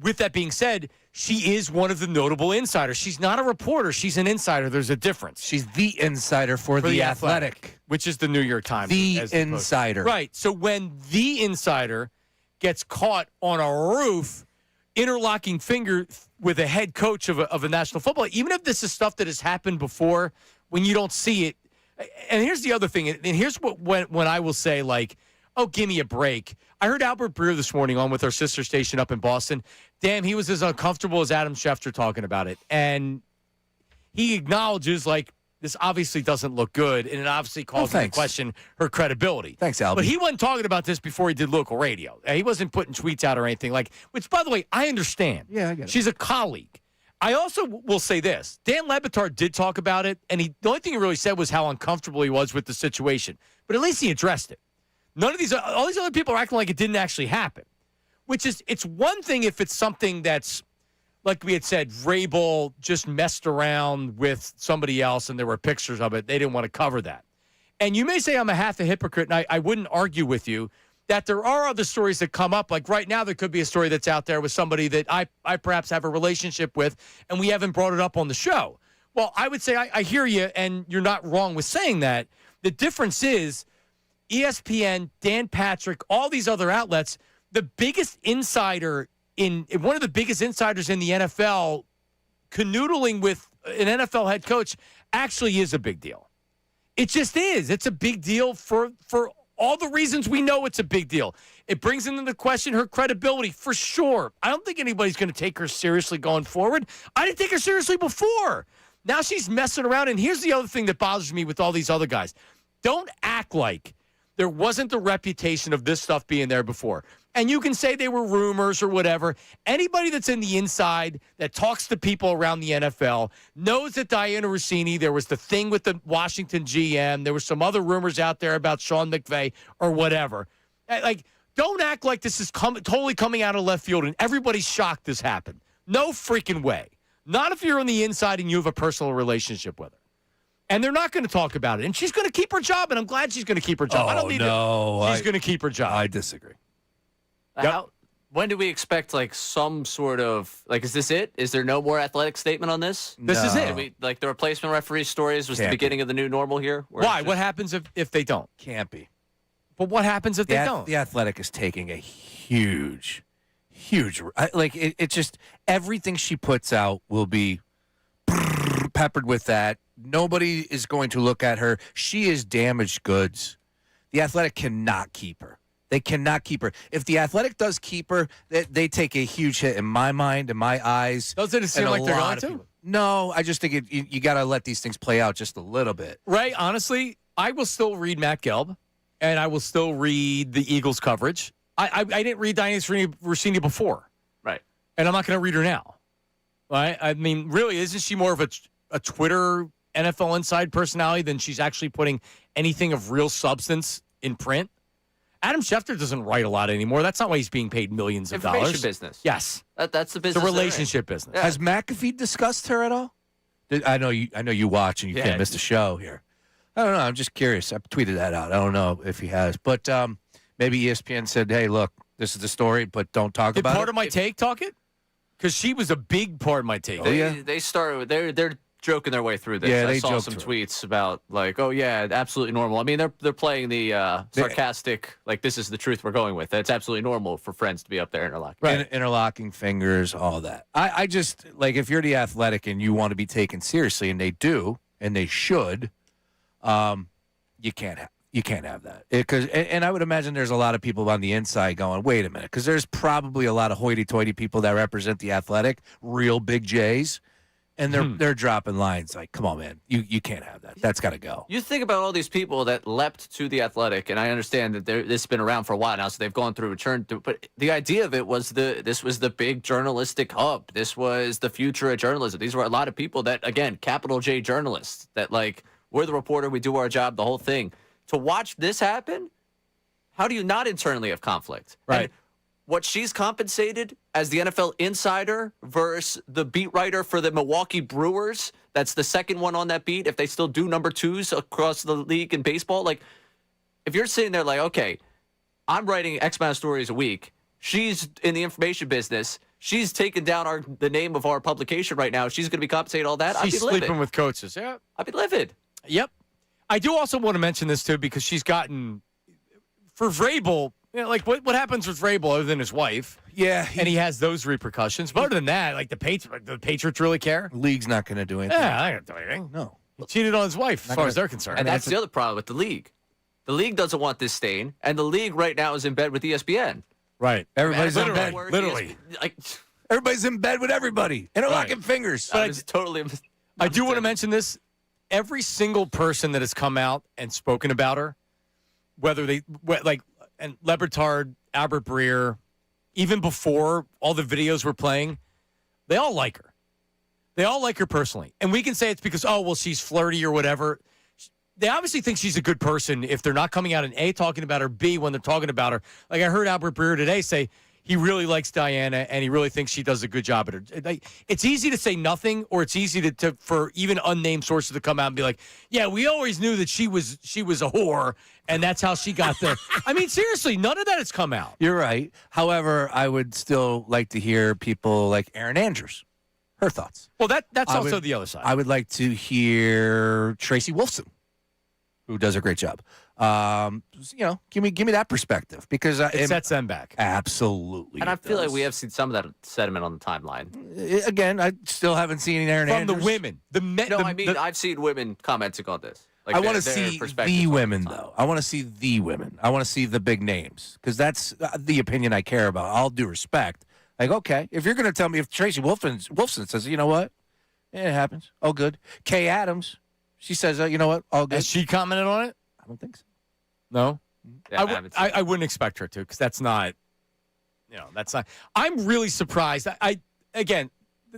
with that being said, she is one of the notable insiders. She's not a reporter. She's an insider. There's a difference. She's the insider for the Athletic, which is the New York Times. The insider. Right. So when the insider gets caught on a roof, interlocking finger with a head coach of a national football, even if this is stuff that has happened before, when you don't see it. And here's the other thing, and here's when I will say, oh, give me a break. I heard Albert Breer this morning on with our sister station up in Boston. Damn, he was as uncomfortable as Adam Schefter talking about it. And he acknowledges, this obviously doesn't look good, and it obviously calls into question her credibility. Thanks, Albie. But he wasn't talking about this before he did local radio. He wasn't putting tweets out or anything which, by the way, I understand. Yeah, I get it. She's a colleague. I also will say this. Dan Le Batard did talk about it, and the only thing he really said was how uncomfortable he was with the situation. But at least he addressed it. All these other people are acting like it didn't actually happen, which is, it's one thing if it's something that's, like we had said, Vrabel just messed around with somebody else and there were pictures of it. They didn't want to cover that. And you may say I'm a half a hypocrite, and I wouldn't argue with you that there are other stories that come up. Like right now, there could be a story that's out there with somebody that I perhaps have a relationship with, and we haven't brought it up on the show. Well, I would say I hear you, and you're not wrong with saying that. The difference is ESPN, Dan Patrick, all these other outlets, the biggest insider one of the biggest insiders in the NFL canoodling with an NFL head coach actually is a big deal. It just is. It's a big deal for all the reasons we know it's a big deal. It brings into question her credibility for sure. I don't think anybody's going to take her seriously going forward. I didn't take her seriously before. Now she's messing around. And here's the other thing that bothers me with all these other guys. Don't act like there wasn't the reputation of this stuff being there before. And you can say they were rumors or whatever. Anybody that's in the inside that talks to people around the NFL knows that Diana Rossini, there was the thing with the Washington GM. There were some other rumors out there about Sean McVay or whatever. Don't act like this is totally coming out of left field and everybody's shocked this happened. No freaking way. Not if you're on the inside and you have a personal relationship with her. And they're not going to talk about it. And she's going to keep her job, and I'm glad she's going to keep her job. I don't need she's going to keep her job. I disagree. When do we expect some sort of is this it? Is there no more athletic statement on this? This is it. The replacement referee stories was the beginning of the new normal here? Why? What happens if they don't? Can't be. But what happens if they don't? The Athletic is taking a huge huge. It just everything she puts out will be peppered with that. Nobody is going to look at her. She is damaged goods. The Athletic cannot keep her. They cannot keep her. If the Athletic does keep her, they take a huge hit in my mind, in my eyes. Doesn't it seem like they're going to? No, I just think you got to let these things play out just a little bit. Ray, honestly, I will still read Matt Gelb, and I will still read the Eagles coverage. I didn't read Diana Russini before. Right. And I'm not going to read her now. Right? I mean, really, isn't she more of a Twitter NFL Inside personality than she's actually putting anything of real substance in print? Adam Schefter doesn't write a lot anymore. That's not why he's being paid millions of dollars. Information business. Yes. That's the business. It's a relationship business. Yeah. Has McAfee discussed her at all? I know you watch and you can't miss the show here. I don't know. I'm just curious. I tweeted that out. I don't know if he has. But maybe ESPN said, hey, look, this is the story, but don't talk about it. Did part of my take talk it? Because she was a big part of my take. They started. They're joking their way through this. Yeah, I saw some tweets about like, oh yeah, absolutely normal. I mean, they're playing the sarcastic, like this is the truth we're going with. It's absolutely normal for friends to be up there interlocking. Right. Interlocking fingers, all that. I just like if you're the Athletic and you want to be taken seriously, and they do, and they should, you can't have that. And I would imagine there's a lot of people on the inside going, wait a minute, because there's probably a lot of hoity-toity people that represent the Athletic, real big J's. And they're dropping lines like, come on, man, you can't have that. That's got to go. You think about all these people that leapt to the Athletic, and I understand that this has been around for a while now, so they've gone through a turn. But the idea of it was this was the big journalistic hub. This was the future of journalism. These were a lot of people that, again, capital J journalists that like we're the reporter, we do our job, the whole thing. To watch this happen, how do you not internally have conflict? Right. And what she's compensated as the NFL insider versus the beat writer for the Milwaukee Brewers, that's the second one on that beat, if they still do number twos across the league in baseball. Like, if you're sitting there like, okay, I'm writing X amount of stories a week. She's in the information business. She's taking down the name of our publication right now. She's going to be compensated all that. She's sleeping with coaches. Yeah. I'd be livid. Yep. I do also want to mention this, too, because she's gotten, for Vrabel, you know, like what happens with Vrabel other than his wife? Yeah. And he has those repercussions. But other than that, like the Patriots really care? The league's not going to do anything. Yeah, I don't do anything. No. He cheated on his wife, as far as they're concerned. And that's the other problem with the league. The league doesn't want this stain, and the league right now is in bed with ESPN. Right. Everybody's in bed. Literally. Everybody's in bed with everybody. Interlocking fingers. But totally. I do want to mention this. Every single person that has come out and spoken about her, whether they and Lebertard, Albert Breer, even before all the videos were playing, they all like her. They all like her personally. And we can say it's because, oh, well, she's flirty or whatever. They obviously think she's a good person if they're not coming out and A, talking about her, B, when they're talking about her. Like I heard Albert Breer today say he really likes Diana and he really thinks she does a good job at her. It's easy to say nothing, or it's easy for even unnamed sources to come out and be like, yeah, we always knew that she was a whore and that's how she got there. I mean, seriously, none of that has come out. You're right. However, I would still like to hear people like Erin Andrews, her thoughts. Well, that's also the other side. I would like to hear Tracy Wolfson, who does a great job. Give me that perspective because it sets them back. Absolutely. And I feel like we have seen some of that sentiment on the timeline. Again, I still haven't seen Erin Andrews. From the women. I've seen women commenting on this. Like I want to see the women, though. I want to see the women. I want to see the big names because that's the opinion I care about. All due respect. Like, okay, if you're going to tell me, if Tracy Wolfson says, you know what? Yeah, it happens. Oh, good. Kay Adams, she says, you know what? All good. Has she commented on it? I don't think so. No? Yeah, I wouldn't expect her to because that's not. I'm really surprised. Again,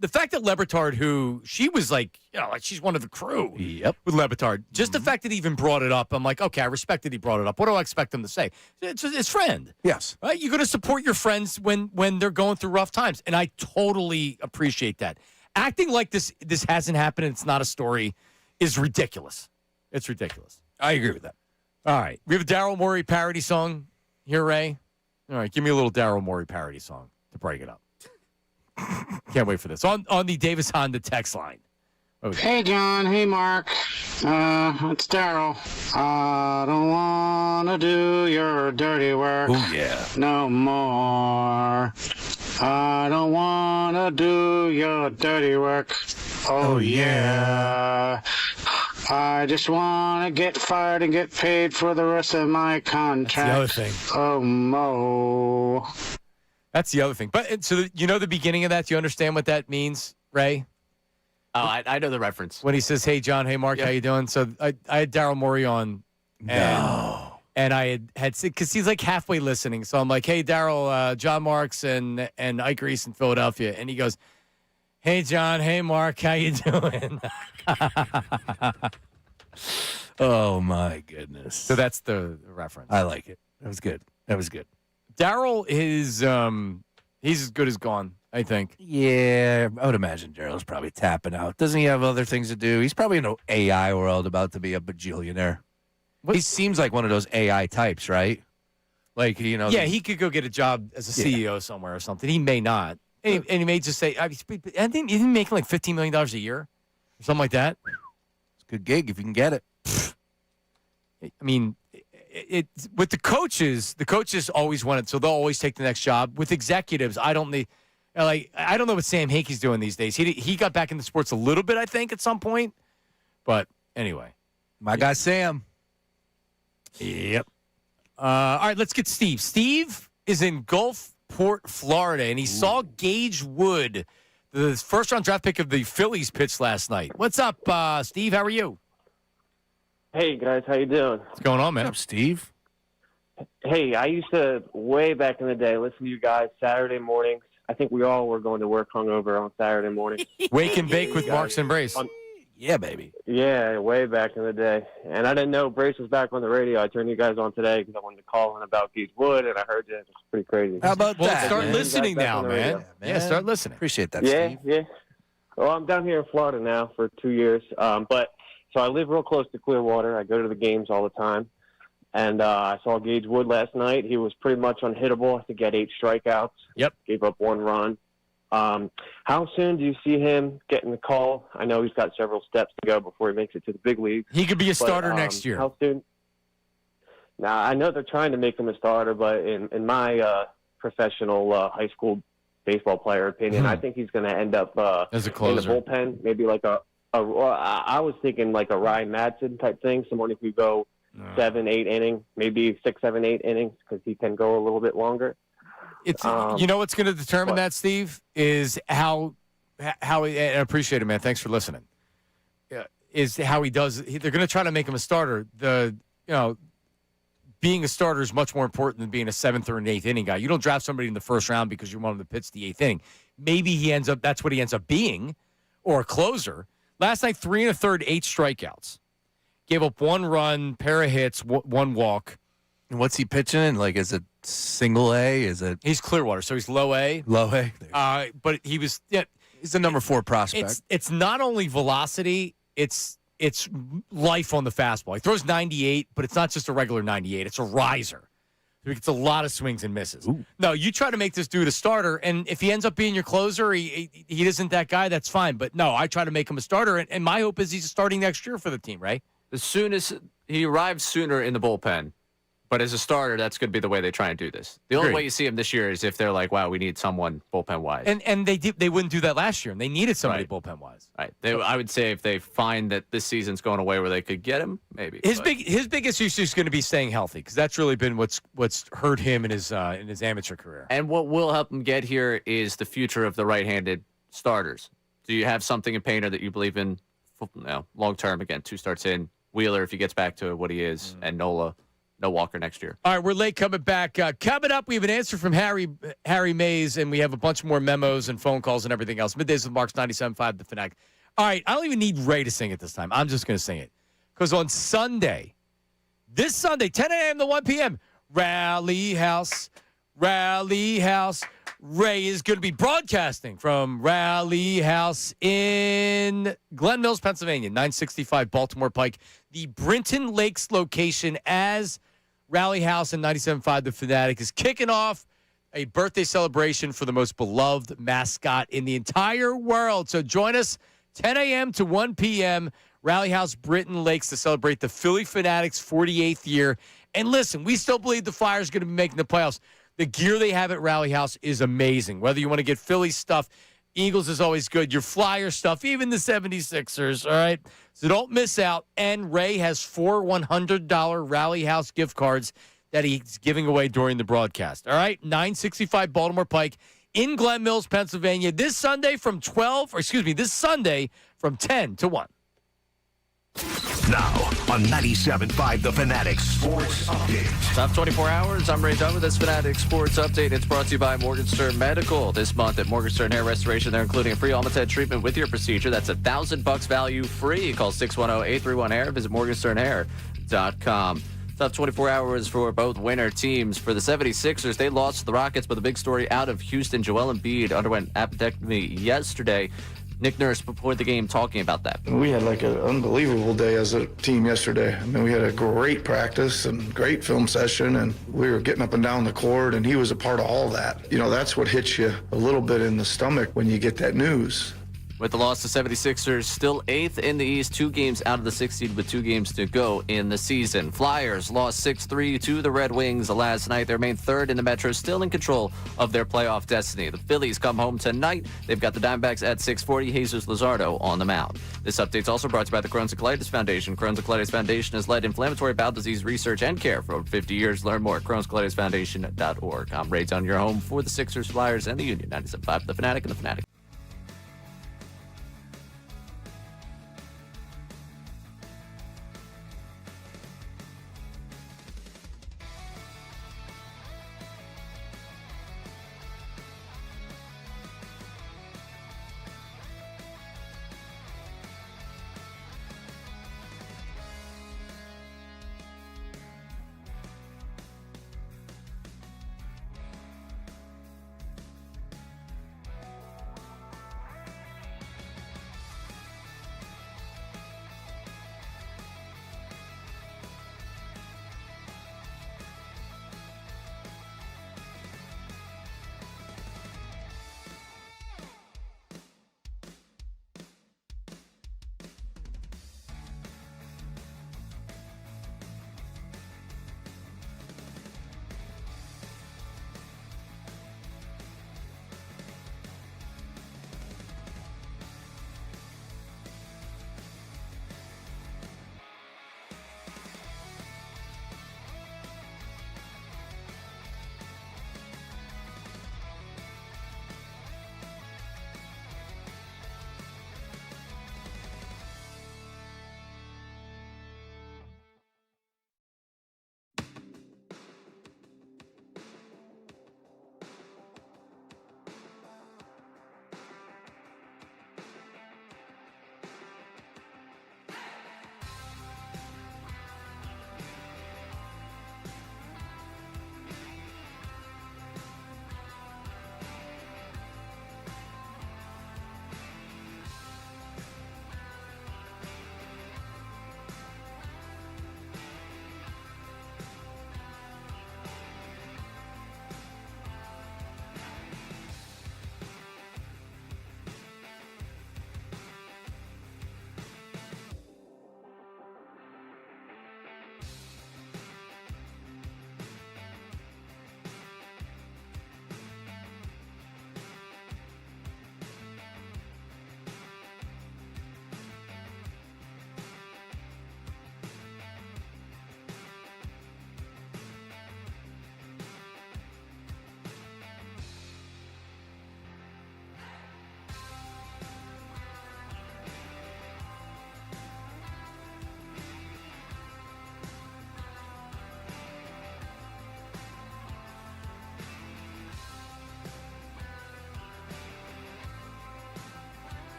the fact that Lebertard, who she was like she's one of the crew. Yep. With Lebertard. Just the fact that he even brought it up, I'm like, okay, I respect that he brought it up. What do I expect him to say? It's his friend. Yes. Right? You're going to support your friends when they're going through rough times. And I totally appreciate that. Acting like this hasn't happened and it's not a story is ridiculous. It's ridiculous. I agree with that. All right. We have a Daryl Morey parody song here, Ray. All right. Give me a little Daryl Morey parody song to break it up. Can't wait for this. On the Davis Honda text line. Hey, John. Hey, Mark. It's Daryl. I don't want to do your dirty work. Oh, yeah. No more. I don't want to do your dirty work. Oh, yeah. I just want to get fired and get paid for the rest of my contract. That's the other thing. Oh, Mo. That's the other thing. But so you know the beginning of that? Do you understand what that means, Ray? Oh, I know the reference. When he says, "Hey, John. Hey, Mark. How you doing?" So I had Daryl Morey on. And I had because he's like halfway listening. So I'm like, "Hey, Daryl, John Marks and Ike Reese in Philadelphia." And he goes, "Hey, John. Hey, Mark. How you doing?" Oh, my goodness. So that's the reference. I like it. That was good. Daryl is he's as good as gone, I think. Yeah, I would imagine Daryl's probably tapping out. Doesn't he have other things to do? He's probably in an AI world about to be a bajillionaire. He seems like one of those AI types, right? Like, you know. Yeah, he could go get a job as a CEO somewhere or something. He may not. And he may just say, I think he's making like $15 million a year or something like that. It's a good gig if you can get it. I mean, with the coaches always want it, so they'll always take the next job. With executives, I don't know what Sam Hinkie's doing these days. He got back into sports a little bit, I think, at some point. But anyway. My guy Sam. Yep. All right, let's get Steve. Steve is in Gulfport, Florida, and he saw Gage Wood, the first-round draft pick of the Phillies, pitch last night. What's up, Steve? How are you? Hey, guys. How you doing? What's going on, man? What's up, Steve? Hey, I used to, way back in the day, listen to you guys Saturday mornings. I think we all were going to work hungover on Saturday morning. Wake and bake with Marks and Brace. Yeah, baby. Yeah, way back in the day. And I didn't know Brace was back on the radio. I turned you guys on today because I wanted to call in about Gage Wood, and I heard you. It was pretty crazy. How about that? Start man? listening now, man. Yeah, start listening. Appreciate that, Yeah, Steve. yeah. Well, I'm down here in Florida now for 2 years. So I live real close to Clearwater. I go to the games all the time. And I saw Gage Wood last night. He was pretty much unhittable. I think he had 8 strikeouts. Yep. Gave up 1 run. How soon do you see him getting the call? I know he's got several steps to go before he makes it to the big league. He could be a starter next year. How soon? Now, I know they're trying to make him a starter, but in my professional high school baseball player opinion, I think he's going to end up as a closer in the bullpen, maybe like I was thinking like a Ryan Madsen type thing, someone who could go 7, 8 innings, maybe 6, 7, 8 innings, because he can go a little bit longer. It's you know what's going to determine that, Steve, is how I appreciate it, man. Thanks for listening. Is how he does. They're going to try to make him a starter. Being a starter is much more important than being a 7th or an 8th inning guy. You don't draft somebody in the first round because you want him to pitch the 8th inning. Maybe that's what he ends up being, or a closer. Last night, 3 1/3, 8 strikeouts. Gave up 1 run, pair of hits, 1 walk. And what's he pitching in? Like, is it single A? Is it? He's Clearwater, so he's low A. Low A. But he was. He's the number 4 prospect. It's not only velocity. It's life on the fastball. He throws 98, but it's not just a regular 98. It's a riser. He gets a lot of swings and misses. Ooh. No, you try to make this dude a starter, and if he ends up being your closer, he isn't that guy, that's fine. But no, I try to make him a starter, and my hope is he's starting next year for the team, right? As soon as he arrives sooner in the bullpen, but as a starter, that's going to be the way they try and do this. The only way you see him this year is if they're like, wow, we need someone bullpen-wise. And they wouldn't do that last year, and they needed somebody bullpen-wise. Right. I would say if they find that this season's going away where they could get him, maybe. His biggest issue is going to be staying healthy, because that's really been what's hurt him in his amateur career. And what will help him get here is the future of the right-handed starters. Do you have something in Painter that you believe in long-term? Again, 2 starts in. Wheeler, if he gets back to what he is, and Nola. No Walker next year. All right, we're late coming back. Coming up, we have an answer from Harry Mays, and we have a bunch more memos and phone calls and everything else. Middays with Marks 97.5, The Fanatic. All right, I don't even need Ray to sing it this time. I'm just going to sing it. Because on Sunday, this Sunday, 10 a.m. to 1 p.m., Rally House. Ray is going to be broadcasting from Rally House in Glen Mills, Pennsylvania, 965 Baltimore Pike. The Brinton Lakes location as Rally House and 97.5 The Fanatic is kicking off a birthday celebration for the most beloved mascot in the entire world. So join us 10 a.m. to 1 p.m. Rally House, Brinton Lakes, to celebrate the Philly Fanatics' 48th year. And listen, we still believe the Flyers are going to be making the playoffs. The gear they have at Rally House is amazing. Whether you want to get Phillies stuff, Eagles is always good. Your Flyer stuff, even the 76ers, all right? So don't miss out. And Ray has 4 $100 Rally House gift cards that he's giving away during the broadcast, all right? 965 Baltimore Pike in Glen Mills, Pennsylvania, this Sunday from 10 to 1. Now on 97.5 The Fanatic Sports Update. Top 24 hours. I'm Ray Dunn with this Fanatic Sports Update. It's brought to you by Morgenstern Medical. This month at Morgenstern Hair Restoration, they're including a free Almated treatment with your procedure. That's $1,000 value free. Call 610-831-HAIR. Visit morgensternhair.com. Top 24 hours for both winner teams. For the 76ers, they lost to the Rockets, but the big story out of Houston, Joel Embiid underwent appendectomy yesterday. Nick Nurse before the game talking about that. We had like an unbelievable day as a team yesterday. I mean, we had a great practice and great film session, and we were getting up and down the court, and he was a part of all that. You know, that's what hits you a little bit in the stomach when you get that news. With the loss, the 76ers still 8th in the East, 2 games out of the 6th seed with 2 games to go in the season. Flyers lost 6-3 to the Red Wings last night. They remain 3rd in the Metro, still in control of their playoff destiny. The Phillies come home tonight. They've got the Diamondbacks at 6:40. Jesus Luzardo on the mound. This update's also brought to you by the Crohn's and Colitis Foundation. Crohn's and Colitis Foundation has led inflammatory bowel disease research and care for over 50 years. Learn more at crohnscolitisfoundation.org. I'm Ray Dunn, your home for the Sixers, Flyers, and the Union. 97.5 The Fanatic and the Fanatic.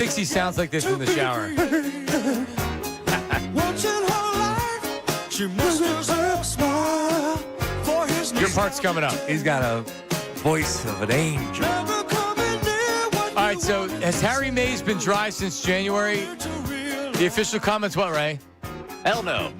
thinks he sounds like this in the shower. Your part's coming up. He's got a voice of an angel. All right, so has Harry Mays been dry since January? The official comments, what, Ray? Hell no.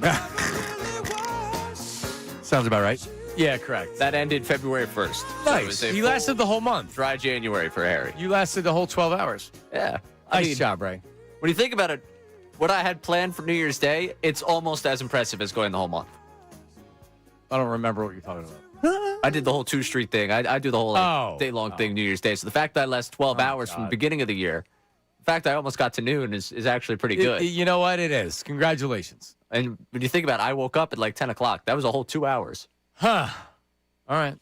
Sounds about right. Yeah, correct. That ended February 1st. Nice. So He lasted the whole month. Dry January for Harry. You lasted the whole 12 hours. Yeah. Nice job, Ray. When you think about it, what I had planned for New Year's Day, it's almost as impressive as going the whole month. I don't remember what you're talking about. I did the whole 2 Street thing. I do the whole day-long thing New Year's Day. So the fact that I last 12 hours from the beginning of the year, the fact that I almost got to noon is actually pretty good. You know what? It is. Congratulations. And when you think about it, I woke up at like 10 o'clock. That was a whole 2 hours. Huh. All right.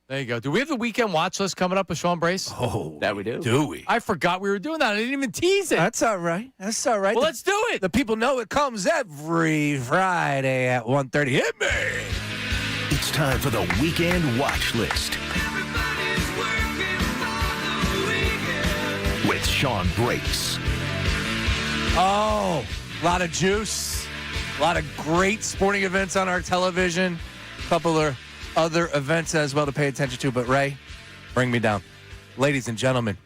There you go. Do we have the weekend watch list coming up with Sean Brace? Oh, that we do. Do we? I forgot we were doing that. I didn't even tease it. That's all right. That's all right. Well, let's do it. The people know it comes every Friday at 1:30. Hit me. It's time for the weekend watch list with Sean Brace. Oh, a lot of juice. A lot of great sporting events on our television. A couple of other events as well to pay attention to. But, Ray, bring me down. Ladies and gentlemen,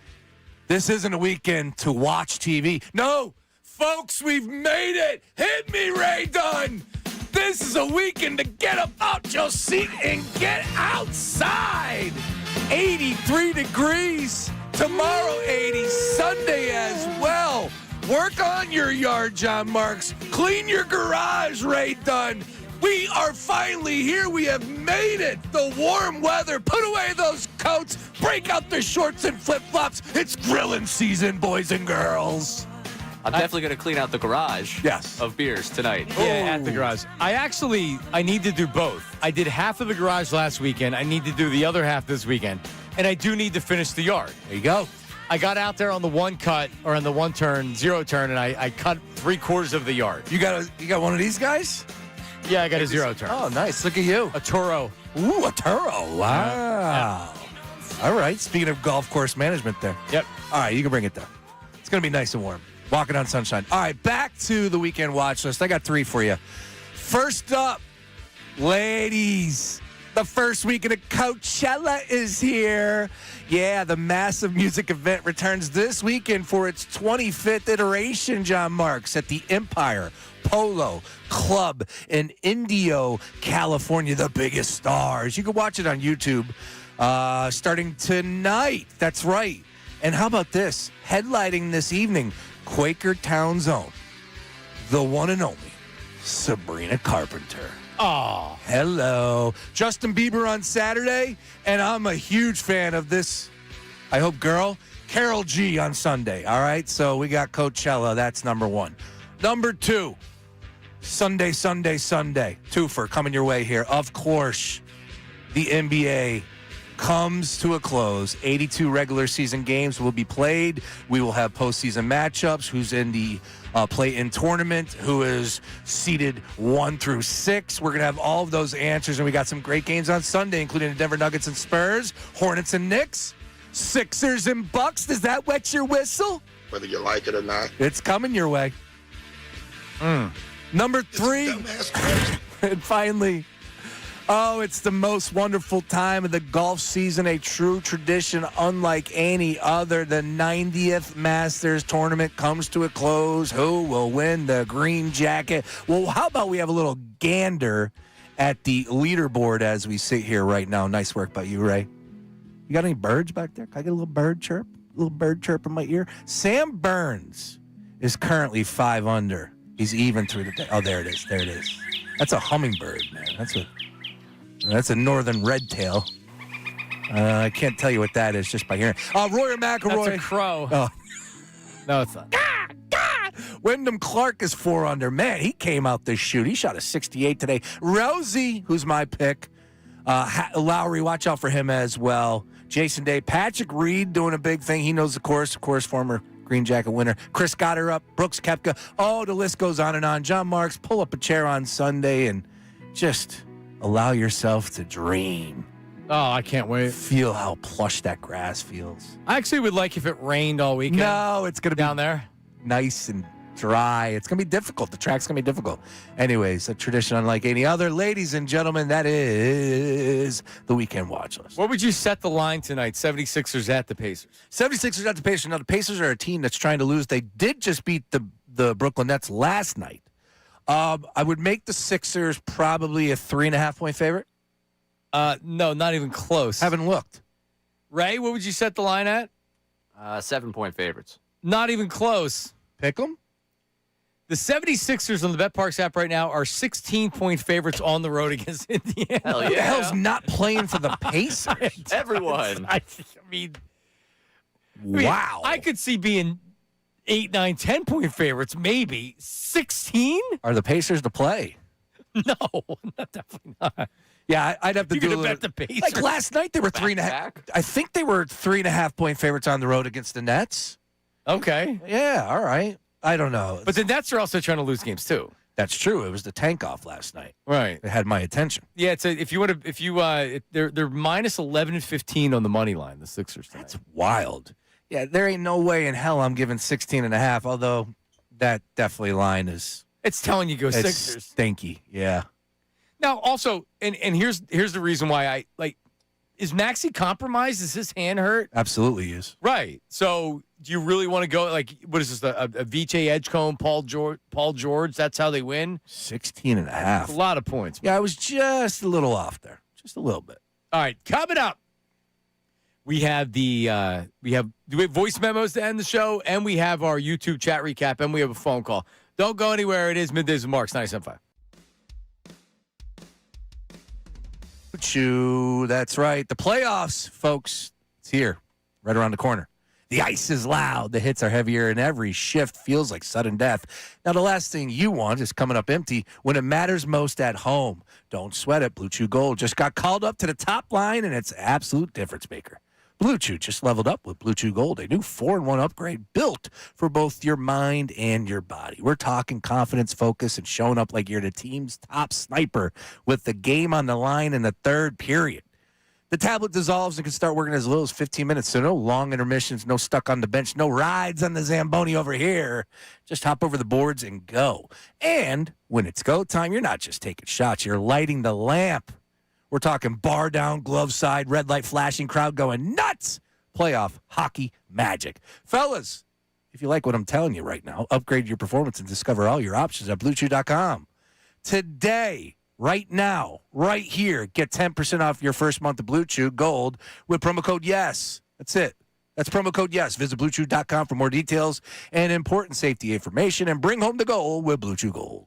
this isn't a weekend to watch TV. No, folks, we've made it. Hit me, Ray Dunn. This is a weekend to get up out your seat and get outside. 83 degrees. Tomorrow, 80. Sunday as well. Work on your yard, John Marks. Clean your garage, Ray Dunn. We are finally here. We have made it. The warm weather. Put away those coats. Break out the shorts and flip-flops. It's grilling season, boys and girls. I'm definitely going to clean out the garage of beers tonight. Yeah, at the garage. I need to do both. I did half of the garage last weekend. I need to do the other half this weekend. And I do need to finish the yard. There you go. I got out there on the one cut, or on the one turn, zero turn, and I cut 3/4 of the yard. You got one of these guys? Yeah, I got a zero turn. Oh, nice. Look at you. A Toro. Ooh, a Toro. Wow. All right. Speaking of golf course management there. Yep. All right, you can bring it down. It's going to be nice and warm. Walking on sunshine. All right, back to the weekend watch list. I got 3 for you. First up, ladies, the first weekend of Coachella is here. Yeah, the massive music event returns this weekend for its 25th iteration, John Marks, at the Empire Polo Club in Indio, California. The biggest stars. You can watch it on YouTube starting tonight. That's right. And how about this? Headlining this evening, Quakertown's own, the one and only Sabrina Carpenter. Oh, hello. Justin Bieber on Saturday, and I'm a huge fan of this, I hope, girl, Karol G on Sunday. All right, so we got Coachella. That's number 1. Number 2, Sunday. Twofer coming your way here. Of course, the NBA comes to a close. 82 regular season games will be played. We will have postseason matchups. Who's in the play-in tournament? Who is seeded 1 through 6? We're going to have all of those answers, and we got some great games on Sunday, including the Denver Nuggets and Spurs, Hornets and Knicks, Sixers and Bucks. Does that wet your whistle? Whether you like it or not. It's coming your way. Number 3, and finally, oh, it's the most wonderful time of the golf season, a true tradition unlike any other. The 90th Masters tournament comes to a close. Who will win the green jacket? Well, how about we have a little gander at the leaderboard as we sit here right now? Nice work by you, Ray. You got any birds back there? Can I get a little bird chirp? A little bird chirp in my ear? Sam Burns is currently 5 under. He's even through the day. Oh, there it is. There it is. That's a hummingbird, man. That's a northern red tail. I can't tell you what that is just by hearing. Rory McIlroy. That's a crow. Oh. No, it's not. Wyndham Clark is 4 under. Man, he came out this shoot. He shot a 68 today. Rosie, who's my pick. Lowry, watch out for him as well. Jason Day. Patrick Reed doing a big thing. He knows the course. Of course, former Green Jacket winner. Chris got her up. Brooks Koepka. Oh, the list goes on and on. John Marks, pull up a chair on Sunday and just allow yourself to dream. Oh, I can't wait. Feel how plush that grass feels. I actually would like if it rained all weekend. No, it's going to be down there. nice and dry. It's going to be difficult. The track's going to be difficult. Anyways, a tradition unlike any other. Ladies and gentlemen, that is the weekend watch list. What would you set the line tonight? 76ers at the Pacers. 76ers at the Pacers. Now, the Pacers are a team that's trying to lose. They did just beat the Brooklyn Nets last night. I would make the Sixers probably a 3.5-point favorite. No, not even close. Haven't looked. Ray, what would you set the line at? 7-point favorites. Not even close. Pick them? The 76ers on the BetParks app right now are 16-point favorites on the road against Indiana. Hell yeah. Who the hell's not playing for the Pacers? Everyone. I mean, wow. I could see being 8, 9, 10-point favorites, maybe. 16? Are the Pacers to play? No, definitely not. Yeah, I'd have to do a little. Bet the Pacers. Like last night, they were 3.5. I think they were 3.5-point favorites on the road against the Nets. Okay. Yeah, all right. I don't know. But the Nets are also trying to lose games too. That's true. It was the tank off last night. Right. It had my attention. Yeah, it's they're minus 11 and 15 on the money line, the Sixers tonight. That's wild. Yeah, there ain't no way in hell I'm giving 16.5, although that definitely line is It's telling you go Sixers. Stinky. Yeah. Now also, and here's the reason why I like, is Maxey compromised? Is his hand hurt? Absolutely is. Right. So do you really want to go like what is this? A Viche Edgecombe, Paul George? That's how they win. 16.5. That's a lot of points. Yeah, I was just a little off there, just a little bit. All right, coming up, we have we have voice memos to end the show, and we have our YouTube chat recap, and we have a phone call. Don't go anywhere. It is Middays with Marks 97.5. That's right. The playoffs, folks. It's here, right around the corner. The ice is loud. The hits are heavier, and every shift feels like sudden death. Now, the last thing you want is coming up empty when it matters most at home. Don't sweat it. Blue Chew Gold just got called up to the top line, and it's an absolute difference maker. Blue Chew just leveled up with Blue Chew Gold, a new 4-in-1 upgrade built for both your mind and your body. We're talking confidence, focus, and showing up like you're the team's top sniper with the game on the line in the third period. The tablet dissolves and can start working as little as 15 minutes, so no long intermissions, no stuck on the bench, no rides on the Zamboni over here. Just hop over the boards and go. And when it's go time, you're not just taking shots, you're lighting the lamp. We're talking bar down, glove side, red light flashing, crowd going nuts. Playoff hockey magic. Fellas, if you like what I'm telling you right now, upgrade your performance and discover all your options at BlueChew.com. Today, right now, right here, get 10% off your first month of Blue Chew Gold with promo code YES. That's it. That's promo code YES. Visit BlueChew.com for more details and important safety information, and bring home the goal with Blue Chew Gold.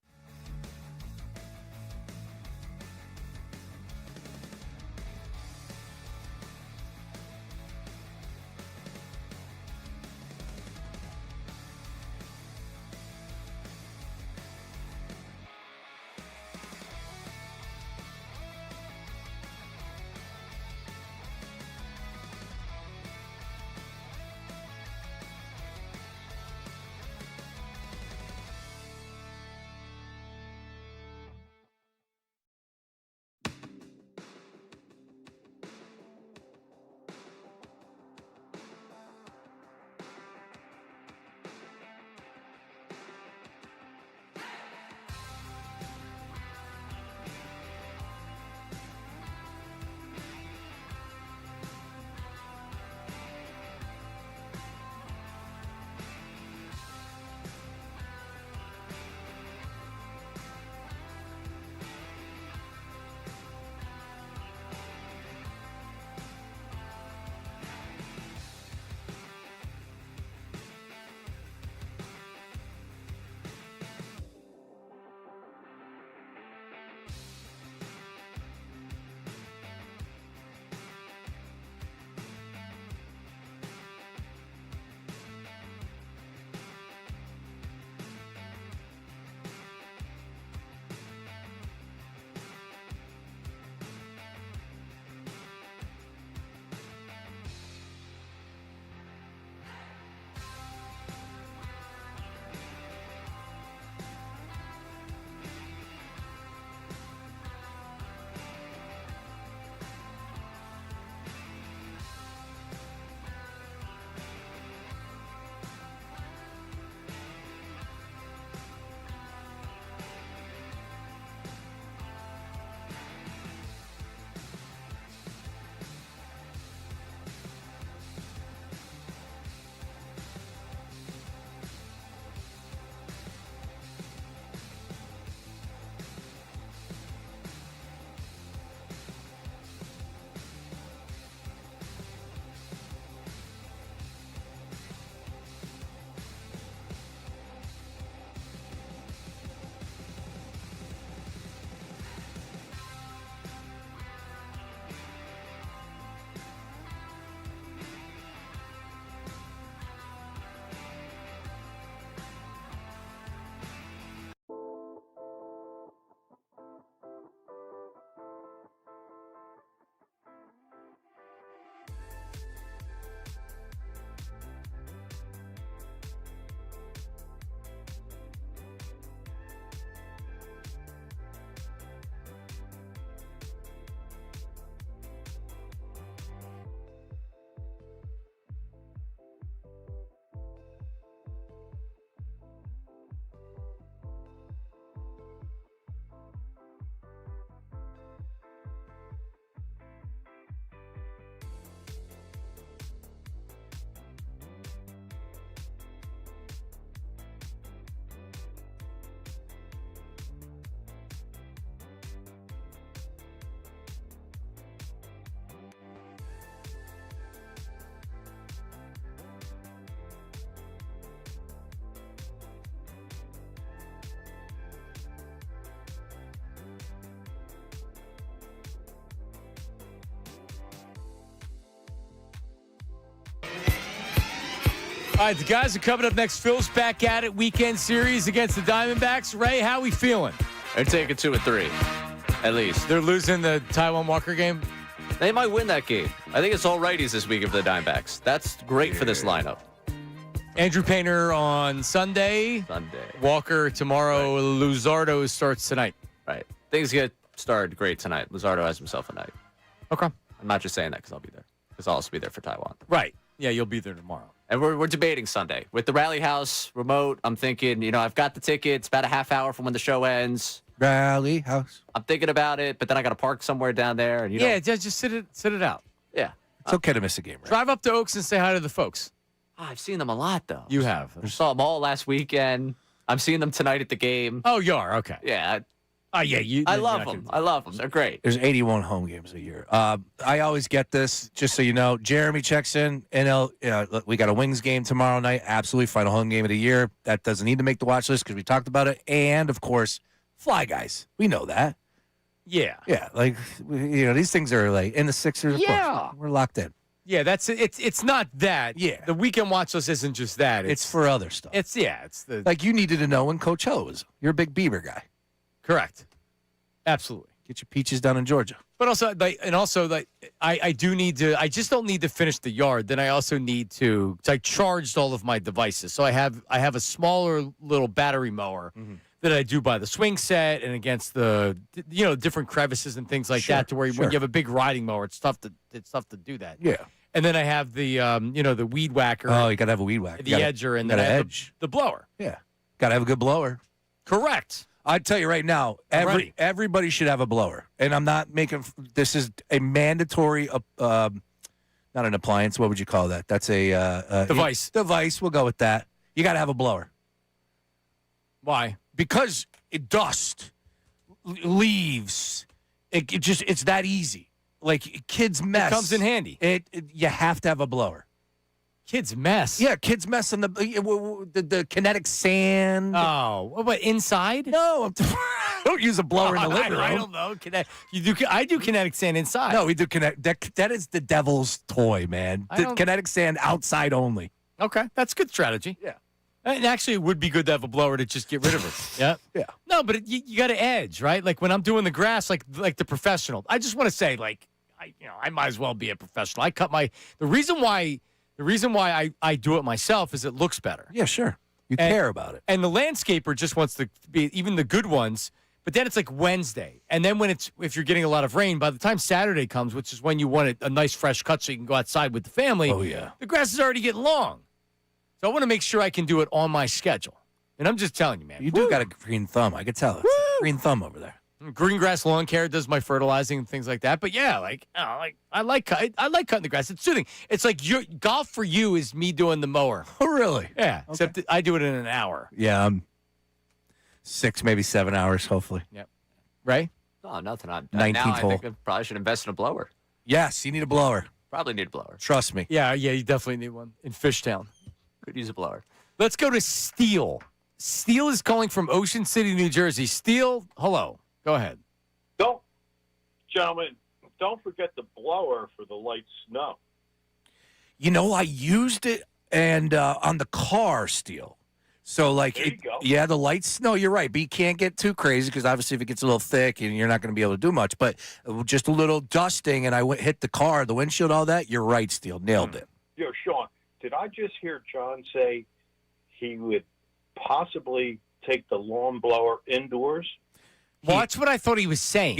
All right, the guys are coming up next. Phil's back at it. Weekend series against the Diamondbacks. Ray, how we feeling? They're taking 2 and 3, at least. They're losing the Taijuan Walker game? They might win that game. I think it's all righties this week for the Diamondbacks. That's great for this lineup. Andrew Painter on Sunday. Walker tomorrow. Right. Luzardo starts tonight. Right. Things get started great tonight. Luzardo has himself a night. Okay. I'm not just saying that because I'll be there. Because I'll also be there for Taijuan. Right. Yeah, you'll be there tomorrow. And we're debating Sunday. With the Rally House remote, I'm thinking, I've got the tickets about a half hour from when the show ends. Rally House. I'm thinking about it, but then I got to park somewhere down there. And just sit it out. Yeah. It's okay to miss a game, right? Drive up to Oaks and say hi to the folks. I've seen them a lot, though. You have. I saw them all last weekend. I'm seeing them tonight at the game. Oh, you are? Okay. Yeah. Yeah. I love them. I love them. They're great. There's 81 home games a year. I always get this, just so you know. Jeremy checks in. We got a Wings game tomorrow night. Absolutely final home game of the year. That doesn't need to make the watch list because we talked about it. And, of course, Fly Guys. We know that. Yeah. Yeah. These things are like in the Sixers. Yeah. We're locked in. Yeah, that's it. It's not that. Yeah. The weekend watch list isn't just that. It's for other stuff. It's the like you needed to know when Coach Hill was. You're a big Bieber guy. Correct. Absolutely. Get your peaches down in Georgia. But also, I do need to. I just don't need to finish the yard. Then I also need to. I charged all of my devices, so I have a smaller little battery mower that I do by the swing set and against the different crevices and things like that. To where when you have a big riding mower, it's tough to do that. Yeah. And then I have the the weed whacker. Oh, you gotta have a weed whacker. The edger, and then I have the blower. Yeah. Gotta have a good blower. Correct. I tell you right now, everybody should have a blower, and I'm not making. This is a mandatory, not an appliance. What would you call that? That's a device. Device. We'll go with that. You got to have a blower. Why? Because dust, leaves. It's that easy. Like kids mess. It comes in handy. You have to have a blower. Kids mess. Yeah, kids mess on the kinetic sand. Oh, what inside? No, don't use a blower in the living room. I don't know. I do kinetic sand inside. No, we do kinetic. That is the devil's toy, man. The kinetic sand outside only. Okay, that's a good strategy. Yeah. And actually, it would be good to have a blower to just get rid of it. Yeah. Yeah. No, but you got to edge, right? Like when I'm doing the grass, like the professional. I just want to say, I might as well be a professional. I cut the reason why I do it myself is it looks better. Yeah, sure. You care about it. And the landscaper just wants to be, even the good ones, but then it's like Wednesday. And then if you're getting a lot of rain, by the time Saturday comes, which is when you want a nice fresh cut so you can go outside with the family, the grass is already getting long. So I want to make sure I can do it on my schedule. And I'm just telling you, man. You do got a green thumb. I could tell. Green thumb over there. Green grass lawn care does my fertilizing and things like that. But yeah, I like cutting the grass. It's soothing. It's like golf for you is me doing the mower. Oh, really? Yeah. Okay. Except I do it in an hour. Yeah, 6, maybe 7 hours, hopefully. Yep. Ray? Oh, nothing. 19th hole. I think I probably should invest in a blower. Yes, you need a blower. Probably need a blower. Trust me. Yeah, you definitely need one in Fishtown. Could use a blower. Let's go to Steele. Steele is calling from Ocean City, New Jersey. Steele, hello. Go ahead. Gentlemen, don't forget the blower for the light snow. I used it and on the car, Steele. So, There you go. Yeah, the light snow, you're right. But you can't get too crazy because obviously if it gets a little thick and you're not going to be able to do much. But just a little dusting and I hit the car, the windshield, all that, you're right, Steele. Nailed it. Yo, Sean, did I just hear John say he would possibly take the lawn blower indoors? Well, that's what I thought he was saying.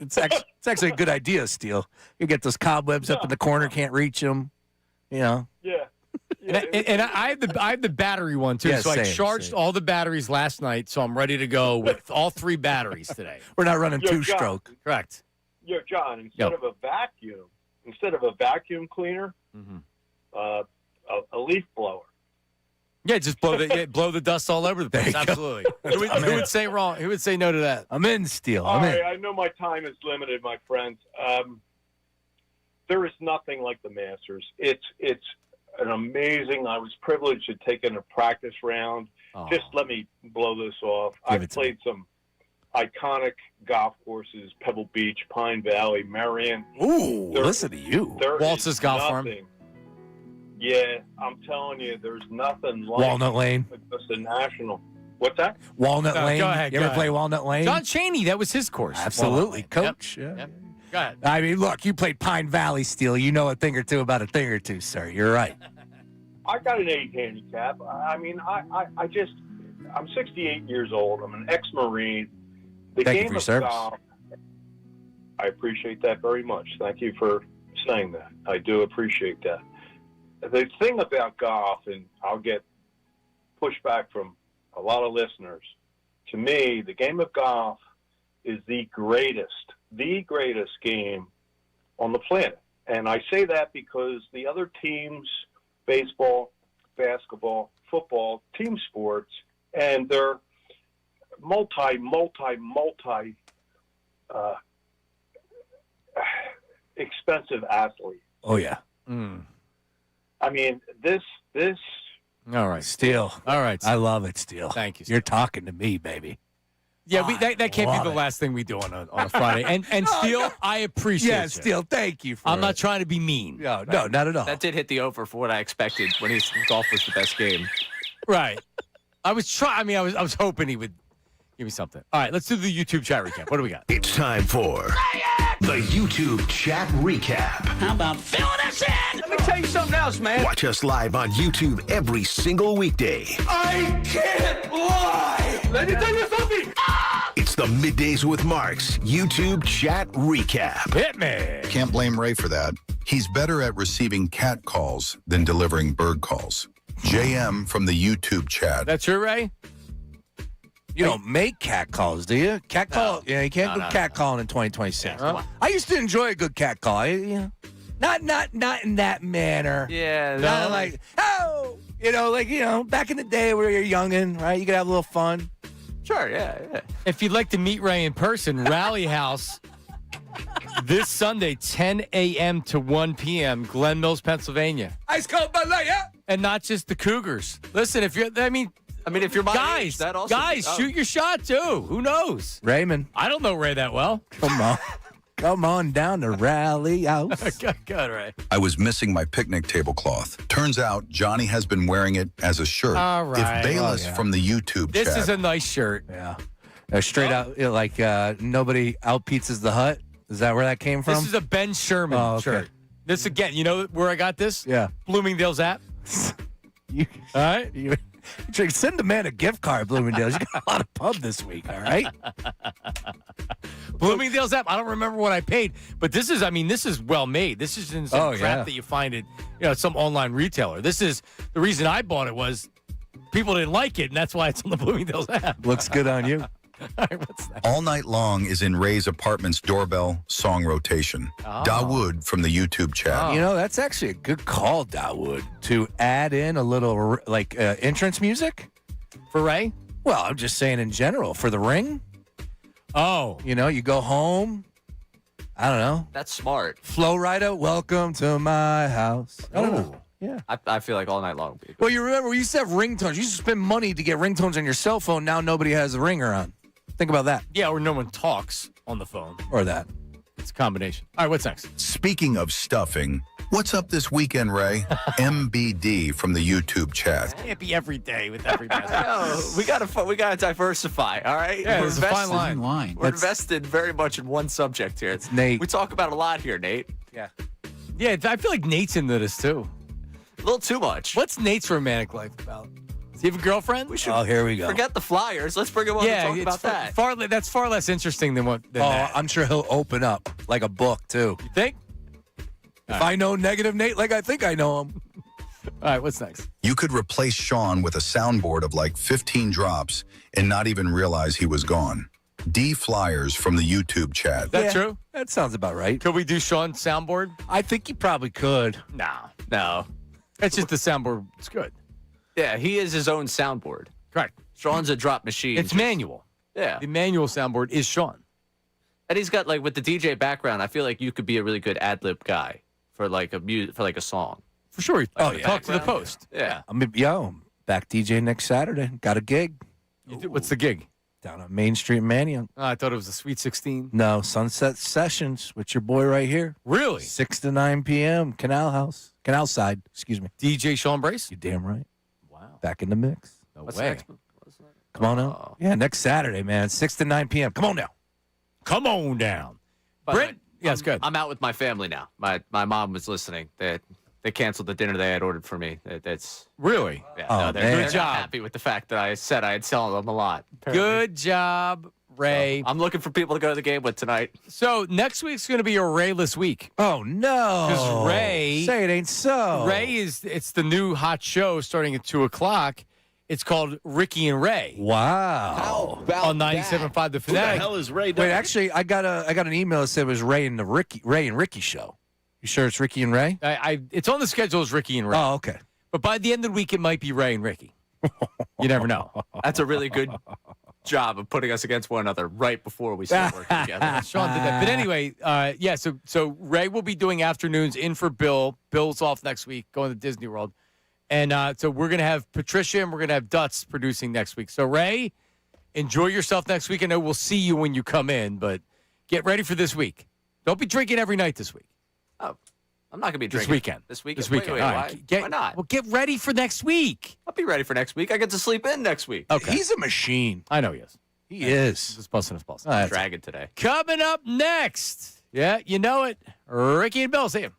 It's actually a good idea, Steele. You get those cobwebs up in the corner, can't reach them. Yeah. And I have the battery one too. Yeah, so I same. charged all the batteries last night, so I'm ready to go with all 3 batteries today. We're not running 2-stroke. Correct. Yo, John, instead of a vacuum cleaner, a leaf blower. Yeah, just blow the dust all over the place. Absolutely. Who would say wrong? Who would say no to that? I'm in, Steele. All right, I know my time is limited, my friends. There is nothing like the Masters. It's an amazing. I was privileged to take in a practice round. Oh. Just let me blow this off. I've played some iconic golf courses: Pebble Beach, Pine Valley, Marion. Ooh, listen to you. There Waltz's is Golf Farm. nothing. Yeah, I'm telling you, there's nothing like Walnut Lane. just a national. What's that? Walnut Lane. Go ahead. You ever play Walnut Lane? John Chaney, that was his course. Absolutely, coach. Yep. Yeah. Yep. Go ahead. I mean, look, you played Pine Valley Steel. You know a thing or two about a thing or two, sir. You're right. I got an 8 handicap. I mean, I'm 68 years old. I'm an ex-Marine. The Thank you game for your of service. golf, I appreciate that very much. Thank you for saying that. I do appreciate that. The thing about golf, and I'll get pushback from a lot of listeners, to me, the game of golf is the greatest game on the planet. And I say that because the other teams, baseball, basketball, football, team sports, and they're multi expensive athletes. Oh, yeah. I mean, this. All right. Steel. All right. I love it, Steel. Thank you, You're talking to me, baby. Yeah, that can't be love the it. last thing we do on a Friday. And Steel, I appreciate Yeah, you. Steel, thank you for I'm it. not trying to be mean. No, not at all. That did hit the over for what I expected when his golf was the best game. Right. I was I was hoping he would give me something. All right, let's do the YouTube chat recap. What do we got? It's time for the YouTube chat recap. How about filling us in? Let me tell you something else, man. Watch us live on YouTube every single weekday. I can't lie. Let me tell you something. It's the Middays with Marks YouTube chat recap. Hit me. Can't blame Ray for that. He's better at receiving cat calls than delivering bird calls. JM from the YouTube chat. That's your Ray? You don't make cat calls, do you? Cat call? Yeah, you can't do cat calling in 2026. I used to enjoy a good cat call. Not in that manner. Yeah. Not like, oh, back in the day where you're youngin', right? You could have a little fun. Sure, yeah. If you'd like to meet Ray in person, Rally House this Sunday, 10 a.m. to 1 p.m., Glen Mills, Pennsylvania. Ice cold Bud Light, yeah. And not just the Cougars. Listen, if you're my guys, age, that also shoot your shot too. Who knows? Raymond. I don't know Ray that well. Come on. Come on down to Rally House. Good, Ray. I was missing my picnic tablecloth. Turns out Johnny has been wearing it as a shirt. All right. If Bayless from the YouTube This chat. is a nice shirt. Yeah. Straight out, nobody out pizzas the hut. Is that where that came from? This is a Ben Sherman shirt. This again, you know where I got this? Yeah. Bloomingdale's app. All right. Send the man a gift card, Bloomingdale's. You got a lot of pub this week, all right? Bloomingdale's app. I don't remember what I paid, but this is well made. This isn't some crap that you find at some online retailer. This is the reason I bought it was people didn't like it, and that's why it's on the Bloomingdale's app. Looks good on you. All right, what's that? All Night Long is in Ray's apartment's doorbell song rotation. Dawood from the YouTube chat. That's actually a good call, Dawood, to add in a little entrance music for Ray. Well, I'm just saying in general for the Ring. Oh, you go home. I don't know. That's smart. Flow Rida, welcome to my house. I don't know. Yeah. I feel like All Night Long. Well, you remember we used to have ringtones. You used to spend money to get ringtones on your cell phone. Now nobody has a ringer on. Think about that. Yeah, or no one talks on the phone. Or that. It's a combination. All right, what's next? Speaking of stuffing, what's up this weekend, Ray? MBD from the YouTube chat. It can't be every day with every message. No, we gotta diversify. All right, Yeah, there's a fine line. We're invested very much in one subject here. It's Nate. We talk about a lot here, Nate. Yeah. Yeah, I feel like Nate's into this too. A little too much. What's Nate's romantic life about? Does he have a girlfriend? We should here we go. Forget the Flyers. Let's bring him on and talk about that. That's far less interesting than that. I'm sure he'll open up like a book too. You think? If I know negative Nate like I think I know him. All right, what's next? You could replace Sean with a soundboard of like 15 drops and not even realize he was gone. D Flyers from the YouTube chat. That true? That sounds about right. Could we do Sean's soundboard? I think you probably could. No. It's just the soundboard. It's good. Yeah, he is his own soundboard. Correct. Sean's a drop machine. It's manual. Yeah. The manual soundboard is Sean. And he's got with the DJ background, I feel like you could be a really good ad-lib guy for a song. For sure. Talk to the background. post. Yeah. I'm back DJ next Saturday. Got a gig. What's the gig? down on Main Street in Manioc. I thought it was the Sweet 16. No, Sunset Sessions with your boy right here. Really? 6 to 9 p.m. Canal Side, excuse me. DJ Sean Brace? You're damn right. Wow. Back in the mix. No What's way. next? Come on out. Yeah, next Saturday, man. 6 to 9 p.m. Come on now. Come on down. Brent? Yeah, it's good. I'm out with my family now. My mom was listening. They canceled the dinner they had ordered for me. That's Really? yeah. Oh, No, they're, man. they're Good job. not happy with the fact that I said I'd sell them a lot. apparently. Good job, Ray. I'm looking for people to go to the game with tonight. So next week's going to be a Rayless week. Oh, no. Because Ray... Say it ain't so. Ray it's the new hot show starting at 2 o'clock. It's called Ricky and Ray. Wow. On 97.5 The Fanatic. is Ray? Wait, actually, I got an email that said it was Ray and Ricky show. You sure it's Ricky and Ray? It's on the schedule as Ricky and Ray. Oh, okay. But by the end of the week, it might be Ray and Ricky. You never know. That's a really good job of putting us against one another right before we start working together. Sean did that. But anyway, so Ray will be doing afternoons in for Bill. Bill's off next week, going to Disney World. And so we're going to have Patricia and we're going to have Dutz producing next week. So, Ray, enjoy yourself next week. I know we'll see you when you come in, but get ready for this week. Don't be drinking every night this week. Oh, I'm not going to be This drinking. weekend. This weekend? This weekend. Wait, All why? right. Why not? Well, get ready for next week. I'll be ready for next week. I get to sleep in next week. Okay. He's a machine. I know he is. He is. Just busting his balls. I'm dragging today. Coming up next. Yeah, you know it. Ricky and Bill. See you.